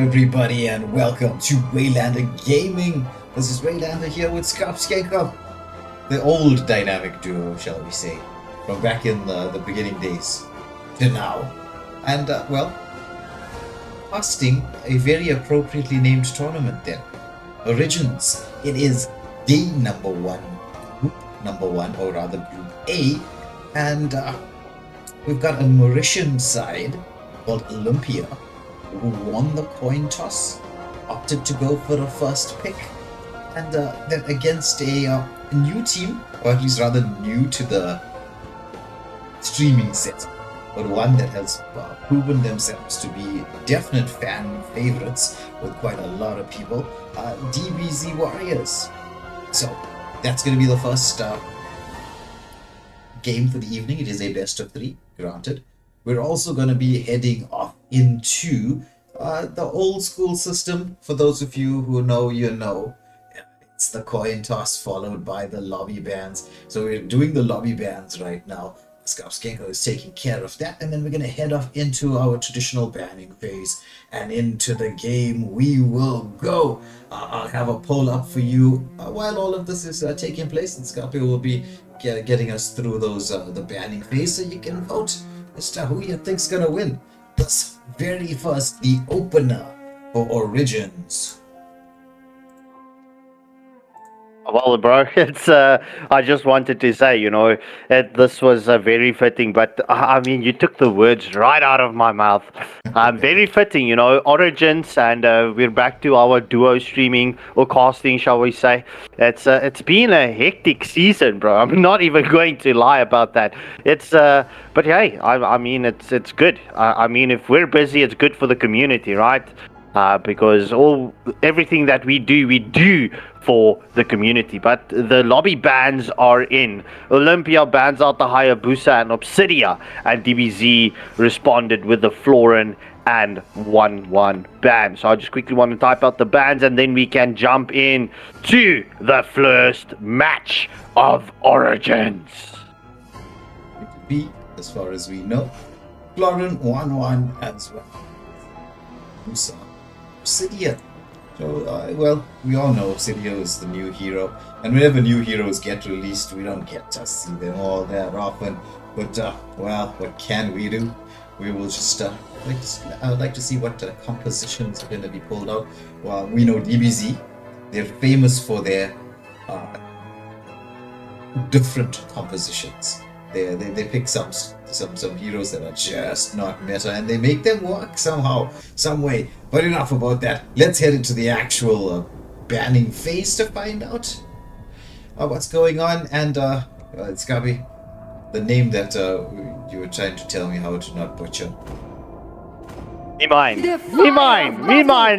everybody, and welcome to Waylander Gaming. This is Waylander here with Skanker, the old dynamic duo, shall we say, from back in the beginning days to now. And, hosting a very appropriately named tournament then. Origins. It is day number one, or rather group A, and we've got a Mauritian side called Olympia, who won the coin toss, opted to go for a first pick, and then against a new team, or at least rather new to the streaming set, but one that has proven themselves to be definite fan favorites with quite a lot of people, DBZ Warriors. So that's going to be the first game for the evening. It is a best of three, granted. We're also going to be heading off into the old school system. For those of you who know, you know. It's the coin toss followed by the lobby bans. So we're doing the lobby bans right now. Skanker is taking care of that, and then we're going to head off into our traditional banning phase, and into the game we will go. I'll have a poll up for you while all of this is taking place, and Skanker will be getting us through those the banning phase, so you can vote as to who you think's gonna win this very first, the opener for Origins. Well, bro, it's I just wanted to say, this was very fitting, but I mean, you took the words right out of my mouth. Very fitting, Origins, and we're back to our duo streaming or casting, shall we say. It's been a hectic season, bro. I'm not even going to lie about that. But hey, I mean, it's good. I mean, if we're busy, it's good for the community, right? Because everything that we do for the community. But the lobby bans are in. Olympia bans out the Hayabusa and Obsidia, and DBZ responded with the Florin and 1-1 ban. So I just quickly want to type out the bans, and then we can jump in to the first match of Origins. B, as far as we know, Florin 1-1 as well. Obsidia. So, we all know Obsidia is the new hero, and whenever new heroes get released, we don't get to see them all that often. But, what can we do? We will just, I would like to see what compositions are going to be pulled out. Well, we know DBZ, they're famous for their different compositions. They pick some heroes that are just not meta, and they make them work somehow, some way. But enough about that. Let's head into the actual banning phase to find out what's going on. And it's gotta be the name that you were trying to tell me how to not butcher. Me mine,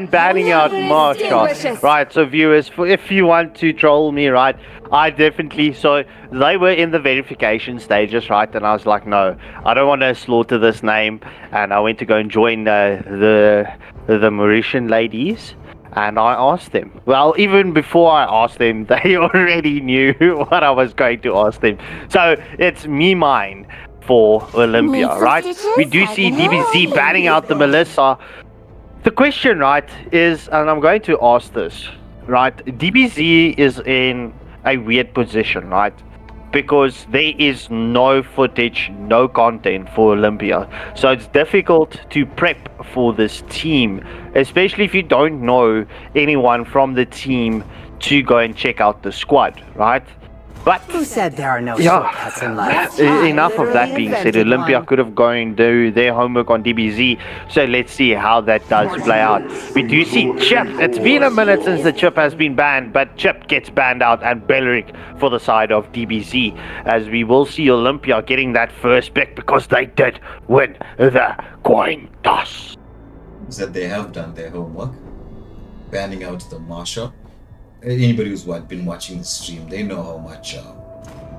banning out Marsha. Right, so viewers, if you want to troll me, right, I definitely, so they were in the verification stages, right, and I was like, no, I don't want to slaughter this name, and I went to go and join the Mauritian ladies, and I asked them. Well, even before I asked them, they already knew what I was going to ask them. So it's mine for Olympia, right? We do see DBZ banning out the Melissa. The question, right, is, and I'm going to ask this, right, DBZ is in a weird position, right? Because there is no footage, no content for Olympia. So it's difficult to prep for this team, especially if you don't know anyone from the team to go and check out the squad, right? But who said there are no shortcuts in life? Enough of that being said, Olympia could have gone and do their homework on DBZ. So let's see how that does play out. We do see Chip. It's been a minute since the Chip has been banned, but Chip gets banned out, and Belleric for the side of DBZ. As we will see Olympia getting that first pick because they did win the coin toss. That they have done their homework, banning out the Marsha. Anybody who's been watching the stream, they know how much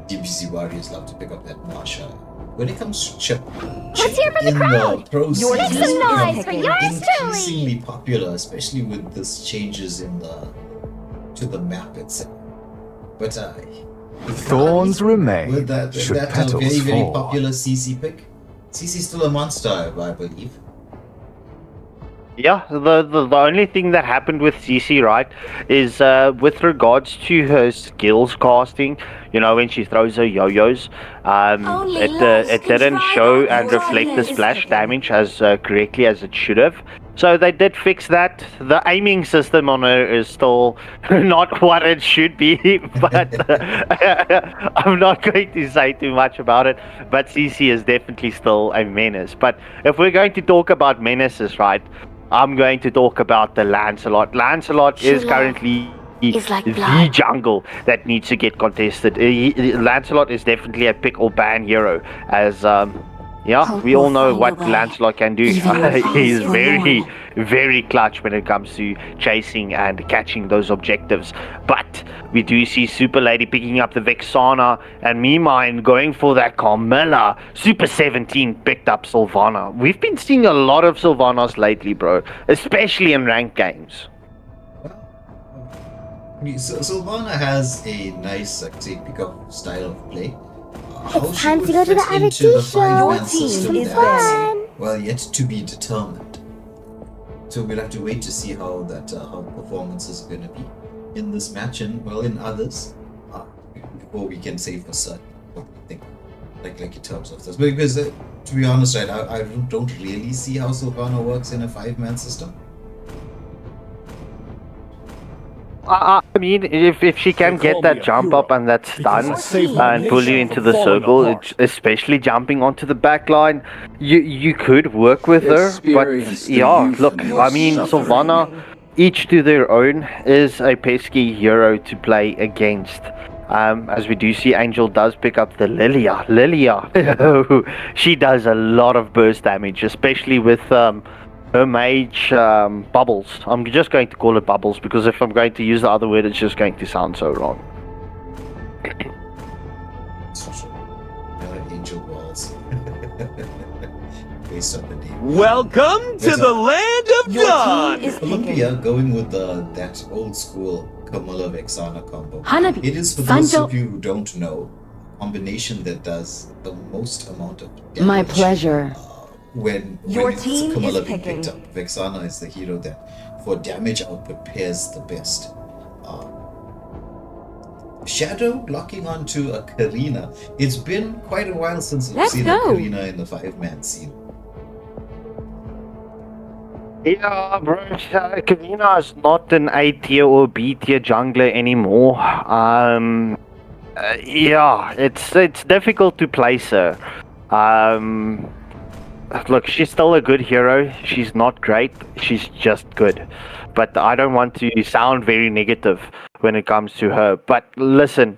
DBZ Warriors love to pick up that Marsha. When it comes to Chip in the pro scene Make some noise for yours increasingly popular, especially with this changes in the map itself. But thorns remain. With that petals very, very fall. popular CC pick. CC's still a monster, I believe. Yeah, the only thing that happened with CC, right, is with regards to her skills casting, when she throws her yo-yos, it didn't show and reflect the splash damage as correctly as it should have. So they did fix that. The aiming system on her is still not what it should be, but I'm not going to say too much about it. But CC is definitely still a menace. But if we're going to talk about menaces, right, I'm going to talk about the Lancelot. Lancelot is currently the jungle that needs to get contested. Lancelot is definitely a pick or ban hero, as we all know what Lancelot can do. He's very, very clutch when it comes to chasing and catching those objectives. But we do see Super Lady picking up the Vexana, and Mimine going for that Carmilla. Super 17 picked up Sylvana. We've been seeing a lot of Sylvanas lately, bro, especially in ranked games. Sylvana has a nice, pick-up style of play. It's time to go to the Intermission. Your team is fun. Well, yet to be determined. So we'll have to wait to see how how performance is going to be in this match and in others before we can say for certain what we think. Like in terms of this, because to be honest, right, I don't really see how Sylvana works in a 5-man system. I mean, if she can get that jump up and that stun and pull you into the circle, especially jumping onto the back line, you could work with her. But yeah, look, I mean, Sylvana, each to their own, is a pesky hero to play against. As we do see, Angel does pick up the Lilia. She does a lot of burst damage, especially with her mage Bubbles. I'm just going to call it Bubbles because if I'm going to use the other word, it's just going to sound so wrong. Angel balls. Based on the name. Welcome to the land of God! Olympia going with that old school Carmilla Vexana combo. Hanabi, It is, for those of you who don't know, a combination that does the most amount of damage. My pleasure. When Your it's team Carmilla is being picking. picked up, Vexana is the hero that for damage output pairs the best. Shadow locking onto a Karina. It's been quite a while since I've seen a Karina in the 5-man scene. Yeah, bro, Karina is not an A tier or B tier jungler anymore. Yeah, it's difficult to place her. Look, she's still a good hero. She's not great. She's just good. But I don't want to sound very negative when it comes to her. But listen,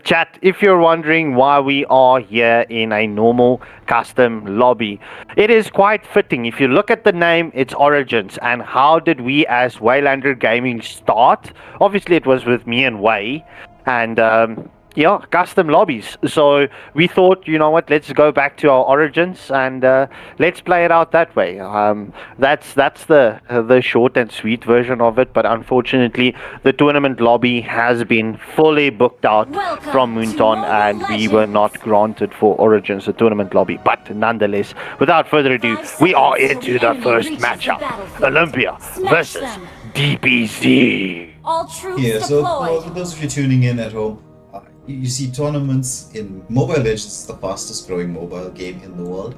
chat, if you're wondering why we are here in a normal custom lobby, it is quite fitting. If you look at the name, it's Origins. And how did we as Waylander Gaming start? Obviously, it was with me and Way. And yeah, custom lobbies. So we thought, you know what, let's go back to our origins and let's play it out that way. That's the short and sweet version of it. But unfortunately, the tournament lobby has been fully booked out from Moonton, and we were not granted for Origins, the tournament lobby. But nonetheless, without further ado, we are into the first matchup: Olympia versus DPZ. All troops Yeah, so deployed. for those of you tuning in at home, you see tournaments in Mobile Legends is the fastest growing mobile game in the world.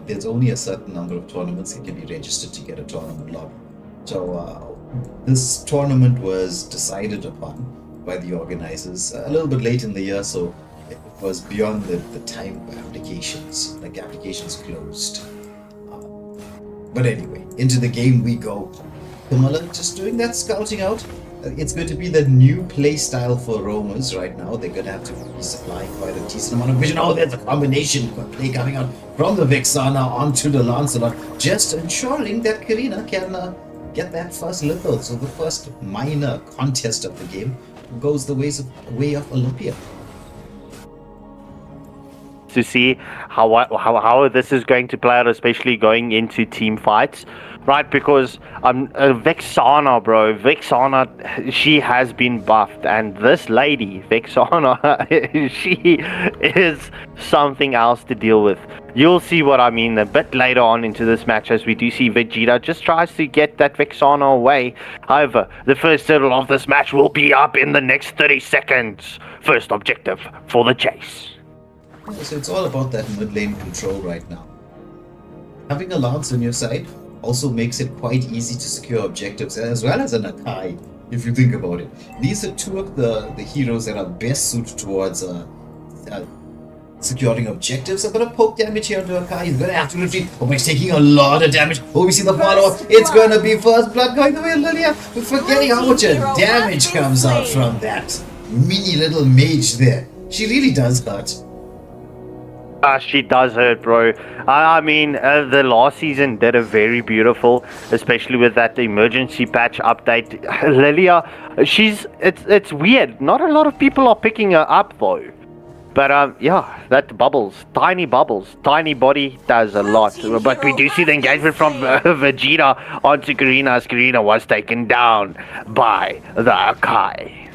There's only a certain number of tournaments that can be registered to get a tournament lobby. So this tournament was decided upon by the organizers a little bit late in the year, so it was beyond the time of applications. Like applications closed. But anyway, into the game we go. Carmilla just doing that scouting out. It's going to be the new play style for roamers right now. They're going to have to be supplying quite a decent amount of vision. Oh, there's a combination play coming out from the Vexana onto the Lancelot, just ensuring that Karina can get that first little. So the first minor contest of the game goes the way of Olympia. To see how this is going to play out, especially going into team fights. Right, because Vexana, bro, she has been buffed, and this lady, Vexana, she is something else to deal with. you'll see what I mean a bit later on into this match, as we do see Vegeta just tries to get that Vexana away. However, the first turtle of this match will be up in the next 30 seconds. First objective for the chase. So it's all about that mid lane control right now. Having a Lance on your side also makes it quite easy to secure objectives, as well as an Akai, if you think about it. These are two of the heroes that are best suited towards securing objectives. I'm gonna poke damage here onto Akai. He's gonna have to retreat. Oh, he's taking a lot of damage. Oh, we see the follow-up. It's gonna be first blood going the way of Lilia. But forgetting how much damage comes out from that mini little mage there. She really does hurt. She does hurt, bro. I mean, the last season did a very beautiful, especially with that emergency patch update. Lilia, it's weird. Not a lot of people are picking her up though. But yeah, that bubbles, tiny body does a lot. But we do see the engagement from Vegeta onto Karina, as Karina was taken down by the Akai.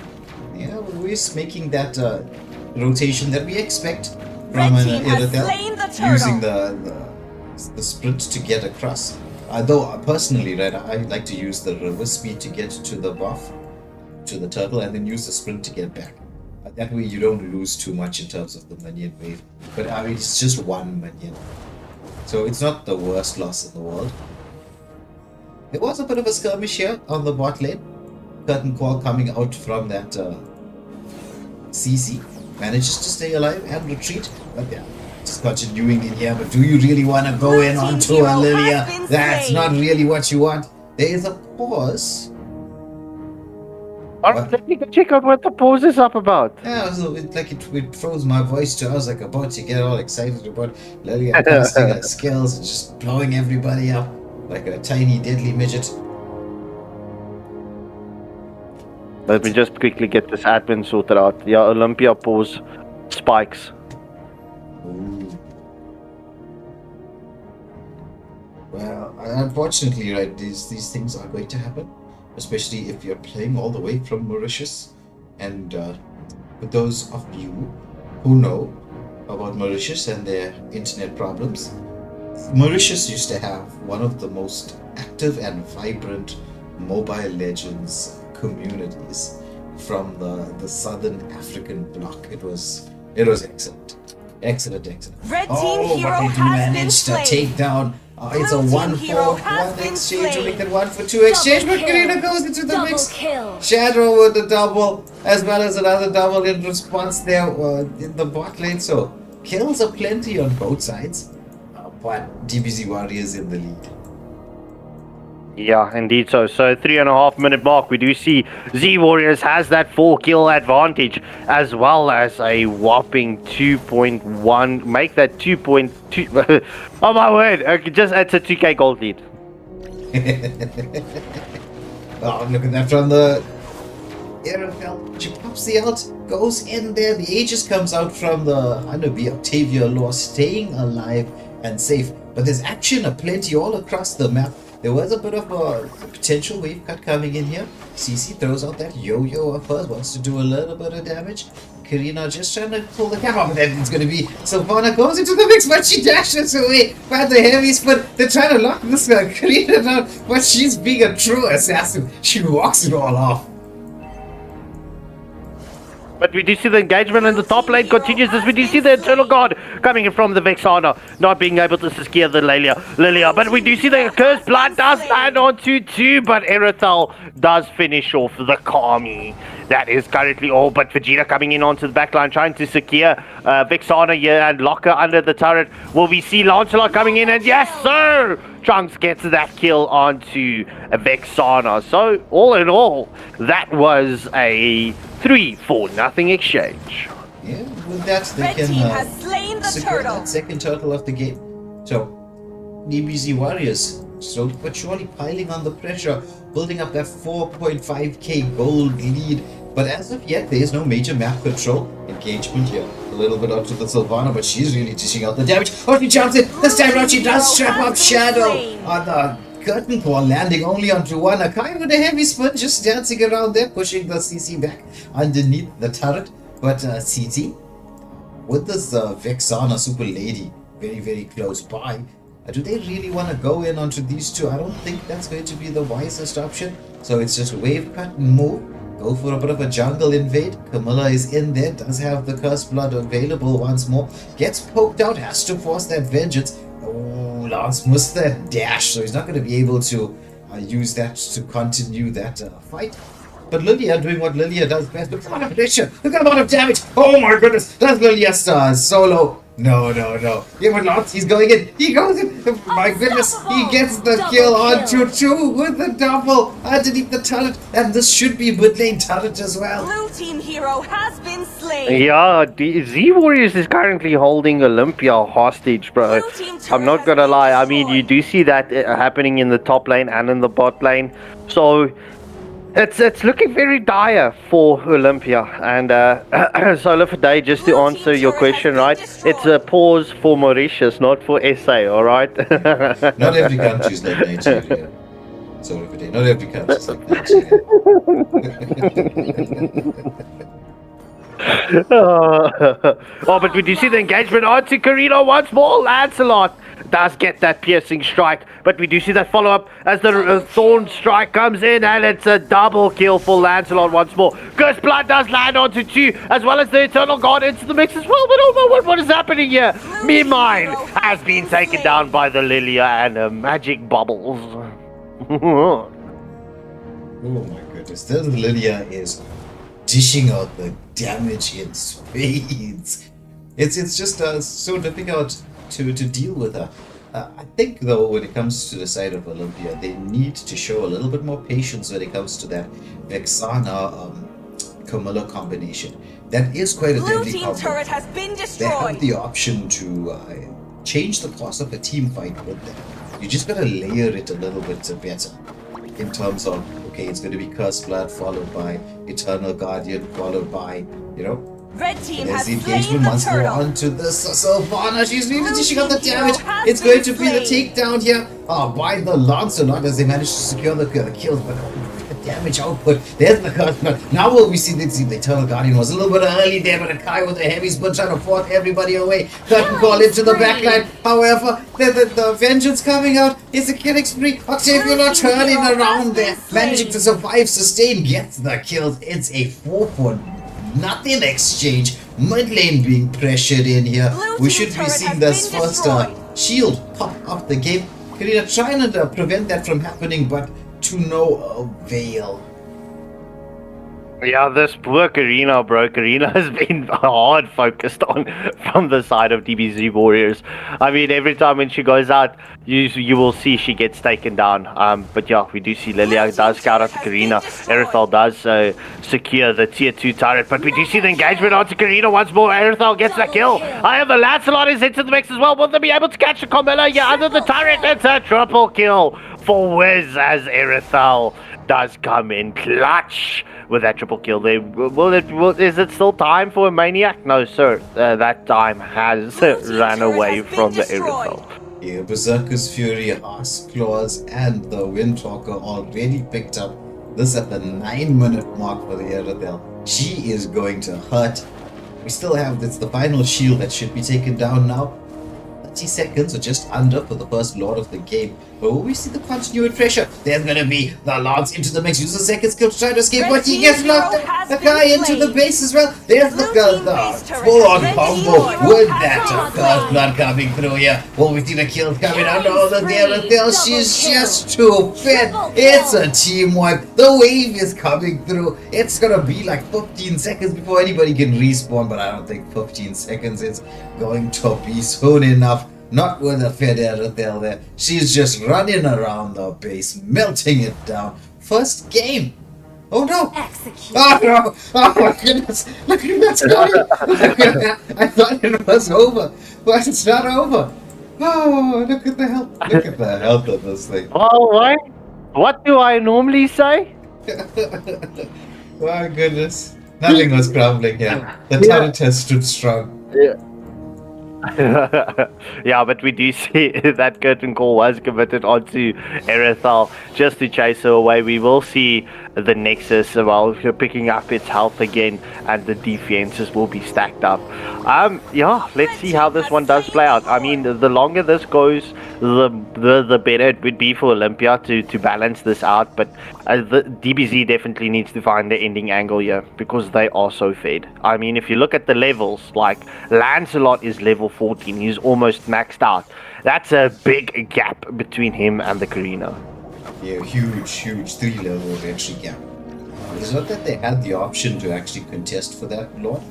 Yeah, we're making that rotation that we expect from an Iridel, using the sprint to get across. Though personally, right, I like to use the reverse speed to get to the buff, to the turtle, and then use the sprint to get back. That way you don't lose too much in terms of the minion wave. But I mean, it's just one minion, so it's not the worst loss in the world. There was a bit of a skirmish here on the bot lane. Curtain Call coming out from that CC. Manages to stay alive and retreat, but yeah, just continuing in here. But do you really want to go in onto a Lilia? That's not really what you want. There is a pause. Alright, let me go check out what the pause is up about. Yeah, so it froze my voice too. I was like about to get all excited about Lilia casting her skills and just blowing everybody up like a tiny deadly midget. Let me just quickly get this admin sorted out. Yeah, Olympia pause spikes. Ooh. Well, unfortunately, right, these things are going to happen, especially if you're playing all the way from Mauritius. And for those of you who know about Mauritius and their internet problems, Mauritius used to have one of the most active and vibrant Mobile Legends communities from the southern African bloc. It was excellent. Excellent. Red team but hero they do has manage to been take down. It's a Blue team 1 hero for has 1 been exchange. We slain. can 1 for 2 exchange, but kill. Karina goes into the Double mix. kill. Shadow with the double, as well as another double in response there in the bot lane. So kills are plenty on both sides, but DBZ Warriors in the lead. Yeah, indeed so. So 3.5 minute mark, we do see Z Warriors has that 4 kill advantage, as well as a whopping 2.1. Make that 2.2. Oh my word! It's a 2k gold lead. Oh, look at that from the Aeropel. She pops the ult, goes in there. The Aegis comes out from the Hanabi Octavia Law, staying alive and safe. But there's action aplenty all across the map. There was a bit of a potential wave cut coming in here. CC throws out that yo-yo of hers, wants to do a little bit of damage. Karina just trying to pull the cap off, but then it's going to be Sylvana goes into the mix, but she dashes away by the heavy spin. They're trying to lock this Karina down, but she's being a true assassin. She walks it all off. But we do see the engagement in the top lane continues as we do see the Eternal God coming in from the Vexana, not being able to secure the Lilia. But we do see the Cursed Blood does land onto 2, but Erythal does finish off the Kami. That is currently all, but Vegeta coming in onto the backline, trying to secure Vexana here and lock her under the turret. Will we see Lancelot coming in? And yes, sir! Trunks gets that kill onto Vexana. So, all in all, that was a 3-4-0 exchange. Yeah, with that, they Red can team has slain the secure turtle. that second turtle of the game. So, DBZ Warriors, slowly but surely piling on the pressure, building up that 4.5k gold lead. But as of yet, there is no major map control. Engagement here. A little bit out to the Sylvana, but she's really dishing out the damage. Oh, she jumps in. This time around, she does trap up Shadow on the curtain call, landing only onto one. Akai with a heavy spin, just dancing around there, pushing the CC back underneath the turret. But CT, with this Vexana Super Lady very, very close by. Do they really want to go in onto these two? I don't think that's going to be the wisest option. So it's just wave cut and move. Go for a bit of a jungle invade. Camilla is in there, does have the cursed blood available once more. Gets poked out, has to force that vengeance. Oh, Lance missed that dash, so he's not going to be able to use that to continue that fight. But Lilia doing what Lilia does best. Look at the amount of pressure. Look at the amount of damage. Oh my goodness. Does Lilia solo? No. Yeah, but Lance, he's going in. He goes in. My goodness. He gets the kill onto 2 with the double underneath the turret. And this should be mid lane turret as well. Blue team hero has been slain. Yeah, Z Warriors is currently holding Olympia hostage, bro. I'm not gonna lie. I mean, you do see that happening in the top lane and in the bot lane. So it's looking very dire for Olympia. And Solar for Day, just to answer your question, right? It's a pause for Mauritius, not for SA, alright? Not every country is like Nigeria. Solar for Day, not every country is like Nigeria. Oh, but we do see the engagement onto Karina once more. Lancelot does get that piercing strike, but we do see that follow-up as the Thorn strike comes in, and it's a double kill for Lancelot once more. Ghost Blood does land onto 2, as well as the Eternal God into the mix as well. We don't know what is happening here. Me Mine has been taken down by the Lilia and magic bubbles. Oh my goodness, this Lilia is dishing out the damage in spades. It's just so difficult to deal with her. I think though, when it comes to the side of Olympia, they need to show a little bit more patience when it comes to that Vexana Camilla combination. That is quite a deadly combo. Turret has been destroyed. They have the option to change the course of a team fight with them. You just gotta layer it a little bit better in terms of, okay, it's going to be Cursed Blood followed by Eternal Guardian followed by, you know, Red team has the slain engagement the once more turtle. onto the Sylvana. She's really dishing out the team damage. hero has It's going been to be the slain. takedown here by the Lancelot as they manage to secure the kills, but the damage output. There's the Cursed Blood. Now will we see the Eternal Guardian was a little bit early there, but Akai with a heavy split trying to force everybody away. Curtain call into the backline. However, the vengeance coming out is a killing spree. Octavio turning around there, managing to survive, sustain, gets the kills. It's a 4-for-nothing exchange. Mid lane being pressured in here. We should be seeing this first shield pop up the game. Karina trying to prevent that from happening, but to no avail. Yeah, this poor Karina, bro. Karina has been hard focused on from the side of DBZ Warriors. I mean, every time when she goes out, you will see she gets taken down. But yeah, we do see Lilia does scout out to Karina. Erithal does secure the tier 2 turret, but we do see the engagement onto Karina once more. Erithal gets the kill. However, Lancelot is into the mix as well. Will they be able to catch the Carmilla? Yeah, under the turret. It's a triple kill for Wiz as Erithal does come in clutch with that triple kill. Is it still time for a Maniac? No, sir. That time has ran away from the Erithal. Yeah, Berserker's Fury, Ass Claws, and the Windtalker already picked up this at the 9-minute mark for the Erithal. She is going to hurt. We still have this, the final shield that should be taken down now. 30 seconds or just under for the first Lord of the game. But will we see the continued pressure? There's gonna be the Lance into the mix. Use the second skill to try to escape, but he gets knocked. The guy into the base as well. There's the full-on combo with that Cursed Blood coming through here. Will we see the kills coming out? No, the Erithal, she's just too fit. It's a team wipe. The wave is coming through. It's gonna be like 15 seconds before anybody can respawn, but I don't think 15 seconds is going to be soon enough. Not with a fit Erithal there. She's just running around the base, melting it down. First game. Oh no! Execute. Oh no! Oh my goodness! Look at that going! I thought it was over, but it's not over. Oh, look at the health! Look at the health of this thing. Oh, what do I normally say? My goodness! Nothing was crumbling here. The turret has stood strong. Yeah. Yeah, but we do see that curtain call was committed onto Erethal just to chase her away. We will see the Nexus while picking up its health again, and the defenses will be stacked up. Yeah, let's see how this one does play out. I mean, the longer this goes, the better it would be for Olympia to balance this out. But the DBZ definitely needs to find the ending angle here because they are so fed. I mean, if you look at the levels, like Lancelot is level 14, he's almost maxed out. That's a big gap between him and the Karina. Yeah, huge 3-level entry gap. It's not that they had the option to actually contest for that, Lord,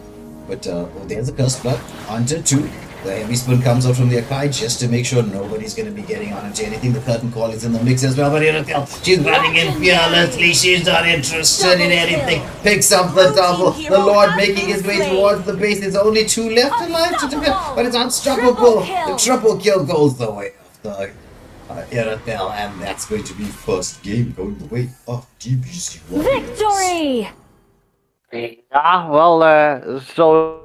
but there's a Cursed Blood onto 2. The Heavy Spoon comes out from the Akai just to make sure nobody's going to be getting on into anything. The Curtain Call is in the mix as well, but she's running in fearlessly. She's not interested in anything. Picks up the double. The Lord making his way towards the base. There's only 2 left alive to defend, but it's unstoppable. The triple kill goes the way of the Irithel, and that's going to be first game going the way of DBZ Warriors. Victory! Yeah, well, so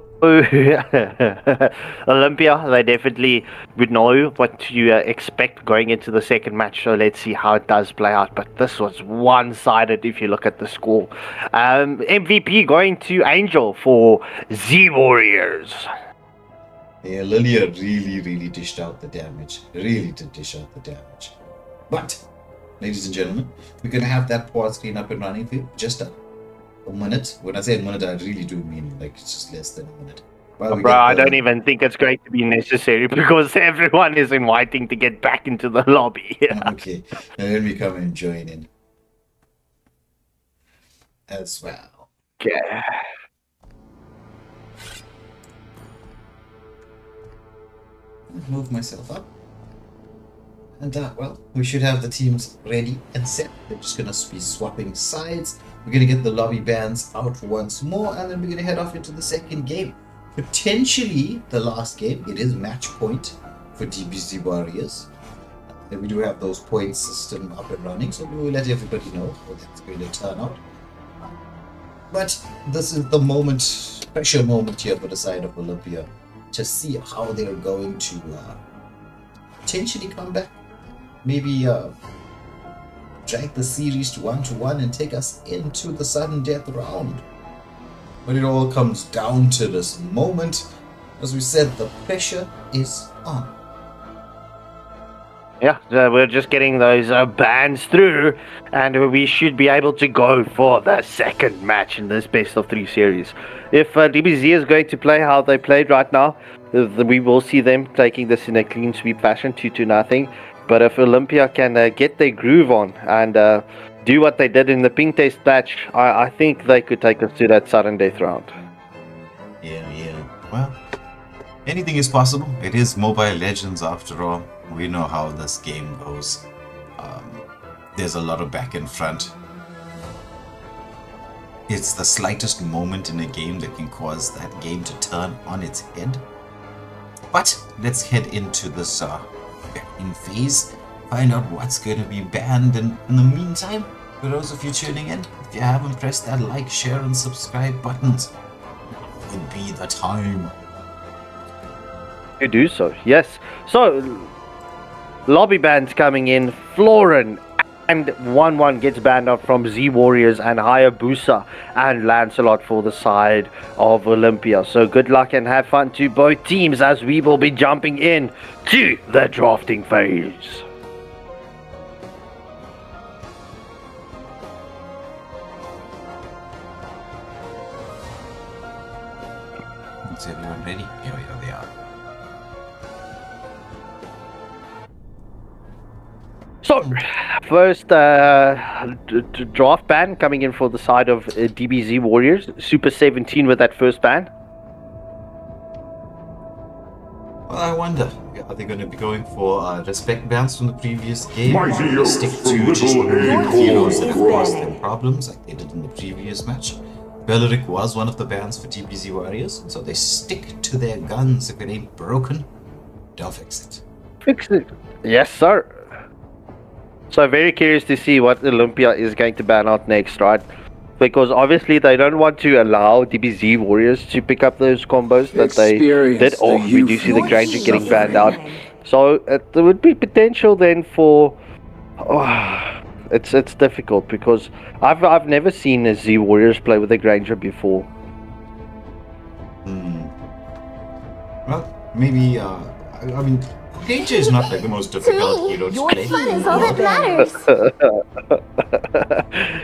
Olympia, they definitely would know what to expect going into the second match, so let's see how it does play out. But this was one-sided if you look at the score. MVP going to Angel for Z Warriors. Yeah, Lilia really dished out the damage. Really did dish out the damage. But, ladies and gentlemen, we're going to have that pause screen up and running for just a minute. When I say a minute, I really do mean like it's just less than a minute. Bro, I don't even think it's going to be necessary because everyone is inviting to get back into the lobby. Okay, and then we come and join in as well. Okay. Move myself up. And well, we should have the teams ready and set. They're just gonna be swapping sides. We're gonna get the lobby bands out once more, and then we're gonna head off into the second game. Potentially the last game. It is match point for DBZ Warriors. And we do have those point system up and running, so we will let everybody know how that's going to turn out. But this is the moment, special moment here for the side of Olympia, to see how they're going to potentially come back. Maybe drag the series to 1-1 and take us into the sudden death round. But it all comes down to this moment. As we said, the pressure is on. Yeah, we're just getting those bans through, and we should be able to go for the second match in this best of 3 series. If DBZ is going to play how they played right now, we will see them taking this in a clean sweep fashion, 2-0. But if Olympia can get their groove on and do what they did in the ping test match, I think they could take us to that sudden death round. Yeah. Well, anything is possible. It is Mobile Legends after all. We know how this game goes. There's a lot of back and front. It's the slightest moment in a game that can cause that game to turn on its head. But let's head into this in phase, find out what's going to be banned, and in the meantime, for those of you tuning in, if you haven't pressed that like, share and subscribe buttons, it would be the time to do so. Yes, so lobby bans coming in. Florin and 1-1 gets banned up from Z Warriors, and Hayabusa and Lancelot for the side of Olympia. So good luck and have fun to both teams as we will be jumping in to the drafting phase. Is everyone ready? Here they are. So, first draft ban coming in for the side of DBZ Warriors. Super 17 with that first ban. Well, I wonder, are they going to be going for respect bans from the previous game? Or stick to just heroes that have caused them problems like they did in the previous match? Beleric was one of the bans for DBZ Warriors, so they stick to their guns. If it ain't broken, don't fix it. Fix it. Yes, sir. So very curious to see what Olympia is going to ban out next, right? because obviously they don't want to allow DBZ Warriors to pick up those combos that they did. Oh, we do see the Granger getting banned out. So there would be potential then for... it's difficult because I've never seen a Z Warriors play with a Granger before. Well, maybe, I mean, Granger is not like the most difficult hero to play. Fun is all that matters.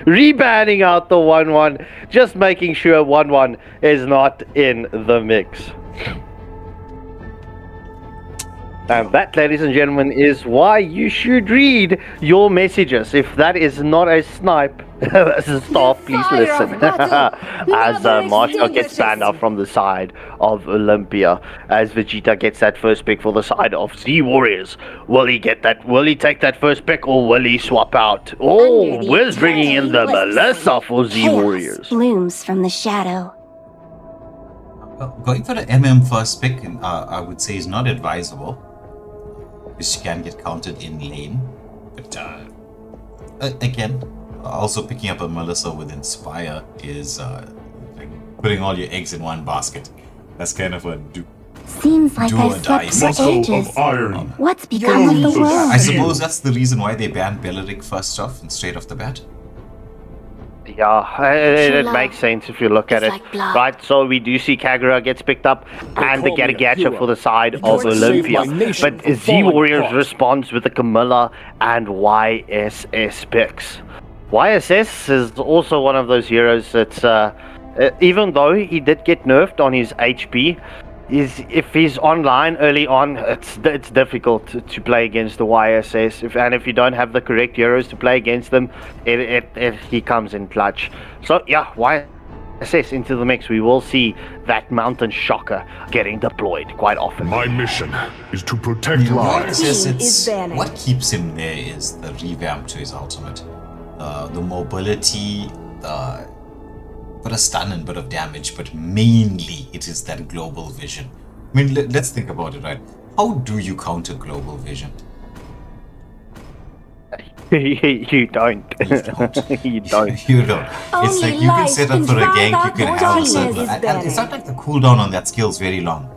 Rebanning out the 1-1, just making sure 1-1 is not in the mix. And that, ladies and gentlemen, is why you should read your messages. If that is not a snipe, as a staff, please listen. As Marshall gets banned out from the side of Olympia, as Vegeta gets that first pick for the side of Z Warriors. Will he get that? Will he take that first pick, or will he swap out? Oh, Wiz bringing in the Melissa for Z Warriors. Blooms from the shadow. Going for the MM first pick, I would say, is not advisable. Because she can get counted in lane. But again, also picking up a Melissa with Inspire is like putting all your eggs in one basket. That's kind of a Seems like I've slept for ages. What's become of the world? I suppose that's the reason why they banned Belleric first off and straight off the bat. Yeah, it makes sense if you look at it. Right, so we do see Kagura gets picked up and the Gatagacha for the side of Olympia. But Z Warriors responds with the Camilla and YSS picks. YSS is also one of those heroes that's, even though he did get nerfed on his HP, if he's online early on, it's difficult to play against the YSS. If you don't have the correct heroes to play against them, he comes in clutch. So yeah, YSS into the mix. We will see that Mountain Shocker getting deployed quite often. My mission is to protect lives. YSS, what keeps him there is the revamp to his ultimate. The mobility, put a stun and bit of damage, but mainly it is that global vision. I mean, let's think about it, right? How do you counter global vision? You don't. You don't. You don't. It's like you can set up for a gank, you can have a server. And it's not like the cooldown on that skill is very long.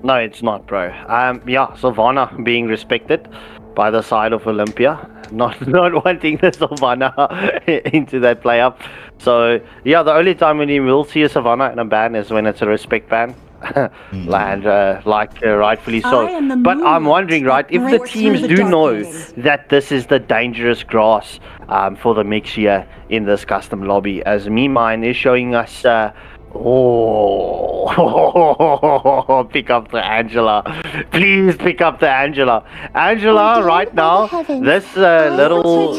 No, it's not, bro. Yeah, Sylvana being respected by the side of Olympia, not wanting the Sylvana into that play up. So yeah, the only time when you will see a Sylvana in a ban is when it's a respect ban. And rightfully so. But I'm wondering, right, if the teams do know that this is the dangerous grass for the mix here in this custom lobby, as Mine is showing us pick up the Angela. Please pick up the Angela. Angela, right now, this little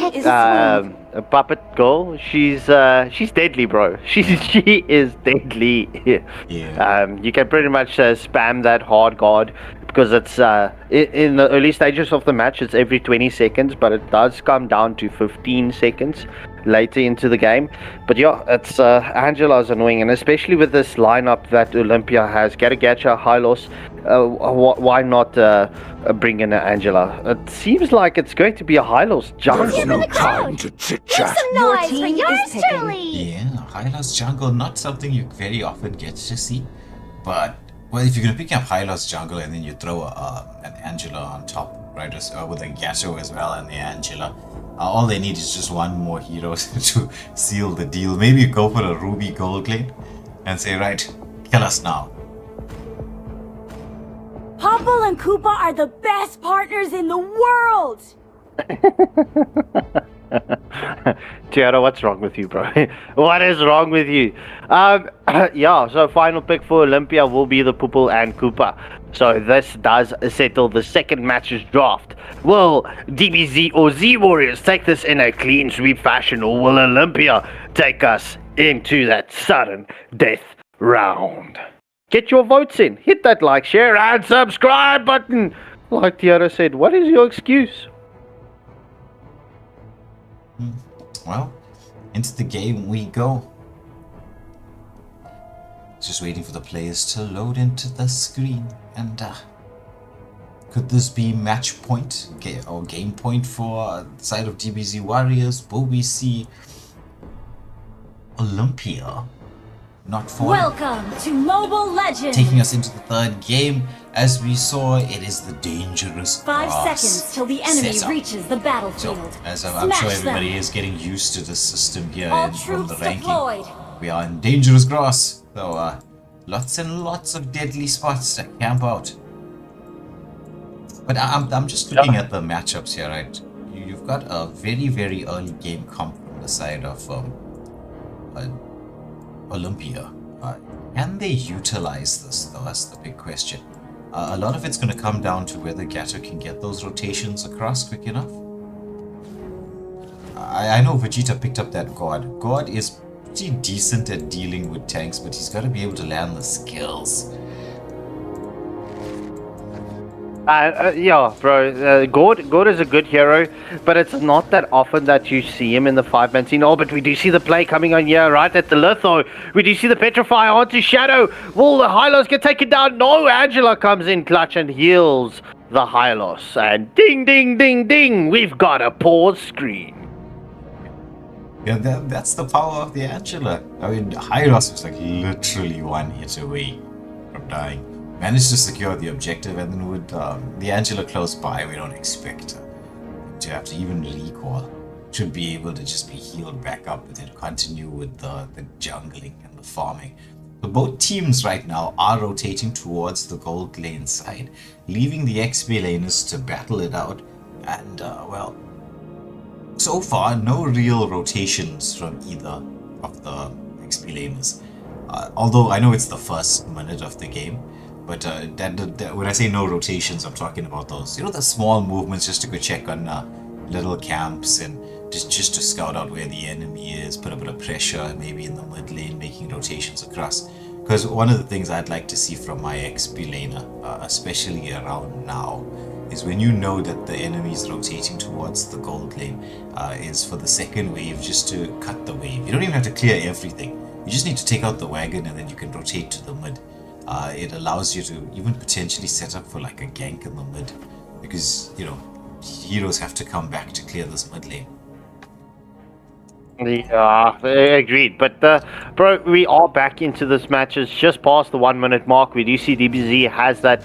puppet girl, she's deadly, bro. She is deadly. Yeah. You can pretty much spam that hard guard, because it's in the early stages of the match, it's every 20 seconds, but it does come down to 15 seconds later into the game. But yeah, it's Angela's annoying, and especially with this lineup that Olympia has, Gatagacha, Hylos, why not bring in Angela? It seems like it's going to be a Hylos jungle. There's no time to chit-chat. Some noise for yours truly. Yeah, Hylos jungle, not something you very often get to see, but well, if you're gonna pick up Hylos jungle and then you throw an Angela on top, right, with a Gato as well and the Angela, all they need is just one more hero to seal the deal. Maybe go for a Ruby gold lane and say, right, kill us now. Popple and Koopa are the best partners in the world! Tiara, what's wrong with you, bro? What is wrong with you? Yeah, so final pick for Olympia will be the Pupil and Koopa. So this does settle the second match's draft. Will DBZ or Z Warriors take this in a clean sweep fashion, or will Olympia take us into that sudden death round? Get your votes in. Hit that like, share, and subscribe button. Like Tiara said, what is your excuse? Well, into the game we go. Just waiting for the players to load into the screen, and Could this be match point or game point for the side of DBZ Warriors? Will we see Olympia not falling? Welcome to Mobile Legends! Taking us into the third game. As we saw, it is the dangerous 5 grass seconds till the enemy setup. reaches the battlefield. So, as I'm sure Smash everybody them. is getting used to this system here All from the troops ranking. deployed. We are in dangerous grass, so lots and lots of deadly spots to camp out. But I'm just looking at the matchups here, right? You've got a very, very early game comp from the side of Olympia. Can they utilize this, though? That's the big question. A lot of it's going to come down to whether Gato can get those rotations across quick enough. I know Vegeta picked up that God. God is pretty decent at dealing with tanks, but he's got to be able to land the skills. Yeah, bro. Gord is a good hero, but it's not that often that you see him in the 5-man scene. Oh, but we do see the play coming on here, right at the litho. We do see the Petrify onto Shadow. Will the Hylos get taken down? No, Angela comes in clutch and heals the Hylos. And ding, ding, ding, ding, we've got a pause screen. Yeah, that's the power of the Angela. I mean, Hylos was like literally 1 hit away from dying. Managed to secure the objective, and then with the Angela close by, we don't expect to have to even recall. Should be able to just be healed back up and then continue with the jungling and the farming. So both teams right now are rotating towards the gold lane side, leaving the XP laners to battle it out. And, well, so far, no real rotations from either of the XP laners. Although I know it's the first minute of the game. But when I say no rotations, I'm talking about those, the small movements just to go check on little camps and just to scout out where the enemy is, put a bit of pressure maybe in the mid lane, making rotations across. Because one of the things I'd like to see from my XP laner, especially around now, is when you know that the enemy is rotating towards the gold lane, is for the second wave just to cut the wave. You don't even have to clear everything. You just need to take out the wagon and then you can rotate to the mid. It allows you to even potentially set up for like a gank in the mid, because heroes have to come back to clear this mid lane. Yeah, agreed. But bro, we are back into this match. It's just past the 1 minute mark. We do see DBZ has that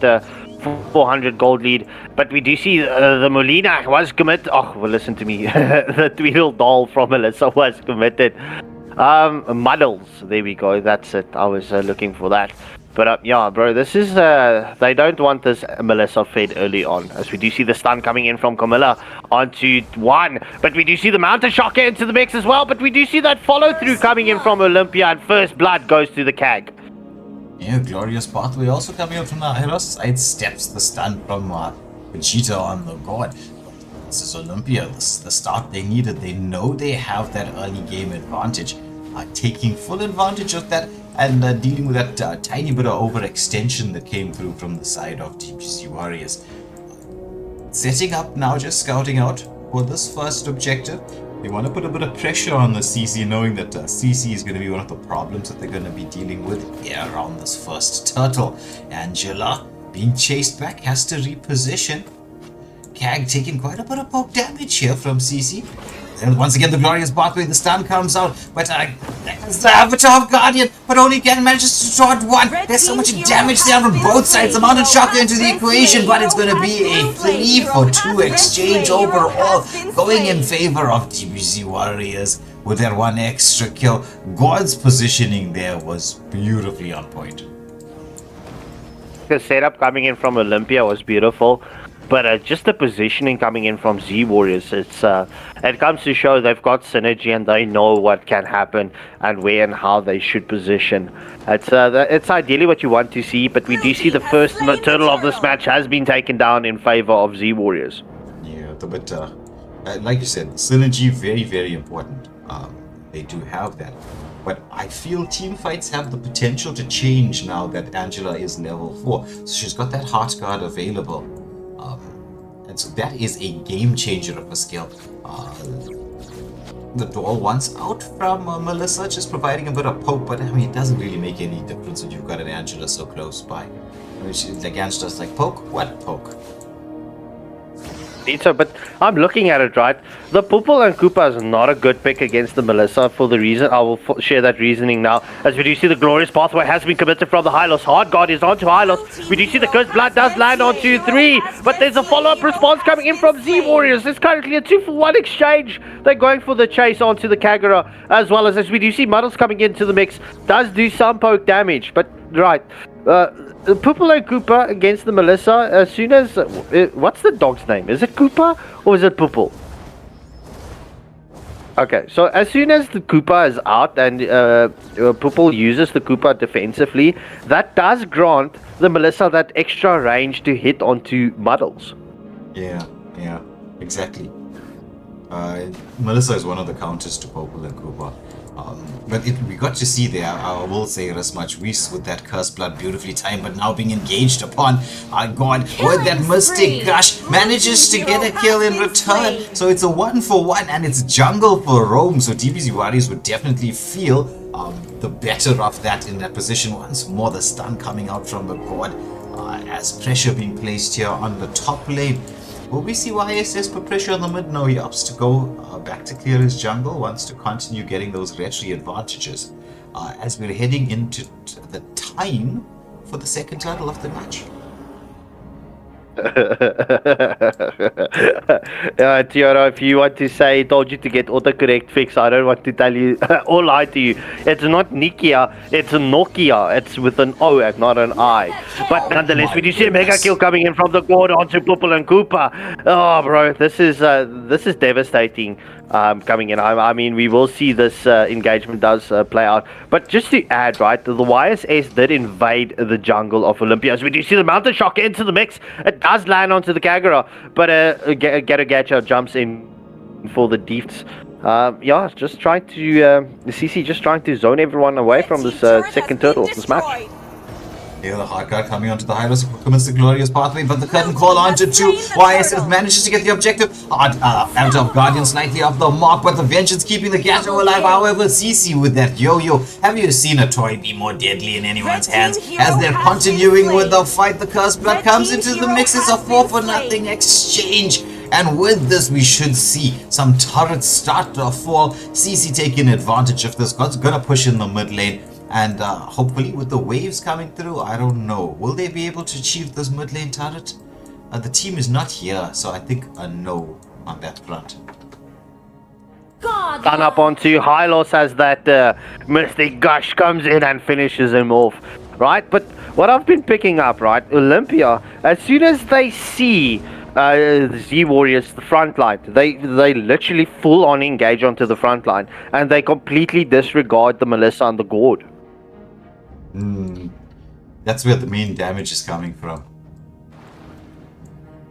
400 gold lead, but we do see the Molina was committed. Oh, well, listen to me. The Tweedle doll from Melissa was committed. Muddles, there we go. That's it. I was looking for that. But yeah, bro, this is, they don't want this Melissa fed early on, as we do see the stun coming in from Camilla onto 1. But we do see the Mountain Shocker into the mix as well, but we do see that follow-through coming in from Olympia, and first blood goes to the CAG. Yeah, glorious pathway also coming out from the Hylos, side steps the stun from Vegeta on the God. This is Olympia, the start they needed. They know they have that early game advantage. Taking full advantage of that and dealing with that tiny bit of overextension that came through from the side of DBZ Warriors. Setting up now, just scouting out for this first objective. They want to put a bit of pressure on the CC, knowing that CC is going to be one of the problems that they're going to be dealing with here around this first turtle. Angela being chased back, has to reposition. CAG taking quite a bit of poke damage here from CC. And once again, the glorious pathway, the stun comes out, but there's the Avatar of Guardian, but only again manages to short 1. There's so much damage there from both sides. The Mountain Shocker into the equation, but it's going to be a 3-for-2 exchange overall, going in favor of DBZ Warriors with their 1 extra kill. God's positioning there was beautifully on point. The setup coming in from Olympia was beautiful. But just the positioning coming in from Z Warriors, it comes to show they've got synergy and they know what can happen and where and how they should position. It's ideally what you want to see, but we do see the first turtle of this match has been taken down in favor of Z Warriors. Yeah, but like you said, synergy, very, very important. They do have that. But I feel team fights have the potential to change now that Angela is level 4. So she's got that Heart Guard available. And so that is a game changer of a skill. The doll once out from Melissa, just providing a bit of poke, but I mean, it doesn't really make any difference when you've got an Angela so close by. I mean, like Angela's like, poke? What poke? need so, but I'm looking at it, right? The Pupil and Koopa is not a good pick against the Melissa for the reason, I will share that reasoning now. As we do see the Glorious Pathway has been committed from the Hylos. Hard Guard is onto Hylos. We do see the Cursed Blood does land onto 3, but there's a follow-up response coming in from Z Warriors. There's currently a 2-for-1 exchange. They're going for the chase onto the Kagura, as well as we do see Muddles coming into the mix. Does do some poke damage, but right. Pupil and Koopa against the Melissa. As soon as what's the dog's name? Is it Koopa or is it Pupil? Okay, so as soon as the Koopa is out and Pupil uses the Koopa defensively, that does grant the Melissa that extra range to hit onto Muddles. Yeah, exactly. Melissa is one of the counters to Pupil and Koopa. But we got to see there, I will say as much, Reese with that Cursed Blood beautifully timed, but now being engaged upon, God, with that Mystic Gush, manages to get a kill in return. So it's a 1-for-1 and it's jungle for roam. So DBZ Warriors would definitely feel the better of that in that position. Once more, the stun coming out from the God as pressure being placed here on the top lane. Will we see YSS put pressure on the mid? No, he opts to go back to clear his jungle, wants to continue getting those retry advantages as we're heading into the time for the second title of the match. Tiara, if you want to say, told you to get autocorrect fixed, I don't want to tell you or lie to you. It's not Nikia, it's Nokia. It's with an O and not an I. But nonetheless, we do see a mega kill coming in from the board onto Pupil and Koopa. Oh, bro, this is devastating. Coming in. I mean, we will see this engagement does play out. But just to add, right, the YSS did invade the jungle of Olympia. As we do see the Mountain Shock into the mix. It does land onto the Kagura, but Gacha jumps in for the defs. Yeah, just trying to, the CC just trying to zone everyone away from this second turtle of this match. Here the Hard Guard coming onto the Hylos, commits the Glorious Pathway, but the curtain call onto 2. YSS manages to get the objective. Out of Guardian slightly off the mark, but the Vengeance keeping the Gato alive. However, CC with that yo-yo. Have you seen a toy be more deadly in anyone's hands? As they're continuing with the fight, the Cursed Blood comes into the mix. It's a 4-for-0 exchange. And with this, we should see some turrets start to fall. CC taking advantage of this. God's gonna push in the mid lane. And hopefully with the waves coming through, I don't know, will they be able to achieve this mid lane turret? The team is not here, so I think a no on that front. Done up onto Hylos as that Mystic Gush comes in and finishes him off, right? But what I've been picking up, right, Olympia, as soon as they see the Z Warriors, the front line, they literally full on engage onto the front line, and they completely disregard the Melissa and the Gourd. That's where the main damage is coming from.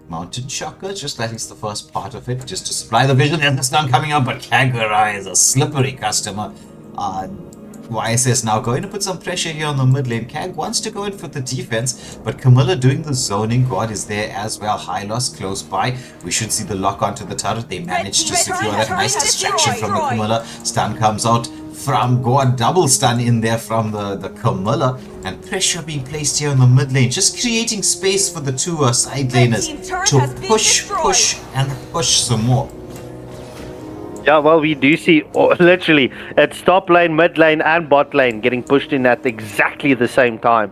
Mountain Shocker, just at least the first part of it, just to supply the vision, and the stun coming up, but Kagura is a slippery customer. YSS now going to put some pressure here on the mid lane. Kag wants to go in for the defense, but Camilla doing the zoning. God is there as well. Hylos close by. We should see the lock onto the turret. They managed to secure that nice distraction from the Camilla. Stun comes out from God. Double stun in there from the Camilla. And pressure being placed here on the mid lane. Just creating space for the two side laners to push and push some more. Yeah, well, we do see literally it's top lane, mid lane, and bot lane getting pushed in at exactly the same time.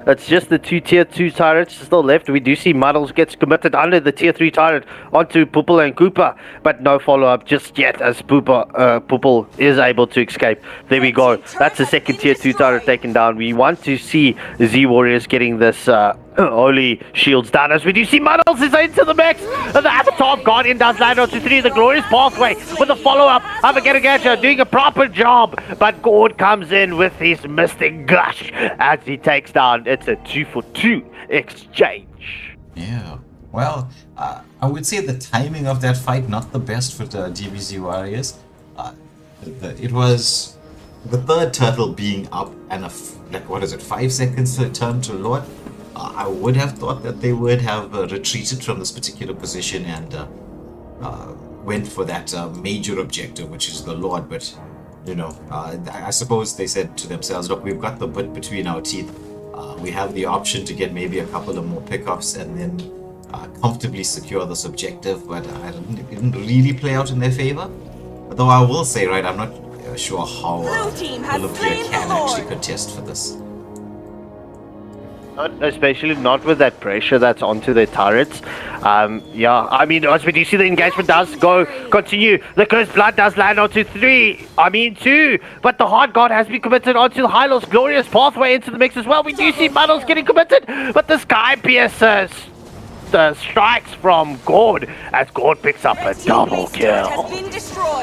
It's just the two tier 2 turrets still left. We do see Muddles gets committed under the tier 3 turret onto Pupil and Koopa, but no follow-up just yet as Pupil is able to escape. There we go. That's the second tier 2 turret taken down. We want to see Z Warriors getting this holy shields down as we do see Muddles is into the mix. And the top Guardian does land onto 3. The Glorious Pathway with a follow-up. Gacha doing a proper job, but Gord comes in with his Mystic Gush as he takes down. It's a 2-for-2 exchange. Yeah, well, I would say the timing of that fight not the best for the DBZ Warriors. It was the third turtle being up and 5 seconds to turn to Lord. I would have thought that they would have retreated from this particular position and went for that major objective, which is the Lord. But, you know, I suppose they said to themselves, look, we've got the bit between our teeth. We have the option to get maybe a couple of more pickups and then comfortably secure this objective, but it didn't really play out in their favor. Though I will say, right, I'm not sure how Olympia can actually contest for this. Especially not with that pressure that's onto their turrets. Yeah, I mean, but you see the engagement does continue. The Cursed Blood does land onto 2, but the Hard God has been committed onto the Hylos Glorious Pathway into the mix as well. We do see Muddles getting committed, but the Sky Piercer strikes from God as God picks up a double kill.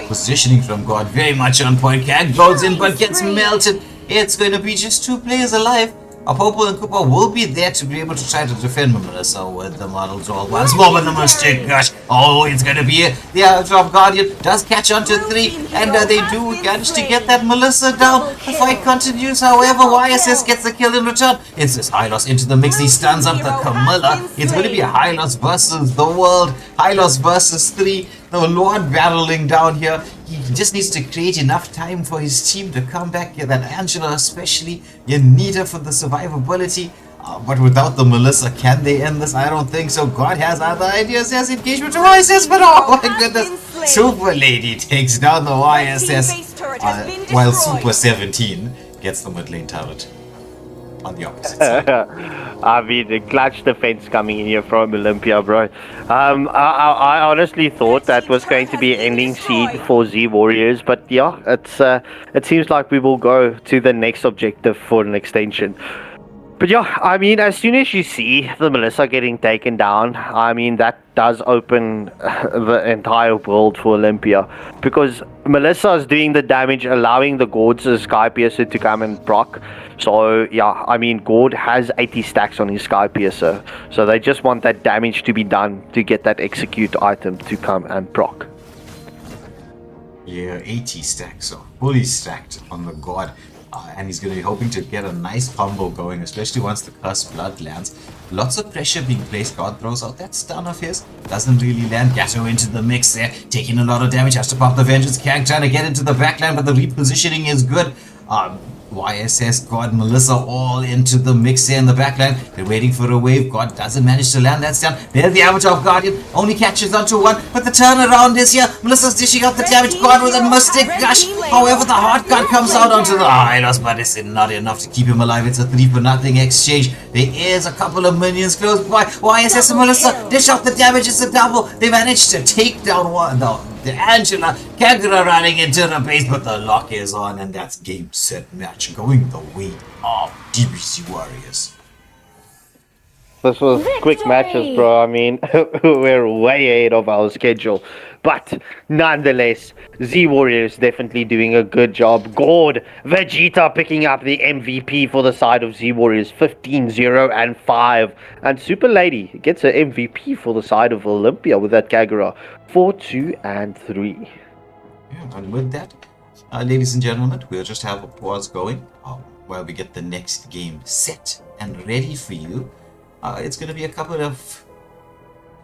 Positioning from God very much on point. Cat goes in but gets melted. It's going to be just 2 players alive. Popo and Koopa will be there to be able to try to defend Melissa with the models all once more, but the mistake, gosh, it's going to be the Drop Guardian does catch on to 3, and they do manage to get that Melissa down. The fight continues, however, YSS gets the kill in return. It's this Hylos into the mix, he stuns up the Camilla. It's going to be a Hylos versus the world, Hylos versus 3. The Lord battling down here. He just needs to create enough time for his team to come back. Yeah, that Angela especially, you need her for the survivability. But without the Melissa, can they end this? I don't think so. God has other ideas. He has engagement to YSS, but oh my goodness. Super Lady takes down the YSS, while Super 17 gets the mid lane turret on the opposite side. I mean, the clutch defense coming in here from Olympia, bro. I honestly thought that was going to be an ending seed for Z Warriors, but yeah, it seems like we will go to the next objective for an extension. But yeah, I mean, as soon as you see the Melissa getting taken down, I mean, that does open the entire world for Olympia. Because Melissa is doing the damage, allowing the Gord's Sky Piercer to come and proc. So yeah, I mean, Gord has 80 stacks on his Sky Piercer. So they just want that damage to be done to get that execute item to come and proc. Yeah, 80 stacks, so fully stacked on the God. And he's going to be hoping to get a nice combo going, especially once the Cursed Blood lands. Lots of pressure being placed. God throws out that stun of his. Doesn't really land. Gatto into the mix there. Taking a lot of damage. Has to pop the Vengeance. Kang trying to get into the backline, but the repositioning is good. YSS, God, Melissa all into the mix here in the backline. They're waiting for a wave. God doesn't manage to land that stun. There's the Avatar of Guardian. Only catches onto 1, but the turnaround is here. Melissa's dishing out the damage. God with a mystic gush. However, the hard gun comes out onto the Hylos, but it's not enough to keep him alive. It's a 3-for-nothing exchange. There is a couple of minions close by. YSS and Melissa dish out the damage. It's a double. They managed to take down one. The Angela, Kagura running into the base, but the lock is on, and that's game, set, match, going the way of DBC Warriors. This was quick matches, bro. I mean, we're way ahead of our schedule. But nonetheless, Z Warriors definitely doing a good job. Gord, Vegeta picking up the MVP for the side of Z Warriors, 15-0-5. And Super Lady gets an MVP for the side of Olympia with that Kagura, 4-2-3. Yeah, and with that, ladies and gentlemen, we'll just have a pause going while we get the next game set and ready for you. It's going to be a couple of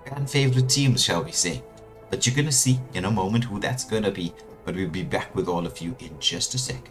fan favorite teams, shall we say. But you're going to see in a moment who that's going to be. But we'll be back with all of you in just a second.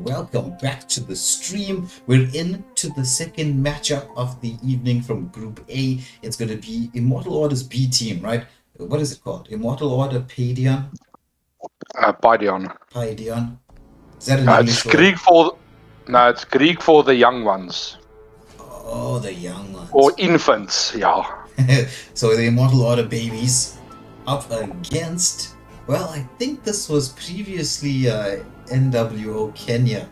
welcome back to the stream. We're into the second matchup of the evening from Group A. It's going to be Immortal Order's B team, right? What is it called? Immortal Order Paidion? Paidion. Paidion. Is that an It's English word? Greek for... No, it's Greek for the young ones. Oh, the young ones. Or infants, yeah. So the Immortal Order babies up against... Well, I think this was previously NWO Kenya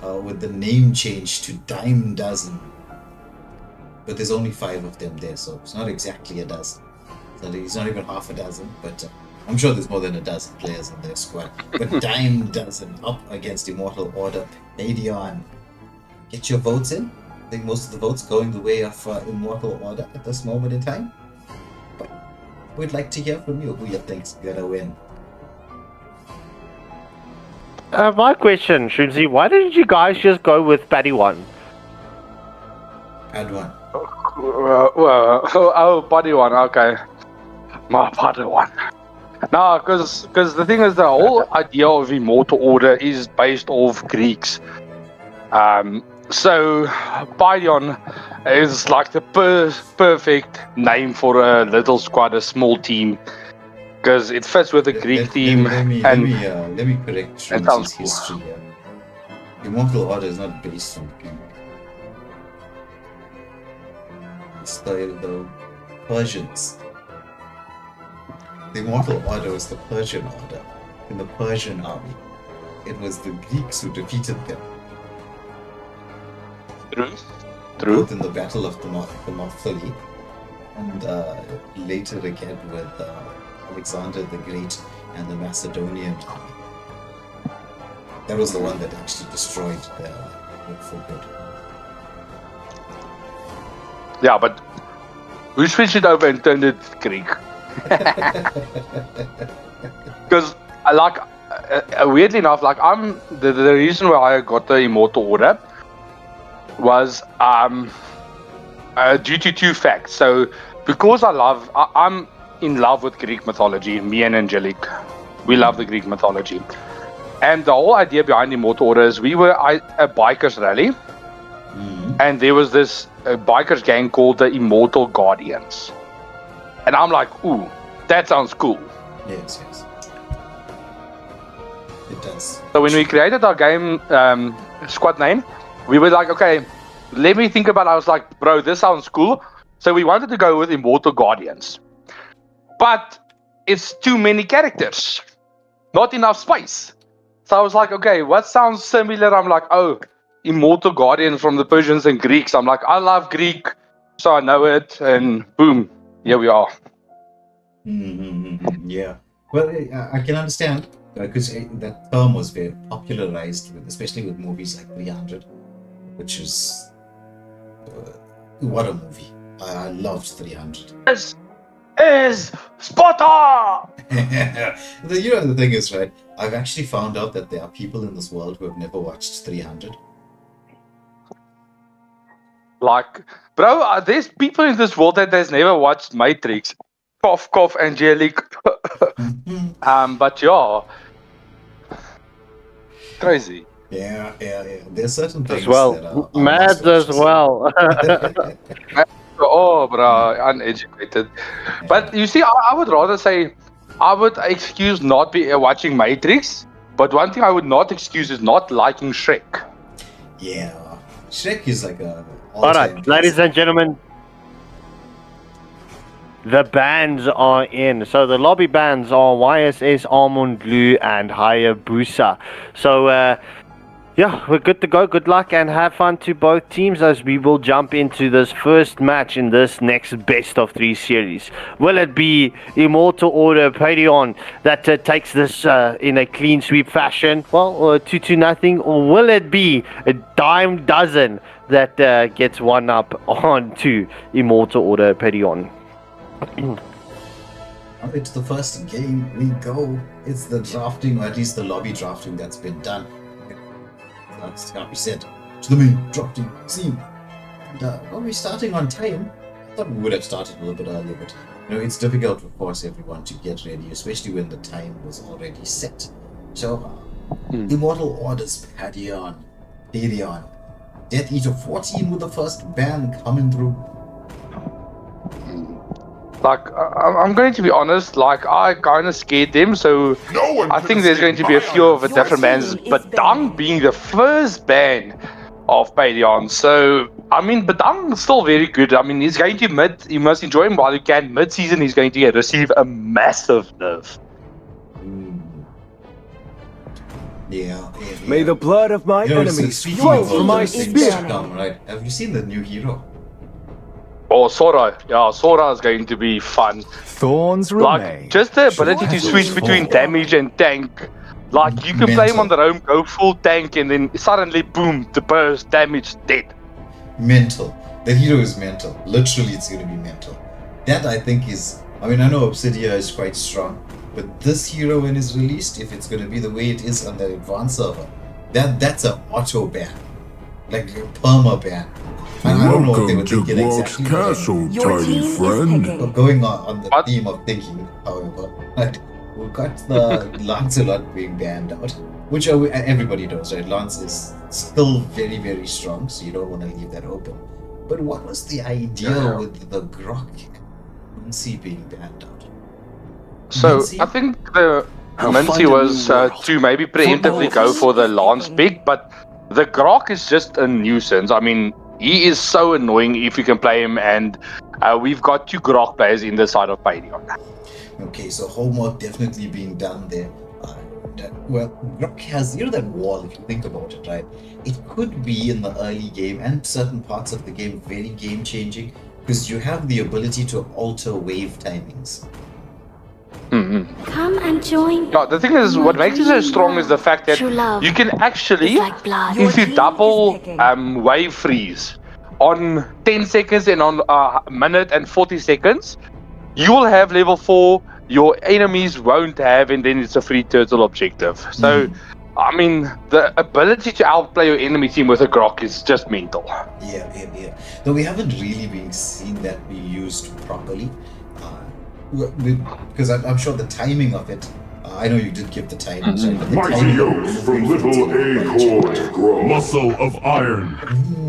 with the name change to Dime Dozen. But there's only 5 of them there, so it's not exactly a dozen. So it's not even half a dozen, but I'm sure there's more than a dozen players in their squad. But Dime Dozen up against Immortal Order Paidion. Get your votes in. I think most of the votes going the way of Immortal Order at this moment in time. But we'd like to hear from you who you think's gonna win. My question, Shunzi, why didn't you guys just go with Paddy 1? Pad 1. Buddy one, okay. My buddy one. No, because the thing is, the whole idea of Immortal Order is based off Greeks. So, Paidion is like the perfect name for a little squad, a small team. Because it fits with the Greek theme. Let me correct Shrinzi's history here. Immortal Order is not based on Greek. It's the Persians. The Immortal Order was the Persian order in the Persian army. It was the Greeks who defeated them. True. Both in the Battle of Thermopylae and later again with Alexander the Great and the Macedonian army. That was the one that actually destroyed for good. Yeah, but we switched it over and turned it Greek. Because, weirdly enough, I'm the reason why I got the Immortal Order was due to 2 facts. So, because I'm in love with Greek mythology, me and Angelic, we love the Greek mythology. And the whole idea behind Immortal Order is we were a bikers rally, and there was this bikers gang called the Immortal Guardians. And I'm like, ooh, that sounds cool. Yes. It does. So when we created our game squad name, we were like, okay, let me think about it. I was like, bro, this sounds cool. So we wanted to go with Immortal Guardians. But it's too many characters. Not enough space. So I was like, okay, what sounds similar? I'm like, oh, Immortal Guardians from the Persians and Greeks. I'm like, I love Greek, so I know it. And boom, here we are. Yeah. Well, I can understand because that term was very popularized, especially with movies like 300, which is what a movie. I loved 300. This is Sparta! The thing is, right, I've actually found out that there are people in this world who have never watched 300. Like, bro, there's people in this world that has never watched Matrix. Cough, Angelic. But yeah. Crazy. Yeah. There's certain things As well. that are Mad as well. Oh, bro, uneducated. But you see, I would rather say I would excuse not watching Matrix, but one thing I would not excuse is not liking Shrek. Yeah. Shrek is like a... Alright, ladies and gentlemen, the bands are in. So the lobby bands are YSS, Almond Blue, and Hayabusa. So, yeah, we're good to go. Good luck and have fun to both teams as we will jump into this first match in this next best of 3 series. Will it be Immortal Order Paidion that takes this in a clean sweep fashion? Well, 2-0, or will it be a Dime Dozen that gets one up onto Immortal Order Paidion? It's the first game, we go. It's the drafting, or at least the lobby drafting that's been done. That's how we said to the main drafting scene. And well, we're starting on time. I thought we would have started a little bit earlier, but it's difficult to force everyone to get ready, especially when the time was already set. So Immortal Orders, Padion, Death Eater 14 with the first ban coming through. Like, I'm going to be honest, like, I kind of scared them, so I think there's going to be a few of the different bans, Badang being the first ban of Padion. So, I mean, Badang is still very good. I mean, he's going to mid, you must enjoy him while you can. Mid-season, he's going to receive a massive nerf. Yeah. May the blood of my enemies flow from my spear. Right. Have you seen the new hero? Oh, Sora. Yeah, Sora is going to be fun. Thorns remain. Like, just the ability to switch between damage and tank. Like, you can play him on the roam, go full tank, and then suddenly, boom, the burst, damage, dead. Mental. The hero is mental. Literally, it's going to be mental. That, I think, is... I mean, I know Obsidia is quite strong, but this hero, when it's released, if it's going to be the way it is on the advanced server, that's an auto ban. Like a perma ban. And I don't know what they were thinking exactly. Castle, tiny friend. But going on the theme of thinking, however, right, we've got the Lancelot being banned out, which everybody knows, right? Lance is still very, very strong, so you don't want to leave that open. But what was the idea with the Grok Mincy being banned out? So, Mincy? I think the Mincy was to maybe preemptively go for the Lance pick, but the Grok is just a nuisance. I mean, he is so annoying if you can play him, and we've got 2 Grok players in the side of Padion. Okay, so homework definitely being done there. Well, Grok has, you know, that wall, if you think about it, right? It could be in the early game and certain parts of the game very game changing, because you have the ability to alter wave timings. Come and join. No, the thing is, what makes it so strong is the fact that you can actually, if you double wave freeze on 10 seconds and on a minute and 40 seconds, you will have level 4, your enemies won't have, and then it's a free turtle objective. So, I mean, the ability to outplay your enemy team with a Grok is just mental. Yeah. Though we haven't really been seen that be used properly. Because I'm sure the timing of it, I know you did give the timings, right? But the Mighty oaks from little acorns grow. Muscle of iron.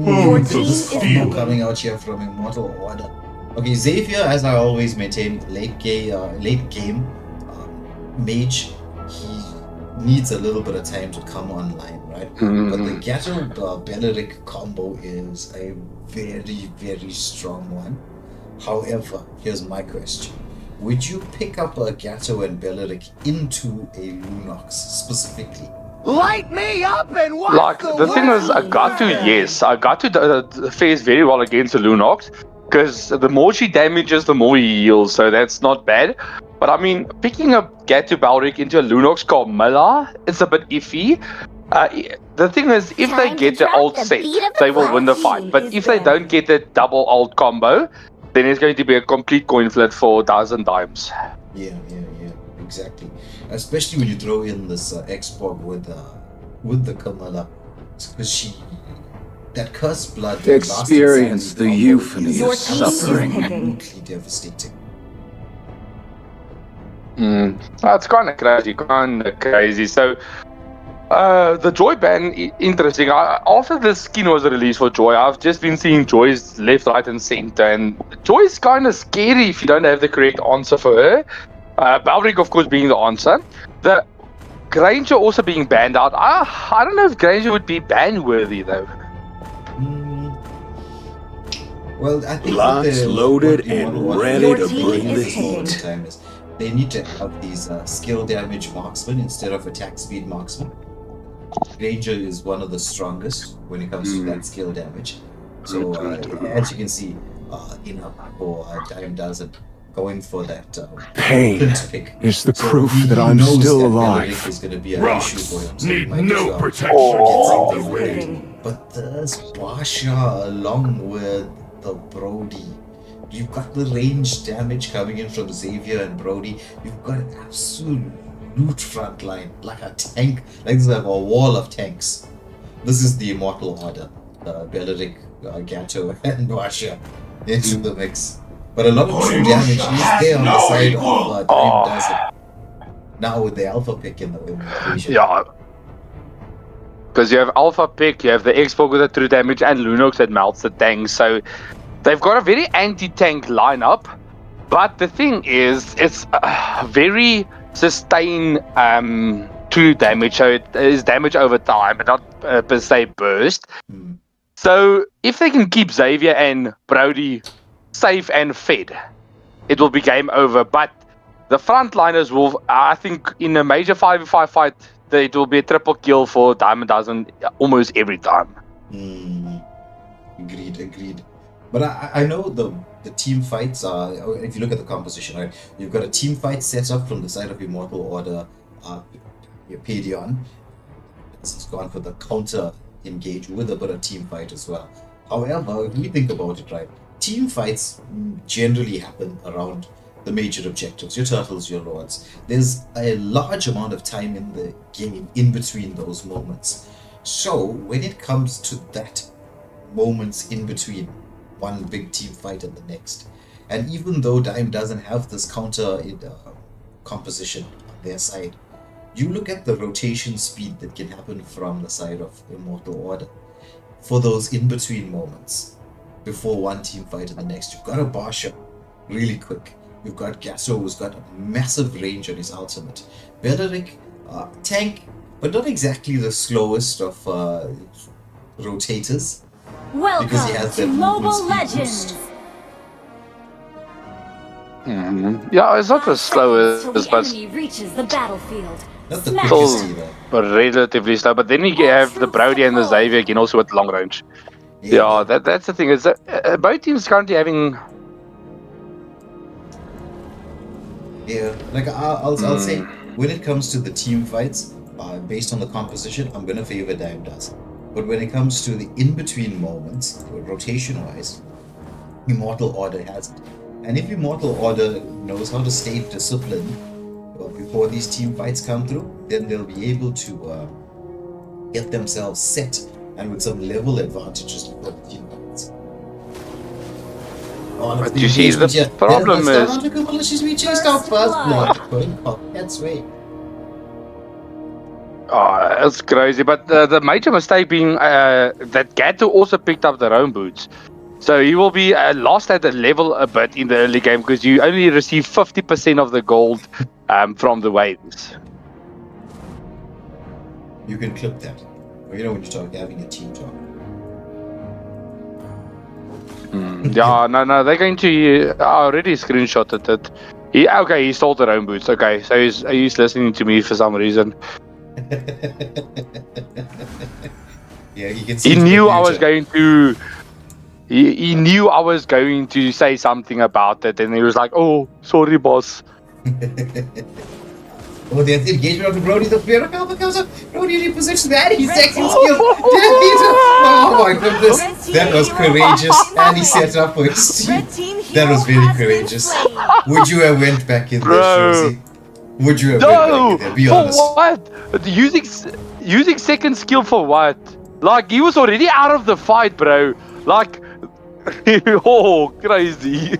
Bones of steel. Coming out here from Immortal Order. Okay, Xavier, as I always maintain, late game mage, he needs a little bit of time to come online, right? But the Gatto Belleric combo is a very, very strong one. However, here's my question. Would you pick up a Gatto and Belleric into a Lunox specifically? Light me up and watch Like, the thing is, Agato, yes. Agato fares very well against the Lunox, because the more she damages, the more he heals, so that's not bad. But I mean, picking up Gatto Belleric into a Lunox Carmilla, it's a bit iffy. The thing is, if they get the ult set, they will win the fight. But if they don't get the double ult combo, then it's going to be a complete coin flip for dozen dimes. Yeah, exactly. Especially when you throw in this Xbox with the Carmilla, because that cursed blood. that Experience lasted the combo euphony is of suffering. absolutely devastating. That's kind of crazy. So, the Joy ban, interesting. After the skin was released for Joy, I've just been seeing Joy's left, right, and center, and Joy's kind of scary if you don't have the correct answer for her. Balric, of course, being the answer. The Granger also being banned out. I don't know if Granger would be ban-worthy, though. Well, I think Lots loaded and ready to bring the heat. They need to have these skill damage marksmen instead of attack speed marksmen. Granger is one of the strongest when it comes to that skill damage. So, as you can see, enough for Dime Dozen going for that Pain pick. is the So proof he that I'm knows still that alive. Belleric is going to be an issue for him. So he Need might no as protection. well get something ready. But there's Basha along with the Brody. You've got the range damage coming in from Xavier and Brody. You've got an absolute front line, like a tank. Like this is like a wall of tanks. This is the Immortal Order. Belleric, Gatto, and Basha into the mix. But a lot of true damage is there on the side of Dime Dozen. Now with the alpha pick in the equation. Yeah. Because you have Alpha Pick, you have the Xbox with the true damage, and Lunox that melts the tank. So they've got a very anti-tank lineup. But the thing is, it's very sustained true damage. So it is damage over time, but not per se burst. So if they can keep Xavier and Brody safe and fed, it will be game over. But the frontliners will, I think, in a major 5v5 fight, it will be a triple kill for Diamond Dozen almost every time. Agreed. But I know the team fights are, if you look at the composition, right, you've got a team fight set up from the side of Immortal Order, your Padion. It's gone for the counter engage with a bit of team fight as well. However, if we think about it, right, team fights generally happen around the major objectives, your turtles, your lords. There's a large amount of time in the game in between those moments. So when it comes to that moments in between one big team fight and the next, and even though Dime doesn't have this counter composition on their side, you look at the rotation speed that can happen from the side of Immortal Order for those in between moments before one team fight and the next. You've got a Barsha really quick. You've got Gasso, who's got a massive range on his ultimate. Beleric, tank, but not exactly the slowest of rotators. Welcome Because he has to that Mobile movement speed Legends. boost. Yeah, it's not as slow Till as, the but enemy reaches the battlefield. Not the Smash quickest them. either. but relatively slow. But then you have the Brody and the Xavier again also with long range. Yeah, that's the thing. Is that both teams currently having. Yeah, like I'll say, when it comes to the team fights, based on the composition, I'm gonna favor Dime Does. But when it comes to the in-between moments, rotation-wise, Immortal Order has it. And if Immortal Order knows how to stay disciplined before these team fights come through, then they'll be able to get themselves set and with some level advantages before the team fights. But you see, the problem is. We chased our first blood. That's right. Oh, that's crazy. But the major mistake being that Gato also picked up their own boots. So he will be lost at the level a bit in the early game because you only receive 50% of the gold from the waves. You can clip that. You know when you start having a team talk. Yeah, no, they're going to. I already screenshotted it. He stole their own boots. Okay, so he's listening to me for some reason. Yeah, you can see. He knew I was going to. He knew I was going to say something about it, and he was like, "Oh, sorry, boss." Oh, there's the engagement of the Brody. The Spirit of Alpha comes up. Brody repositions that. He's second skill. Oh my goodness. That was courageous. And he set up for his team. That was very courageous. Would you have went back in there, Shorzy? Would you have went back in there? Be honest. For what? Using second skill for what? Like, he was already out of the fight, bro. Like, oh, crazy.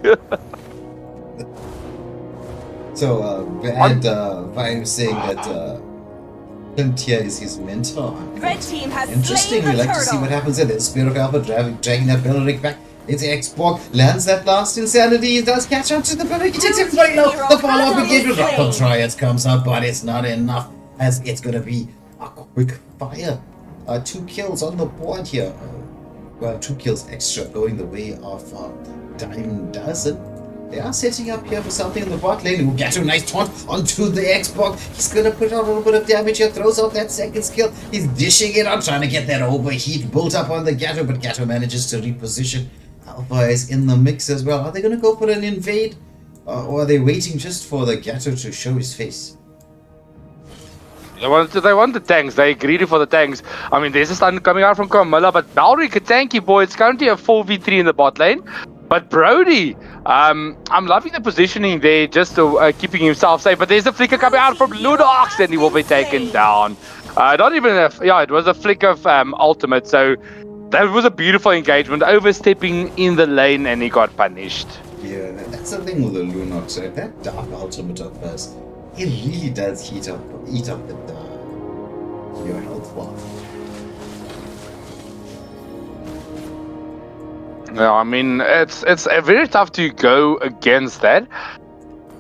So, Bad Vibe saying that Clint here is his mentor. Red team has Interesting, we slain the like to see turtle. what happens there. The Spirit of Alpha dragging that Beleric back. It's Xbox, lands that last insanity, he does catch up to the Beleric, he takes it very low. The follow-up engagement, Rock Triads comes up, but it's not enough, as it's gonna be a quick fire. 2 kills on the board here. Well, 2 kills extra going the way of Dime Dozen. They are setting up here for something in the bot lane. We'll get a nice taunt onto the Xbox. He's gonna put out a little bit of damage here, throws out that second skill. He's dishing it out, trying to get that overheat built up on the Gato, but Gato manages to reposition. Alpha is in the mix as well. Are they gonna go for an invade? Or are they waiting just for the Gato to show his face? They want the tanks. They're greedy for the tanks. I mean, there's a stun coming out from Camilla, but Balric, a tanky boy. It's currently a 4v3 in the bot lane. But Brody, I'm loving the positioning there, just keeping himself safe. But there's a flicker coming out from Lunox, and he will be taken down. Not even it was a flick of ultimate. So that was a beautiful engagement, overstepping in the lane, and he got punished. Yeah, that's the thing with the Lunox, right? That dark ultimate of hers, it really does eat up your health bar. Yeah, I mean, it's very tough to go against that.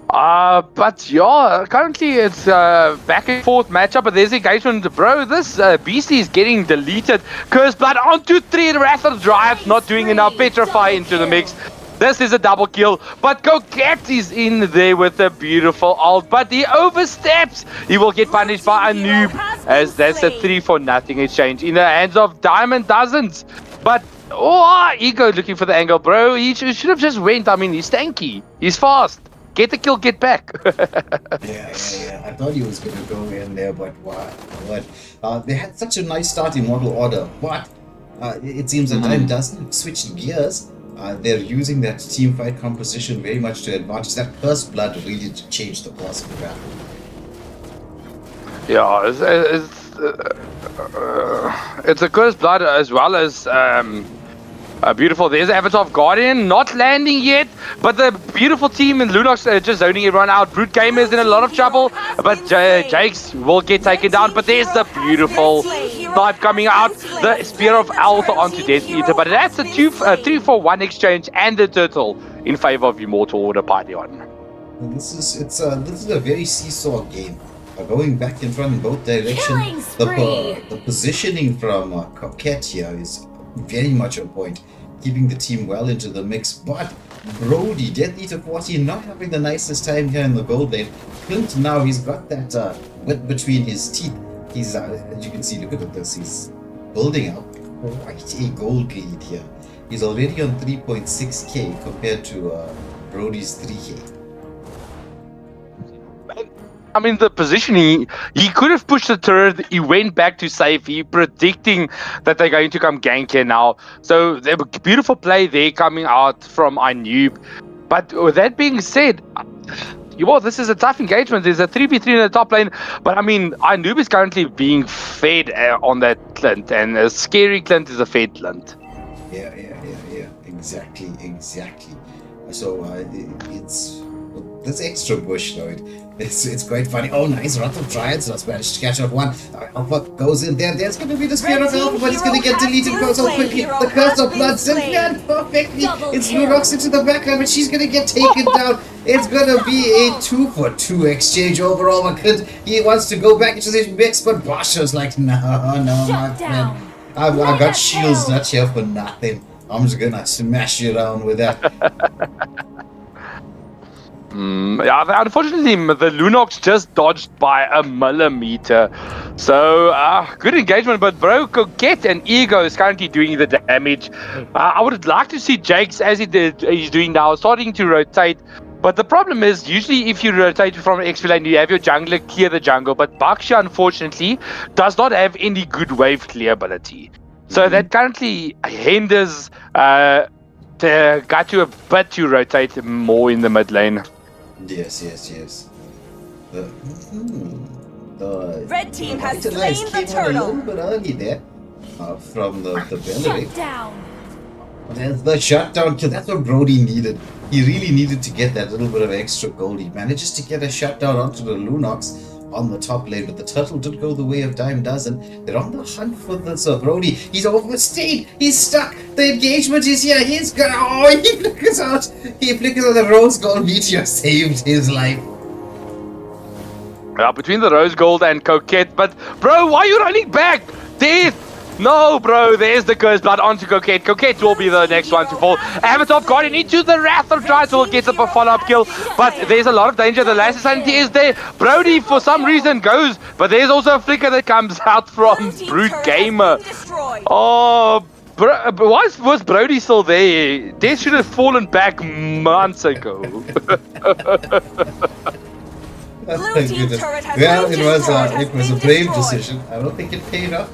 But yeah, currently it's back and forth matchup, but there's engagement. Bro, this beastie is getting deleted. Cursed Blood onto 3, Wrath of Drive, not doing enough. Petrify into the mix. This is a double kill, but Coquette is in there with a beautiful ult, but he oversteps. He will get punished by a noob, as that's a 3-for-0 exchange in the hands of Diamond Dozens. But Ego looking for the angle, bro. He should have just went. I mean, he's tanky, he's fast. Get the kill, get back. Yeah. I thought he was going to go in there, but what? They had such a nice start in Model Order, but it seems that time doesn't switch gears. They're using that team fight composition very much to advantage. That Cursed Blood really changed the course of the battle. Yeah, it's a Cursed Blood as well as beautiful. There's Avatar of Guardian not landing yet, but the beautiful team in Lunox just zoning everyone out. Brute Gamer is in a lot of trouble, but Jakes will get taken down. But there's the beautiful snipe coming out, the Spear of Alpha onto Death Eater. But that's a 3-for-1 exchange and the turtle in favor of Immortal Order Pantheon. And this is a very seesaw game. Going back and front in both directions. The positioning from Coquette here is very much on point, keeping the team well into the mix. But Brody, Death Eater 14, not having the nicest time here in the gold lane. Clint now, he's got that wet between his teeth. He's, as you can see, look at this, he's building up quite a gold lead here. He's already on 3.6k compared to Brody's 3k. I mean, the positioning, he could have pushed the turret, he went back to safe, he predicting that they're going to come gank here now. So, the beautiful play there coming out from iNoob. But with that being said, this is a tough engagement. There's a 3v3 in the top lane, but I mean, iNoob is currently being fed on that Clint, and a scary Clint is a fed Clint. Yeah, exactly. So, it's this extra bush though. It's quite funny. Oh, nice. Wrath of Dryads. Let's manage to catch up one. Alpha goes in there. There's going to be the Spear of Alpha, but it's going to get deleted so quickly. The Curse of Blood Symphony perfectly. It's Lunox into the background, but she's going to get taken down. It's going to be a 2-for-2 exchange overall. McClint, he wants to go back into this mix, but Basha's like, no, my friend. I've got shields not here for nothing. I'm just going to smash you around with that. Yeah, unfortunately, the Lunox just dodged by a millimeter. So, good engagement, but bro, Coquette and Ego is currently doing the damage. I would like to see Jakes, as he's doing now, starting to rotate. But the problem is, usually if you rotate from an XP lane, you have your jungler clear the jungle. But Baksha, unfortunately, does not have any good wave clear ability. So that currently hinders the Gatu a bit to rotate more in the mid lane. Yes. The Red team has Vitalize slain the came on a turtle. little bit early there from the Belleric. Down. There's the shutdown kill. That's what Brody needed. He really needed to get that little bit of extra gold. He manages to get a shutdown onto the Lunox on the top lane, but the turtle did go the way of Dime Dozen. They're on the hunt for this Brody. He's overstayed. He's stuck. The engagement is here. He's gonna. Oh, he flickers out. He flickers on the rose gold meteor. Saved his life. Between the rose gold and Coquette, but bro, why are you running back? Death! No, bro, there's the Cursed Blood onto Coquette. Coquette will be the next one to fall. Avatar of Guardian into the Wrath of Drive will get up a follow-up kill, but there's a lot of danger. The last sanity is there. Brody, for some reason, goes, but there's also a flicker that comes out from Brute Gamer. Oh, bro, why was Brody still there? Death should have fallen back months ago. Well, it was a brave decision. I don't think it paid off.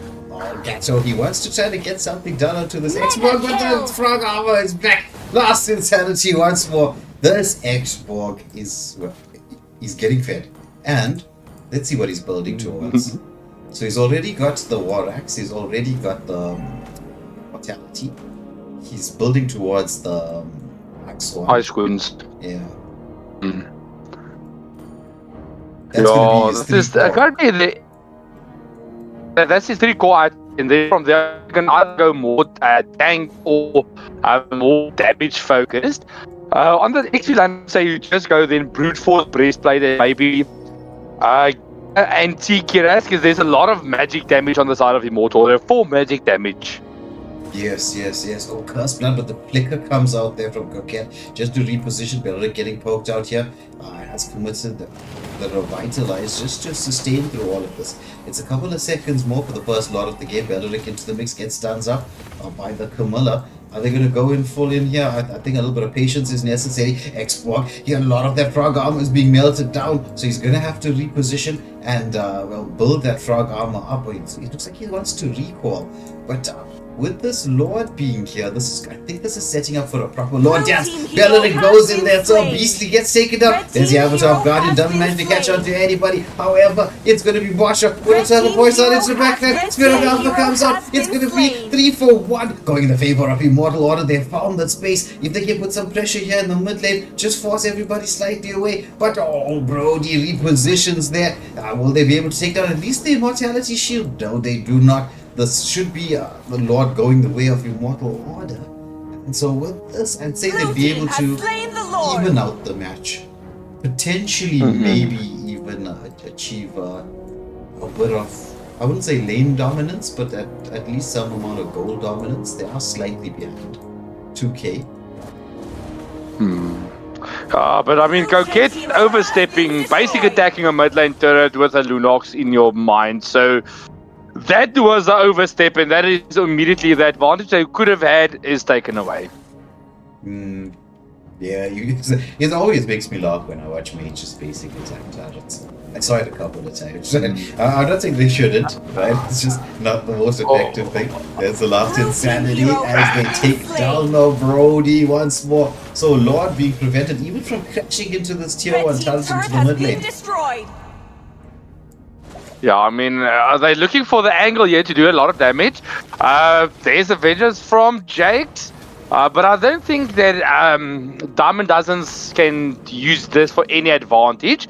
So he wants to try to get something done onto this X-Borg, but the frog armor is back. Lost insanity once more. This X-Borg is he's getting fed. And let's see what he's building towards. So he's already got the War Axe, he's already got the Mortality. He's building towards the Axe one. Ice Queens. Yeah. That's his 3 core items. and then from there you can either go more tank or more damage focused. On the XP line, say you just go then brute force breastplate and maybe antique Kiras, because there's a lot of magic damage on the side of Immortal. There are 4 magic damage. Yes. Oh, Curse Blood, but the flicker comes out there from Coquette just to reposition. Belleric getting poked out here. Has committed the Revitalize just to sustain through all of this. It's a couple of seconds more for the first lot of the game. Belleric into the mix, gets stuns up by the Camilla. Are they going to go in full in here? I think a little bit of patience is necessary. X-Borg, here a lot of that frog armor is being melted down, so he's going to have to reposition and build that frog armor up. It looks like he wants to recall, but with this Lord being here, I think this is setting up for a proper Lord dance. Belleric goes in there, so Beastly gets taken up. There's the Avatar of Guardian, doesn't manage to catch on to anybody. However, it's going to be Basha with a teleport out into the backline. Spirit of Alpha comes out. It's going to be 3 for 1, going in the favor of Immortal Order. They found that space. If they can put some pressure here in the mid lane, just force everybody slightly away. But Brody repositions there. Will they be able to take down at least the Immortality Shield? No, they do not. This should be the Lord going the way of Immortal Order. And so with this, I'd say they'd be able to even out the match. Potentially, maybe even achieve a bit of, I wouldn't say lane dominance, but at least some amount of goal dominance. They are slightly behind 2k. But I mean, Coquette overstepping, basic attacking a mid lane turret with a Lunox in your mind. So that was the overstep, and that is immediately the advantage they could have had is taken away. Yeah, it always makes me laugh when I watch mages basic attack targets. I saw it a couple of times. I'm not saying they shouldn't, right? It's just not the most effective thing. There's the last insanity as they take down the Brody once more. So Lord being prevented even from crashing into this tier 1 talent into the mid lane. Yeah, I mean, are they looking for the angle here to do a lot of damage? There's a vengeance from Jakes, but I don't think that Diamond Dozens can use this for any advantage.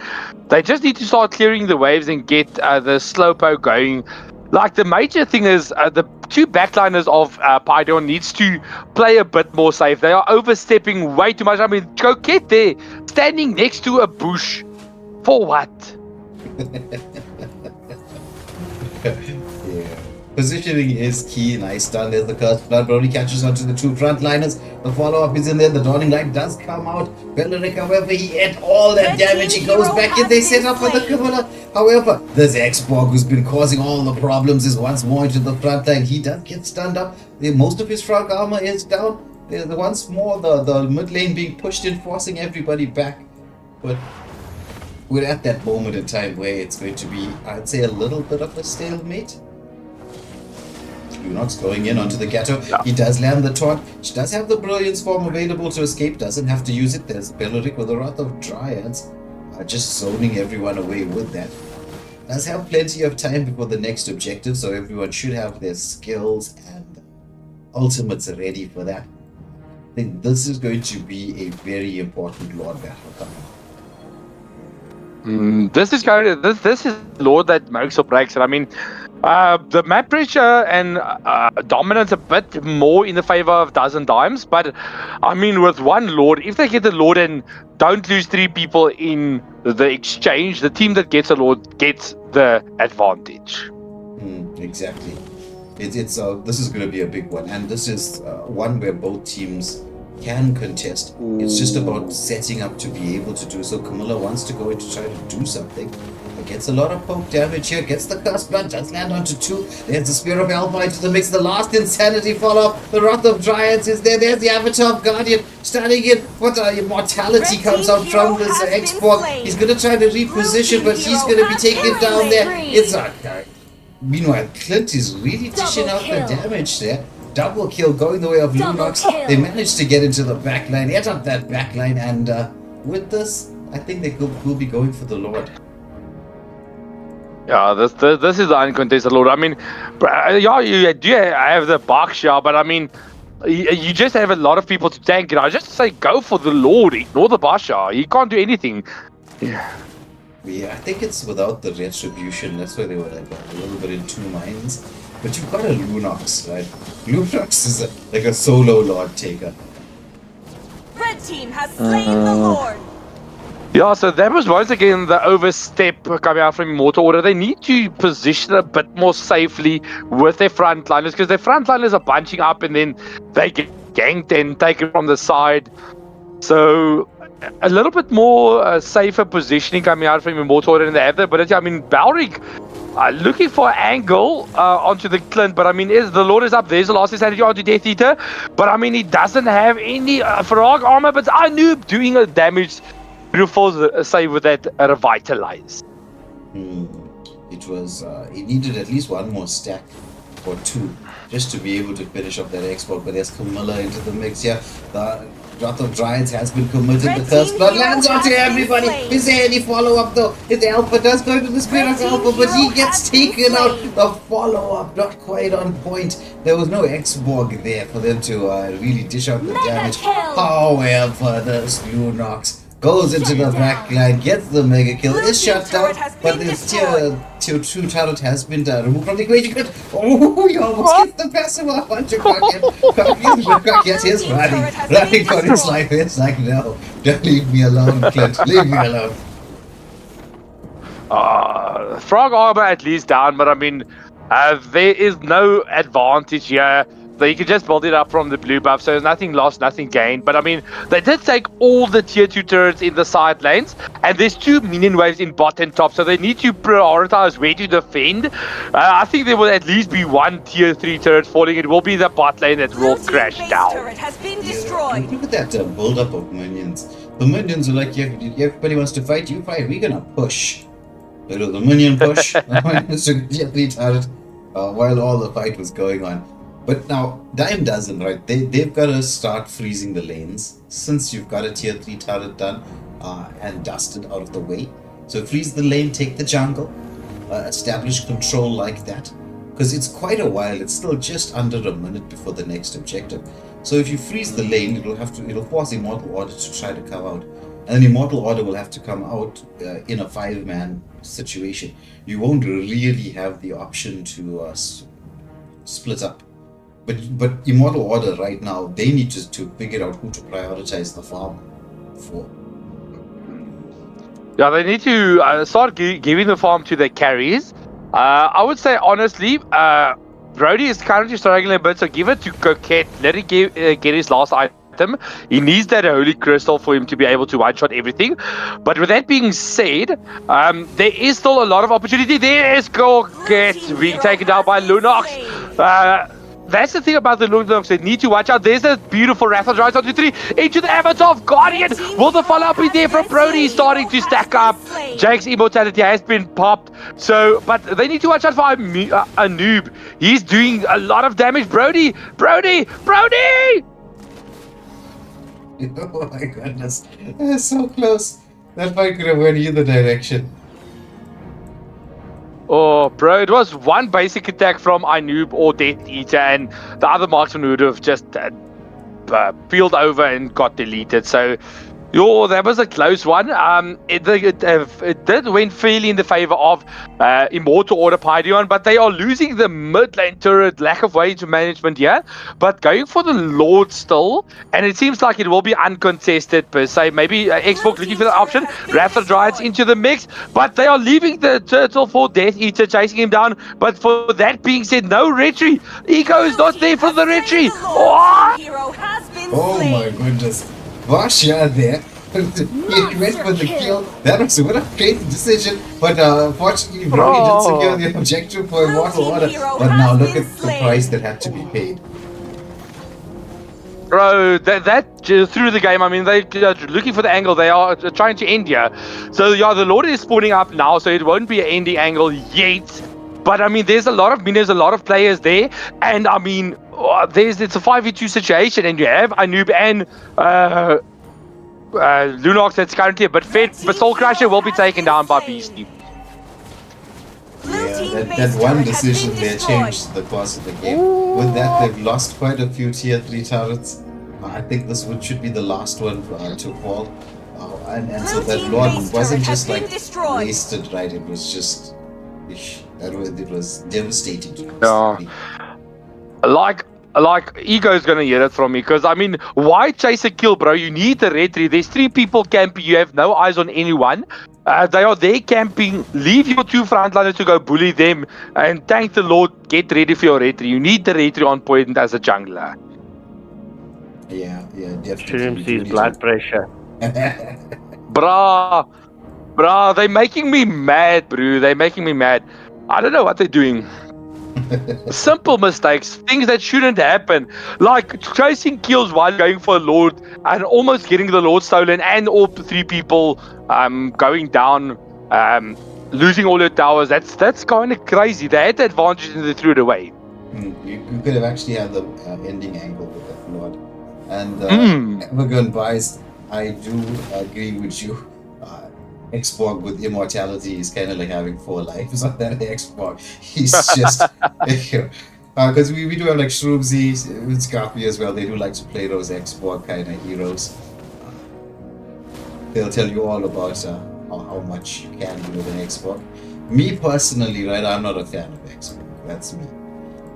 They just need to start clearing the waves and get the slowpoke going. Like, the major thing is the 2 backliners of Pydion needs to play a bit more safe. They are overstepping way too much. I mean, Coquette there, standing next to a bush. For what? Yeah. Positioning is key. Nice stun. There's the Cursed Blood. Brody catches onto the 2 frontliners. The follow-up is in there. The Dawning Light does come out. Belleric, however, he ate all that damage. He goes back in. They set up for the Kamala. However, there's X-Borg who's been causing all the problems is once more into the front line. He does get stunned up. Most of his frog armor is down. There's once more the mid lane being pushed in, forcing everybody back. But we're at that moment in time where it's going to be, I'd say, a little bit of a stalemate. Lunox going in onto the Gato. He does land the taunt. She does have the Brilliance form available to escape. Doesn't have to use it. There's Belleric with the Wrath of Dryads. Just zoning everyone away with that. Does have plenty of time before the next objective, so everyone should have their skills and ultimates ready for that. I think this is going to be a very important Lord battle coming up. This is Lord that makes or breaks it. I mean, the map pressure and dominance a bit more in the favor of Dozen Dimes, but I mean, with one Lord, if they get the Lord and don't lose 3 people in the exchange, the team that gets a Lord gets the advantage. Exactly. This is going to be a big one, and this is one where both teams can contest. It's just about setting up to be able to do so. Camilla wants to go in to try to do something. Gets a lot of poke damage here. Gets the Cursed Blood. Does land onto 2. There's the Spear of Alpha into the mix. The last insanity follow-up. The Wrath of Dryads is there. There's the Avatar of Guardian starting in. What immortality comes out from this X-Borg. He's going to try to reposition, but he's going to be taken down there. It's meanwhile, Clint is really dishing out the damage there. Double kill going the way of Lunox. They managed to get into the backline, ate up that backline, and with this, I think they will be going for the Lord. Yeah, this is the uncontested Lord. I mean, yeah, you do have the Berkshire, but I mean, you just have a lot of people to tank it. I just say go for the Lord, ignore the Berkshire. He can't do anything. Yeah, I think it's without the retribution. That's why they were like a little bit in 2 minds. But you've got a Lunox, right? Lunox is like a solo Lord taker. Red team has slain the Lord. Yeah, so that was once again the overstep coming out from Immortal Order. They need to position a bit more safely with their frontliners, because their frontliners are bunching up and then they get ganked and taken from the side. So a little bit more safer positioning coming out from Immortal Order, and they have the ability. I mean, Balric looking for an angle onto the Clint, but I mean, the Lord is up. There's the last strategy onto Death Eater, but I mean, he doesn't have any frog armor, but I knew doing a damage. Beautiful save with that revitalize. It was, he needed at least one more stack or two just to be able to finish off that export. But there's Camilla into the mix here. The Wrath of Dryads has been committed. The Curse Blood lands onto everybody. Is there any follow-up though? The Alpha does go to the Spirit of Alpha, but he gets taken out. The follow-up not quite on point. There was no X-Borg there for them to really dish out the damage. However, the Lunox goes into the back line, gets the mega kill, is shut down, but this tier 2 turret has been removed from the equation. Oh, he almost gets the passive off onto Kraken. Yes, he's running for his life. It's like, no, don't leave me alone, Clint, leave me alone. Frog armor at least down, but I mean, there is no advantage here. So you can just build it up from the blue buff, so there's nothing lost, nothing gained. But I mean, they did take all the tier 2 turrets in the side lanes, and there's 2 minion waves in bot and top, so they need to prioritize where to defend. I think there will at least be 1 tier 3 turret falling. It will be the bot lane that will crash down. Turret has been destroyed. Look at that build up of minions. The minions are like, everybody wants to fight, you fight, we're gonna push. The minion push, tier 3 turret, while all the fight was going on. But now, Dime doesn't, right? They've got to start freezing the lanes since you've got a tier 3 turret done and dusted out of the way. So freeze the lane, take the jungle, establish control like that. Because it's quite a while, it's still just under a minute before the next objective. So if you freeze the lane, it'll force Immortal Order to try to come out. And then Immortal Order will have to come out in a 5-man situation. You won't really have the option to split up. But Immortal Order right now, they need to figure out who to prioritize the farm for. Yeah, they need to start giving the farm to the carries. I would say honestly, Brody is currently struggling a bit, so give it to Coquette. Let him get his last item. He needs that Holy Crystal for him to be able to one-shot everything. But with that being said, there is still a lot of opportunity. There is Coquette being taken down by Lunox. That's the thing about the Lunox, they need to watch out. There's a beautiful Wrath of Dryads onto 3 into the Avatar of Guardian. Will the follow-up be there from Brody? Starting to stack up. Jake's immortality has been popped. So, but they need to watch out for a noob. He's doing a lot of damage. Brody! Oh my goodness. That's so close. That fight could have went either direction. Oh, bro, it was one basic attack from Inoob or Death Eater, and the other marksman would have just peeled over and got deleted. So, that was a close one. It did went fairly in the favor of Immortal Order Pydion, but they are losing the mid lane turret, lack of wage management here, but going for the Lord still, and it seems like it will be uncontested per se. Maybe Xbox looking for the option, Wrath of Dryads into the mix, but they are leaving the turtle for Death Eater, chasing him down. But for that being said, no retry. Eco is not there for the retry. Oh my goodness. Vasha there. He went for the kill. That was a great decision, but fortunately, Brody did secure the objective for Immortal Order. But now look at the price that had to be paid. Bro, that through the game, I mean, they're looking for the angle. They are trying to end here. So, yeah, the Lord is spawning up now, so it won't be an ending angle yet. But, I mean, there's a lot of minions, a lot of players there. And, I mean, it's a 5v2 situation, and you have Inoob and Lunox that's currently a bit fed, but Soul Crusher will be taken down by Beastie. Yeah, that one decision there changed the course of the game. With that, they've lost quite a few tier 3 turrets. I think this should be the last one to fall. And so that Lord wasn't just like wasted, right? It was just It was devastating. Yeah. Like Ego's gonna hear it from me, because I mean, why chase a kill, bro? You need the retry. There's 3 people camping. You have no eyes on anyone. They are there camping. Leave your 2 frontliners to go bully them, and thank the Lord. Get ready for your retry. You need the retry on point as a jungler. Yeah, definitely. Shroomsy's blood pressure. Bruh, they're making me mad, bro. They're making me mad. I don't know what they're doing. Simple mistakes, things that shouldn't happen, like chasing kills while going for a Lord and almost getting the Lord stolen, and all 3 people going down, losing all your towers. That's kind of crazy. They had the advantage and they threw it away. You could have actually had the ending angle with that Lord. And Evergon Bias, I do agree with you. Xborg with immortality is kind of like having 4 lives on that Xborg. He's just because we do have like Shroomsy with Scarpy as well. They do like to play those Xborg kind of heroes. They'll tell you all about how much you can do with an Xborg. Me personally, right, I'm not a fan of Xborg. That's me.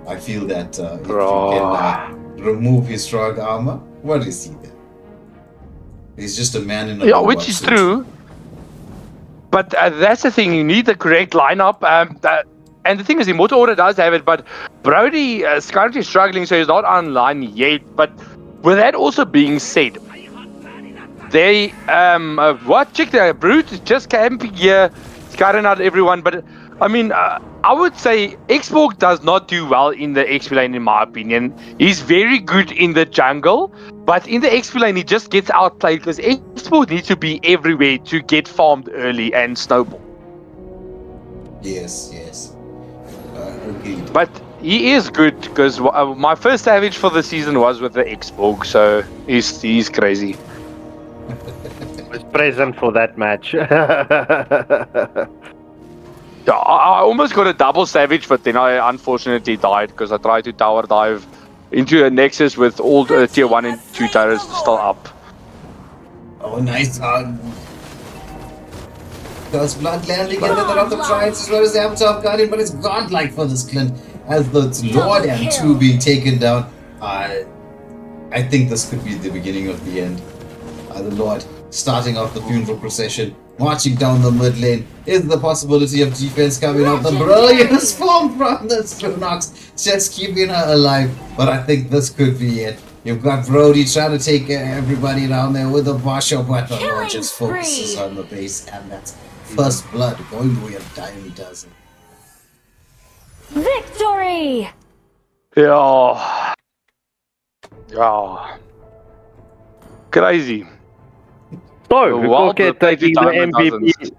I feel that if you can remove his strong armor, what is he then? He's just a man in a which is true. But that's the thing, you need the correct lineup. And the thing is, Immortal Order does have it, but Brody is currently struggling, so he's not online yet. But with that also being said, they, check the Brute just camping here, scattering out everyone. But I mean, I would say Xborg does not do well in the XP lane, in my opinion. He's very good in the jungle, but in the XP lane, he just gets outplayed because Xborg needs to be everywhere to get farmed early and snowball. Yes. Agreed. But he is good because my first savage for the season was with the Xborg, so he's crazy. Was present for that match. Yeah, I almost got a double savage, but then I unfortunately died because I tried to tower dive into a nexus with all the tier 1 and 2 turrets still up. Oh, nice. There's blood landing in the other tribes as well as the Avatar of Guardian, but it's godlike for this Clint as the Lord and 2 being taken down. I think this could be the beginning of the end. The Lord starting off the funeral procession, marching down the mid lane. Is the possibility of defense coming out? The brilliance form from the Strunox just keeping her alive. But I think this could be it. You've got Brody trying to take everybody down there with the Basho, but the Lord just focuses on the base, and that's first blood going the way of dime dozen. Victory! Yeah. Crazy. So, Coquette taking the MVP.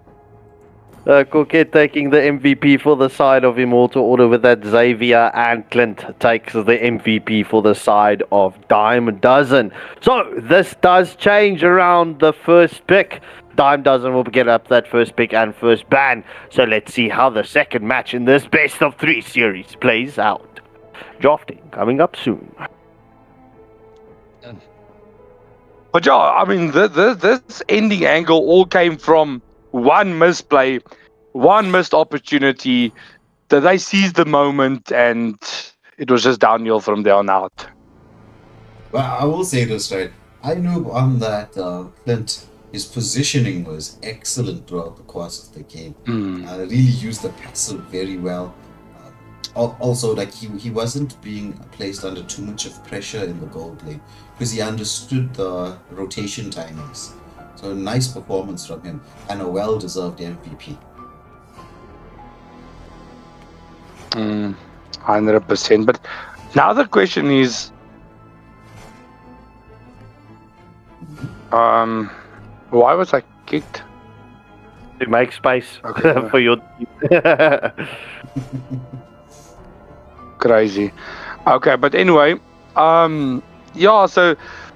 Coquette taking the MVP for the side of Immortal Order with that Xavier, and Clint takes the MVP for the side of Dime Dozen. So, this does change around the first pick. Dime Dozen will get up that first pick and first ban. So, let's see how the second match in this best of 3 series plays out. Drafting coming up soon. But yeah, I mean, this ending angle all came from one misplay, one missed opportunity, that they seized the moment, and it was just downhill from there on out. Well, I will say this, right? I knew on that Clint, his positioning was excellent throughout the course of the game. Really used the passive very well. Also, like he wasn't being placed under too much of pressure in the gold lane because he understood the rotation timings. So nice performance from him and a well-deserved MVP. 100%. But now the question is, why was I kicked? To make space Okay. for your. Crazy. Okay, but anyway, so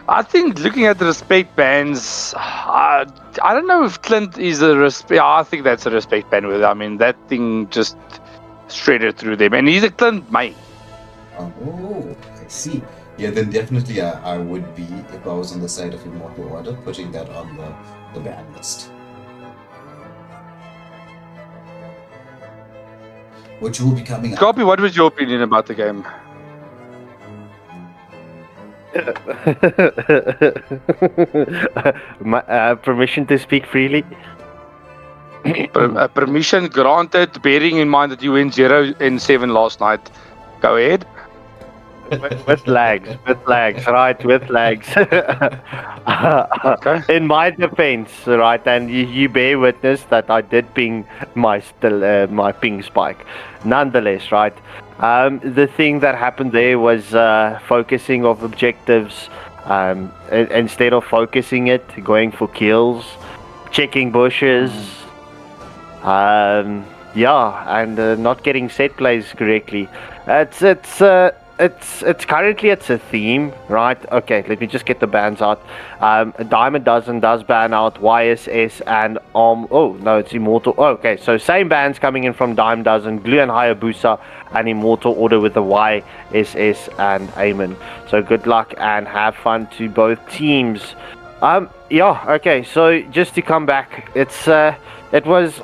I think looking at the respect bans, I don't know if Clint is a respect. Yeah, I think that's a respect ban with. I mean, that thing just shredded through them, and he's a Clint mate. Oh, I see. Yeah, then definitely I would be, if I was on the side of Immortal Order, putting that on the ban list. which will be coming up. Copy, what was your opinion about the game? Permission to speak freely? Permission granted, bearing in mind that you went 0-7 last night. Go ahead. With lags, right, with lags. Okay. In my defense, right, and you bear witness that I did ping my ping spike. Nonetheless, right, the thing that happened there was focusing of objectives, instead of focusing it, going for kills, checking bushes, and not getting set plays correctly. It's currently a theme, right? Okay, let me just get the bans out. Dime a Dozen does ban out YSS and oh no, it's Immortal. Oh, okay, so same bans coming in from Dime Dozen, Glue and Hayabusa, and Immortal Order with the YSS and Amen. So good luck and have fun to both teams. Okay, so just to come back, it was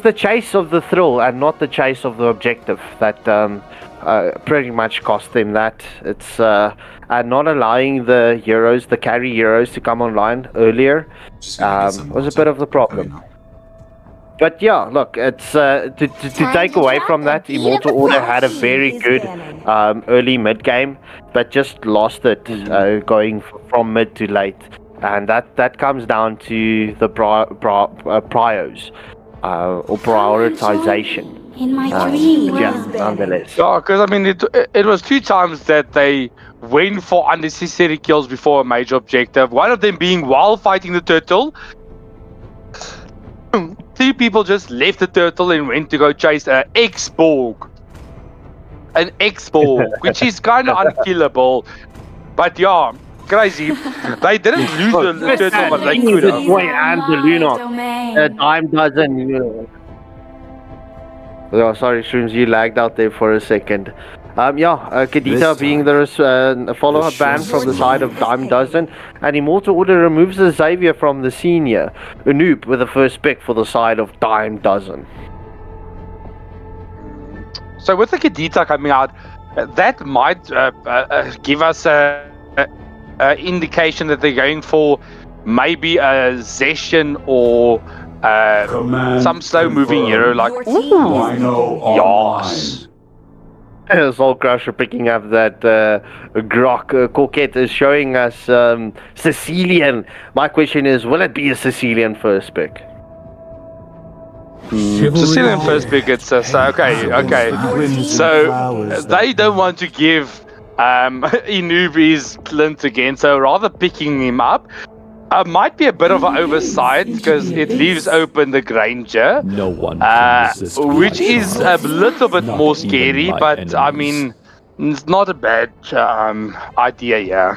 the chase of the thrill and not the chase of the objective that pretty much cost them that. It's and not allowing the carry heroes to come online earlier was a bit of the problem. But yeah, look, it's to take away from that, Immortal Order had a very good early mid game, but just lost it going from mid to late, and that comes down to the prios or prioritization. In my dream. Nonetheless. Yeah, because I mean, it was 2 times that they went for unnecessary kills before a major objective. One of them being while fighting the turtle. 2 people just left the turtle and went to go chase an X-Borg. An X-Borg, which is kind of unkillable. But yeah, crazy. They didn't lose the turtle, but they could have. And the Lunar. Dime Dozen. Oh, sorry, Shrooms, you lagged out there for a second. Kadita being the follow-up ban from the side of Dime Dozen, and Immortal Order removes the Xavier from the senior. Anoop with the first pick for the side of Dime Dozen. So with the Kadita coming out, that might give us a indication that they're going for maybe a Zeshan or some slow-moving hero like yes. Soul Crusher picking up that Grok. Coquette is showing us Sicilian. My question is, will it be a Sicilian first pick? Sicilian first pick, it's okay. So they don't want to give Inubi's Clint again, so rather picking him up. Might be a bit of an oversight because it leaves open the Granger, which is a little bit more scary, but I mean, it's not a bad idea, yeah.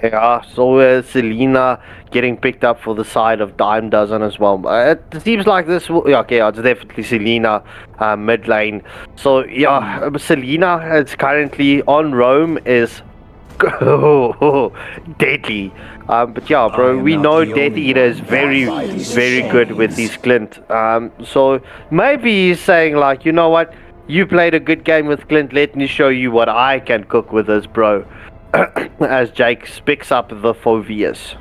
Yeah, so Selena getting picked up for the side of Dime Dozen as well. It seems like this will... Yeah, okay, it's definitely Selena mid lane. So, yeah, Selena is currently on Rome is... deadly. But yeah, bro, we know Death Eater is very, very good with his Clint. So maybe he's saying like, you know what? You played a good game with Clint. Let me show you what I can cook with this, bro. As Jake picks up the Phoveus.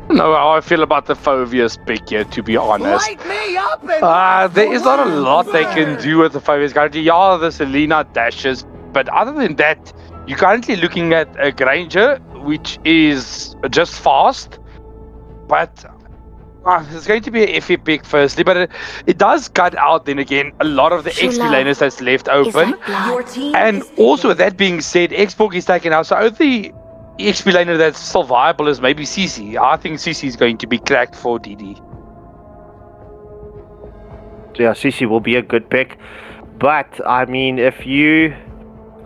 No, how I feel about the Phoveus pick here, to be honest. Light me up and there is not a lot they can do with the Phoveus currently. Yeah, the Selena dashes, but other than that, you're currently looking at a Granger, which is just fast, but it's going to be an FE pick firstly, but it does cut out then again a lot of the XP laners that's left open. And also with that being said, Xborg is taken out, so the XP laner that's still viable is maybe CC. I think CC is going to be cracked for DD. Yeah, CC will be a good pick, but I mean, if you...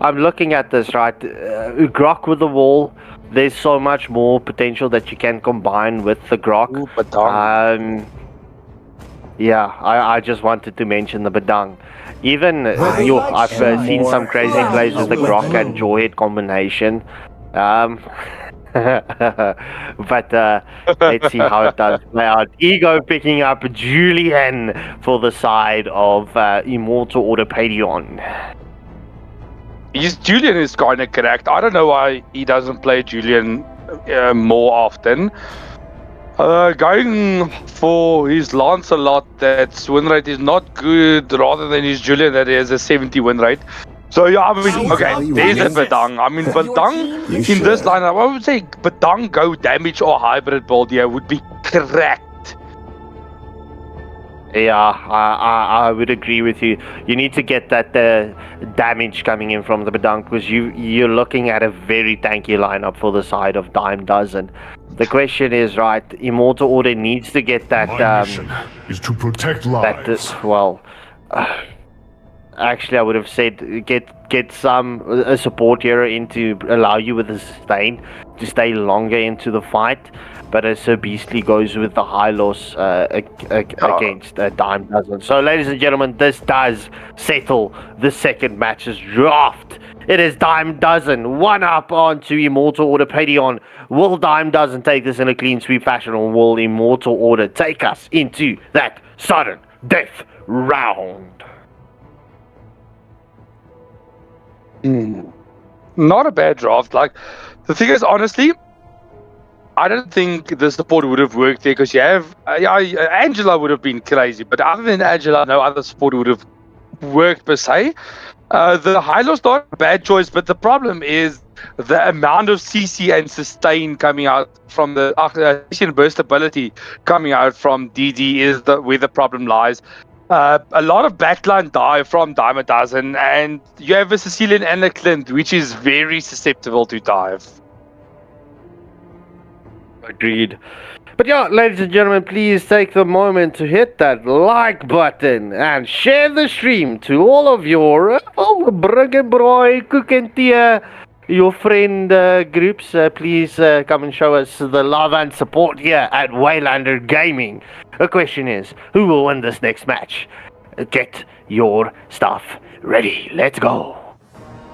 I'm looking at this, right? Grok with the wall. There's so much more potential that you can combine with the Grok. Ooh, Badang. Yeah, I just wanted to mention the Badang. Even I've seen some crazy plays with the Grok and Jawhead combination. But let's see how it does play out. Ego picking up Julian for the side of Immortal Autopedion. Julian is kind of correct. I don't know why he doesn't play Julian more often. Going for his Lancelot, that's win rate is not good, rather than his Julian that has a 70 win rate. So yeah, I mean, okay, there's a Badang. I mean, Badang in this lineup, I would say Badang Go Damage or Hybrid build here would be correct. Yeah, I would agree with you. You need to get that damage coming in from the Badang, because you're looking at a very tanky lineup for the side of Dime Dozen. The question is, right, Immortal Order needs to get that... My mission is to protect lives. Actually, I would have said get a support hero in to allow you with the sustain to stay longer into the fight. But Sir Beastly goes with the high loss against Dime Dozen. So, ladies and gentlemen, this does settle the second match's draft. It is Dime Dozen, 1-up onto Immortal Autopedion. Will Dime Dozen take this in a clean sweep fashion, or will Immortal Order take us into that sudden death round? Not a bad draft. Like, the thing is, honestly, I don't think the support would have worked there, because you have Angela would have been crazy, but other than Angela, no other support would have worked per se. The Hylos not a bad choice, but the problem is the amount of CC and sustain coming out from the CC and burst ability coming out from DD is where the problem lies. A lot of backline die from Dime Dozen, and you have a Sicilian and a Clint, which is very susceptible to dive. Agreed. But yeah, ladies and gentlemen, please take the moment to hit that like button and share the stream to all of your Bruggenbroy, Cook and Tia, your friend groups. Please come and show us the love and support here at Waylander Gaming. The question is, who will win this next match? Get your stuff ready. Let's go.